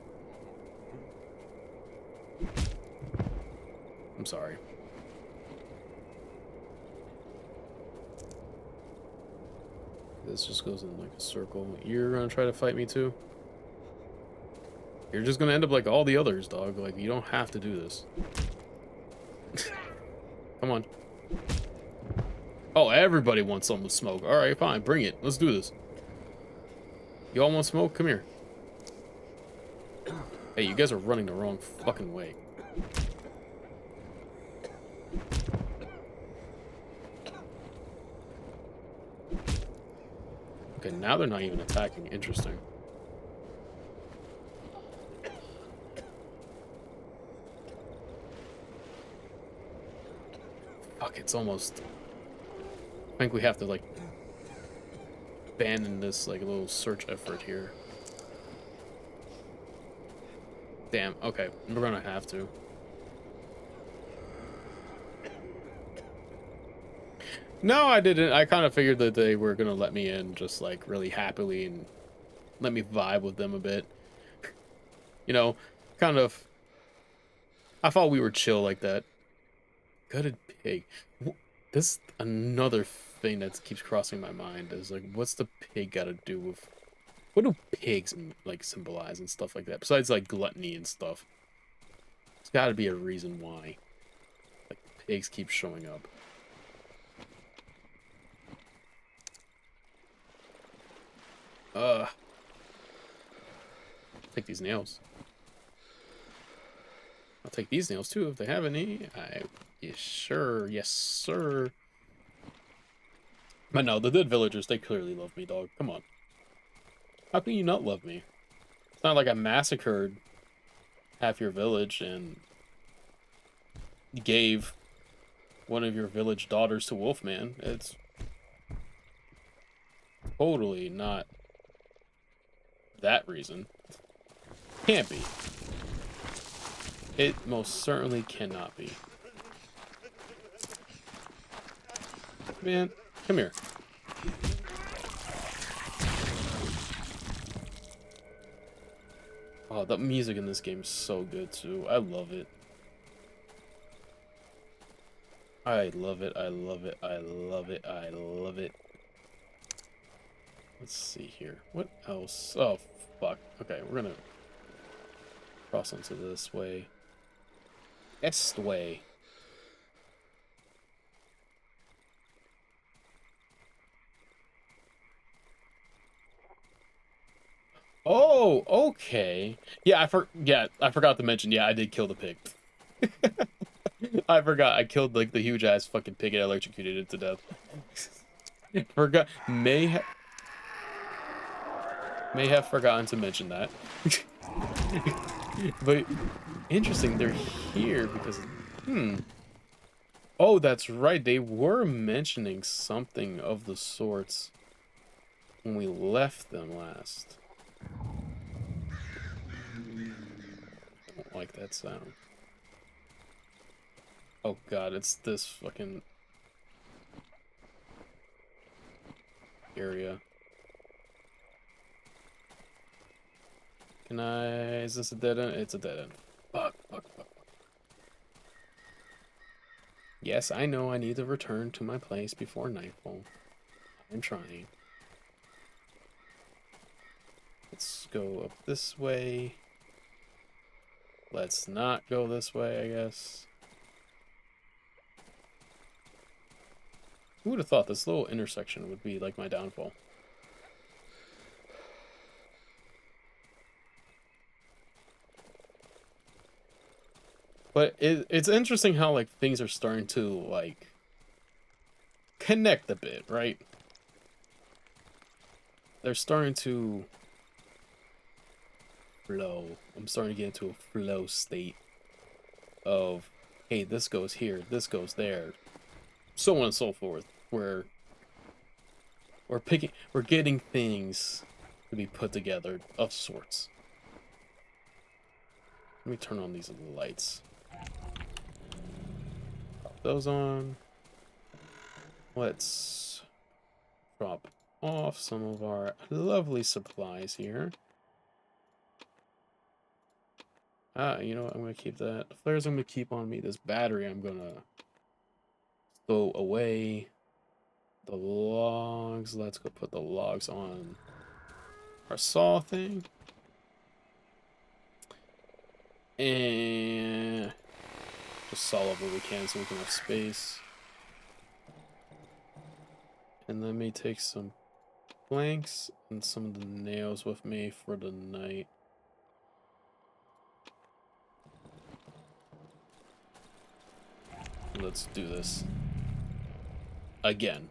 I'm sorry. This just goes in like a circle. You're gonna try to fight me too? You're just gonna end up like all the others, dog. Like, you don't have to do this. Come on. Oh, everybody wants some smoke. Alright, fine. Bring it. Let's do this. You all want smoke? Come here. Hey, you guys are running the wrong fucking way. Okay, now they're not even attacking. Interesting. Fuck, it's almost... I think we have to, like, abandon this like little search effort here. Damn. Okay, we're gonna have to. No, I didn't. I kind of figured that they were gonna let me in just like really happily and let me vibe with them a bit. You know, kind of. I thought we were chill like that. Gutted pig. This another thing that keeps crossing my mind is like, what's the pig got to do with? What do pigs like symbolize and stuff like that? Besides like gluttony and stuff, there's got to be a reason why. Like pigs keep showing up. Take these nails. I'll take these nails too if they have any. Yes, sure. Yes, sir. But no, the dead villagers, they clearly love me, dog. Come on. How can you not love me? It's not like I massacred half your village and gave one of your village daughters to Wolfman. It's totally not that reason. Can't be. It most certainly cannot be. Man, come here. Oh, the music in this game is so good too. I love it. I love it. I love it. I love it. I love it. Let's see here. What else? Oh, fuck. Okay, we're gonna cross into this way. Est way. Oh, okay. Yeah, I forgot to mention. Yeah, I did kill the pig. I forgot. I killed like the huge ass fucking pig and electrocuted it to death. Forgot. May have forgotten to mention that. But interesting, they're here because oh, that's right. They were mentioning something of the sorts when we left them last. I don't like that sound. Oh god, it's this fucking area. Can I... Is this a dead end? It's a dead end. Fuck, fuck, fuck. Yes, I know I need to return to my place before nightfall. I'm trying. Let's go up this way. Let's not go this way, I guess. Who would have thought this little intersection would be like my downfall? But it's interesting how like things are starting to like connect a bit, right? They're starting to flow. I'm starting to get into a flow state of, hey, this goes here, this goes there, so on and so forth. Where we're getting things to be put together of sorts. Let me turn on these lights. Pop those on. Let's drop off some of our lovely supplies here. You know what? I'm gonna keep that. The flares I'm gonna keep on me. This battery I'm gonna throw away. The logs. Let's go put the logs on our saw thing. And just saw up what we can so we can have space. And let me take some planks and some of the nails with me for the night. Let's do this. Again.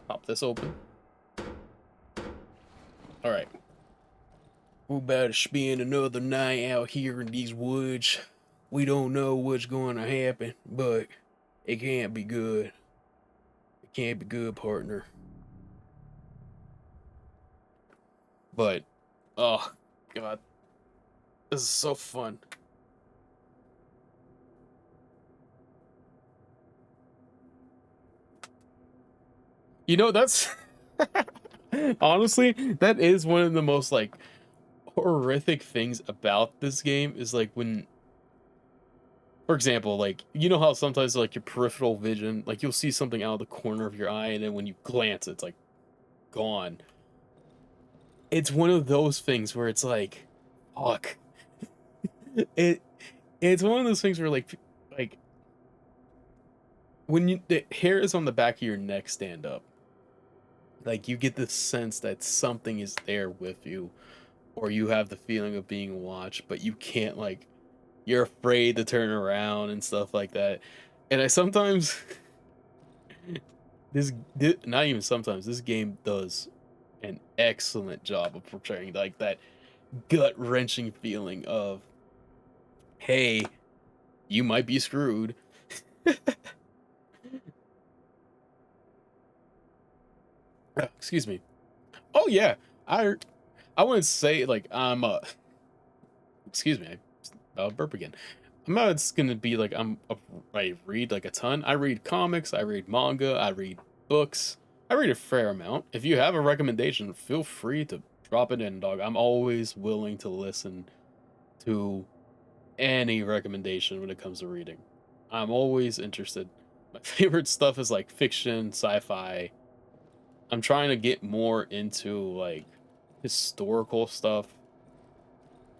Pop this open. Alright. We're about to spend another night out here in these woods. We don't know what's going to happen, but it can't be good. It Can't be good, partner. But, oh, God. This is so fun. You know, that's... honestly, that is one of the most, like, horrific things about this game is, like, when... For example, like, you know how sometimes, like, your peripheral vision, like, you'll see something out of the corner of your eye, and then when you glance, it's, like, gone. It's one of those things where it's like, fuck. It it's one of those things where like when the hairs on the back of your neck stand up, like you get the sense that something is there with you, or you have the feeling of being watched, but you can't like you're afraid to turn around and stuff like that. And I sometimes not even sometimes this game does an excellent job of portraying like that gut-wrenching feeling of, hey, you might be screwed. Excuse me. Oh yeah, I I wouldn't say like I'm excuse me, I'll burp again. I'm not it's gonna be like I read like a ton. I read comics, I read manga, I read books. I read a fair amount. If you have a recommendation, feel free to drop it in, dog. I'm always willing to listen to any recommendation when it comes to reading. I'm always interested. My favorite stuff is like fiction, sci-fi. I'm trying to get more into like historical stuff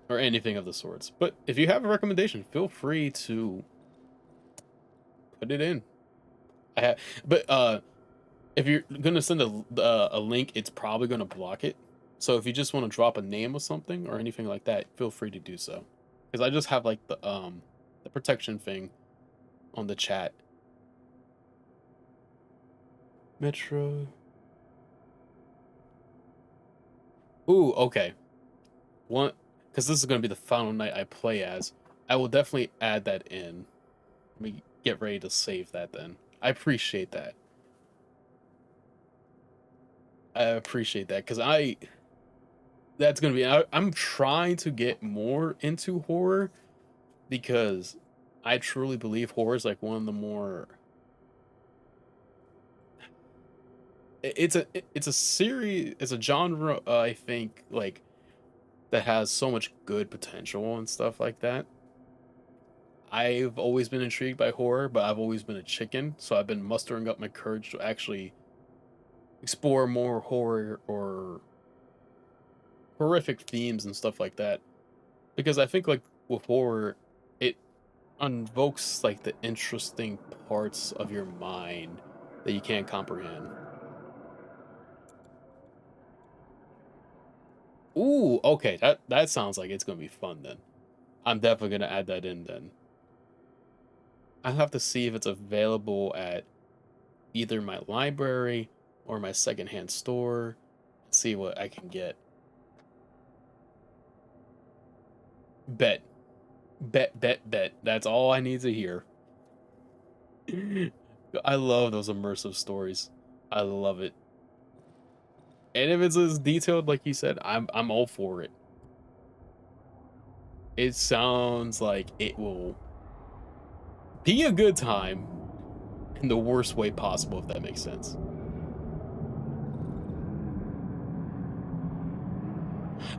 or anything of the sorts. But if you have a recommendation, feel free to put it in. I have, but if you're gonna send a link, it's probably gonna block it. So if you just want to drop a name of something or anything like that, feel free to do so. Because I just have like the protection thing on the chat. Metro. Ooh, okay. One, because this is gonna be the final night I play as. I will definitely add that in. Let me get ready to save that then. I appreciate that. I appreciate that because that's gonna be. I'm trying to get more into horror because I truly believe horror is like one of the more. It's a series. It's a genre. I think like that has so much good potential and stuff like that. I've always been intrigued by horror, but I've always been a chicken, so I've been mustering up my courage to actually explore more horror or horrific themes and stuff like that. Because I think like with horror, it invokes like the interesting parts of your mind that you can't comprehend. Ooh, okay, that sounds like it's gonna be fun then. I'm definitely gonna add that in then. I have to see if it's available at either my library or my secondhand store. See what I can get. Bet. Bet, bet, bet. That's all I need to hear. I love those immersive stories. I love it. And if it's as detailed like you said, I'm all for it. It sounds like it will be a good time in the worst way possible, if that makes sense.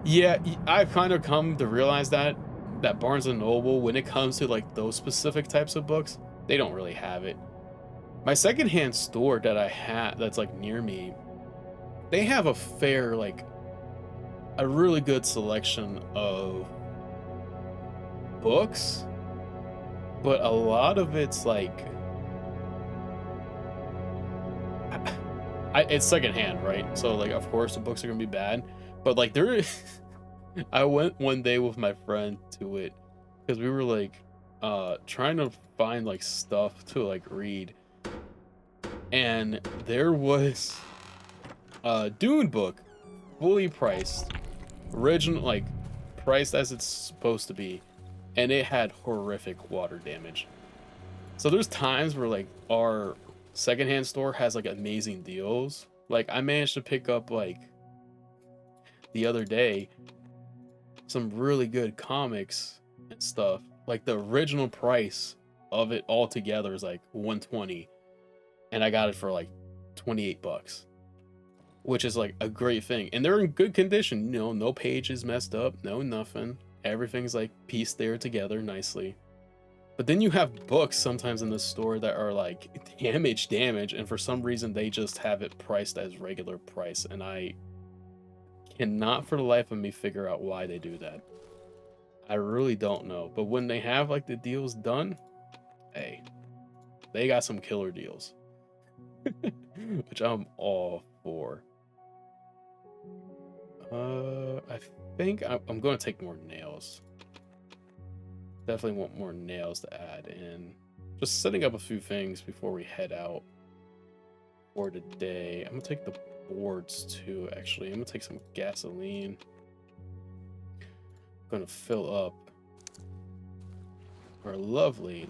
Yeah, I've kind of come to realize that Barnes and Noble, when it comes to like those specific types of books, they don't really have it. My secondhand store that I have that's like near me, they have a really good selection of books, but a lot of it's like it's secondhand, right? So like of course the books are gonna be bad, but like there I went one day with my friend to it because we were like trying to find like stuff to like read, and there was a Dune book, fully priced, original, like priced as it's supposed to be, and it had horrific water damage. So there's times where like our secondhand store has like amazing deals. Like I managed to pick up like the other day some really good comics and stuff. Like the original price of it all together is like 120, and I got it for like 28 bucks, which is like a great thing. And they're in good condition, you know, no pages messed up, no nothing. Everything's like pieced there together nicely. But then you have books sometimes in the store that are like damaged, and for some reason they just have it priced as regular price, and I cannot for the life of me figure out why they do that. I really don't know. But when they have like the deals done, hey, they got some killer deals, which I'm all for. I think I'm going to take more nails. Definitely want more nails to add in. Just setting up a few things before we head out for today. I'm gonna take the boards too, actually. I'm gonna take some gasoline. I'm gonna fill up our lovely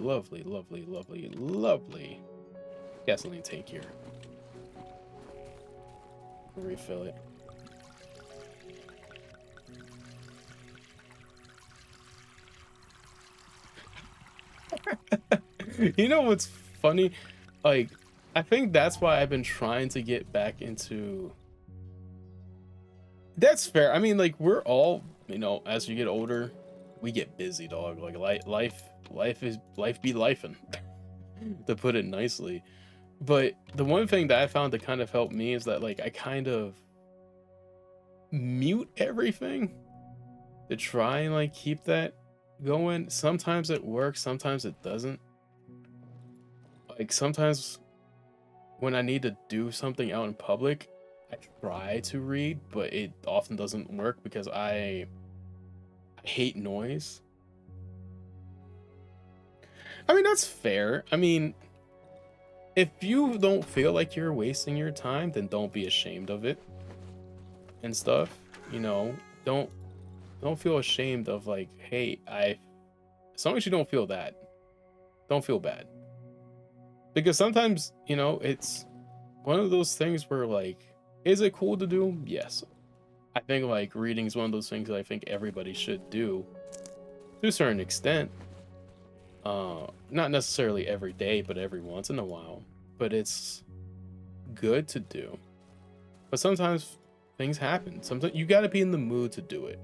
gasoline tank here. Refill it. You know what's funny? Like, I think that's why I've been trying to get back into. That's fair. I mean, like, we're all, you know, as you get older, we get busy, dog. Like, life be lifing, to put it nicely. But the one thing that I found to kind of help me is that, like, I kind of mute everything to try and like keep that going. Sometimes it works, sometimes it doesn't. Like sometimes when I need to do something out in public, I try to read, but it often doesn't work because I hate noise. I mean, that's fair. I mean, if you don't feel like you're wasting your time, then don't be ashamed of it and stuff. You know, don't feel ashamed of like, hey, as long as you don't feel that, don't feel bad. Because sometimes, you know, it's one of those things where like, is it cool to do? Yes. I think like reading is one of those things that I think everybody should do to a certain extent. Not necessarily every day, but every once in a while. But it's good to do. But sometimes things happen. Sometimes you got to be in the mood to do it.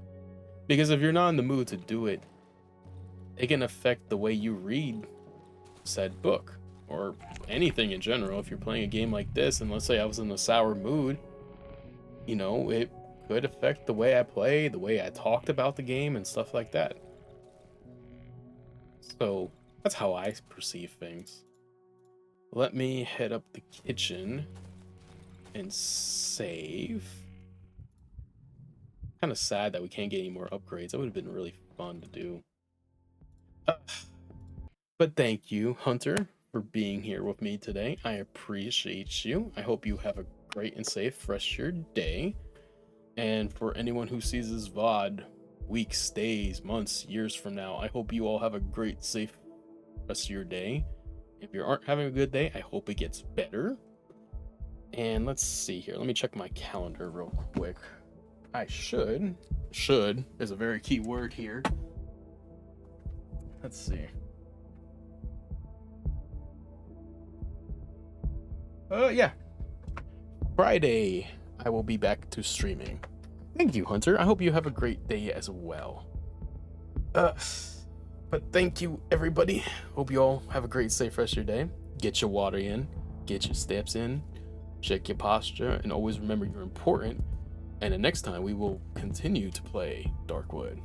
Because if you're not in the mood to do it, it can affect the way you read said book or anything in general. If you're playing a game like this, and let's say I was in a sour mood, you know, it could affect the way I play, the way I talked about the game and stuff like that. So that's how I perceive things. Let me head up the kitchen and save. Kind of sad that we can't get any more upgrades. That would have been really fun to do. But thank you, Hunter, for being here with me today. I appreciate you. I hope you have a great and safe rest of your day. And for anyone who sees this VOD weeks, days, months, years from now, I hope you all have a great, safe rest of your day. If you aren't having a good day, I hope it gets better. And let's see here. Let me check my calendar real quick. I should is a very key word here. Let's see. Yeah. Friday, I will be back to streaming. Thank you, Hunter. I hope you have a great day as well. But thank you, everybody. Hope you all have a great, safe rest of your day. Get your water in, get your steps in, check your posture, and always remember you're important. And the next time we will continue to play Darkwood.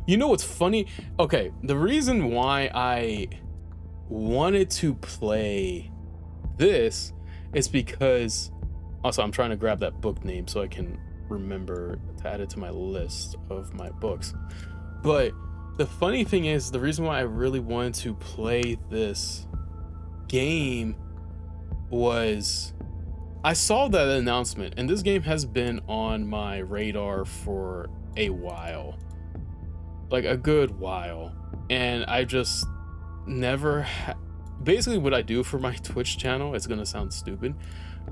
You know what's funny? Okay, the reason why I wanted to play this is because, also I'm trying to grab that book name so I can remember to add it to my list of my books. But the funny thing is, the reason why I really wanted to play this game was I saw that announcement, and this game has been on my radar for a while, like a good while, and I just never basically what I do for my Twitch channel, it's gonna sound stupid,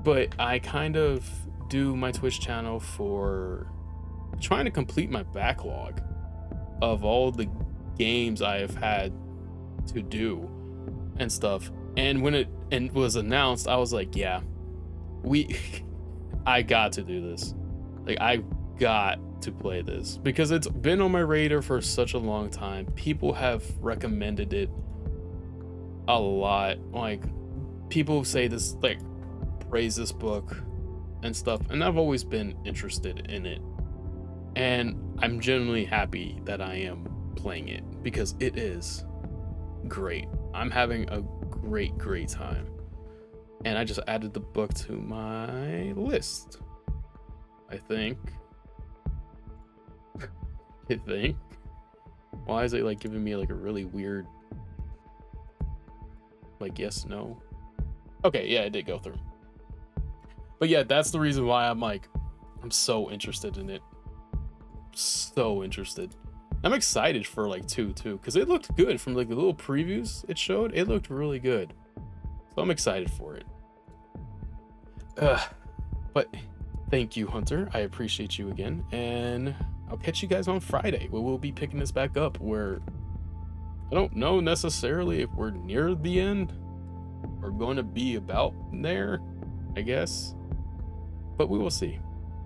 but I kind of do my Twitch channel for trying to complete my backlog of all the games I have had to do and stuff. And when it was announced, I was like, yeah, we I got to do this. Like, I got to play this because it's been on my radar for such a long time. People have recommended it a lot. Like, people say this, like, praise this book and stuff, and I've always been interested in it, and I'm genuinely happy that I am playing it because it is great. I'm having a great time, and I just added the book to my list. I think why is it like giving me like a really weird like yes no? Okay, yeah, it did go through. But yeah, that's the reason why I'm so interested in it. So interested. I'm excited for like 2 too, because it looked good from like the little previews it showed. It looked really good. So I'm excited for it. But thank you, Hunter. I appreciate you again. And I'll catch you guys on Friday where we'll be picking this back up, where I don't know necessarily if we're near the end or going to be about there, I guess. But we will see.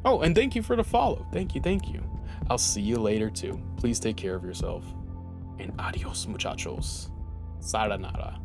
Oh, and thank you for the follow. Thank you. I'll see you later too. Please take care of yourself. And adios, muchachos. Sayonara.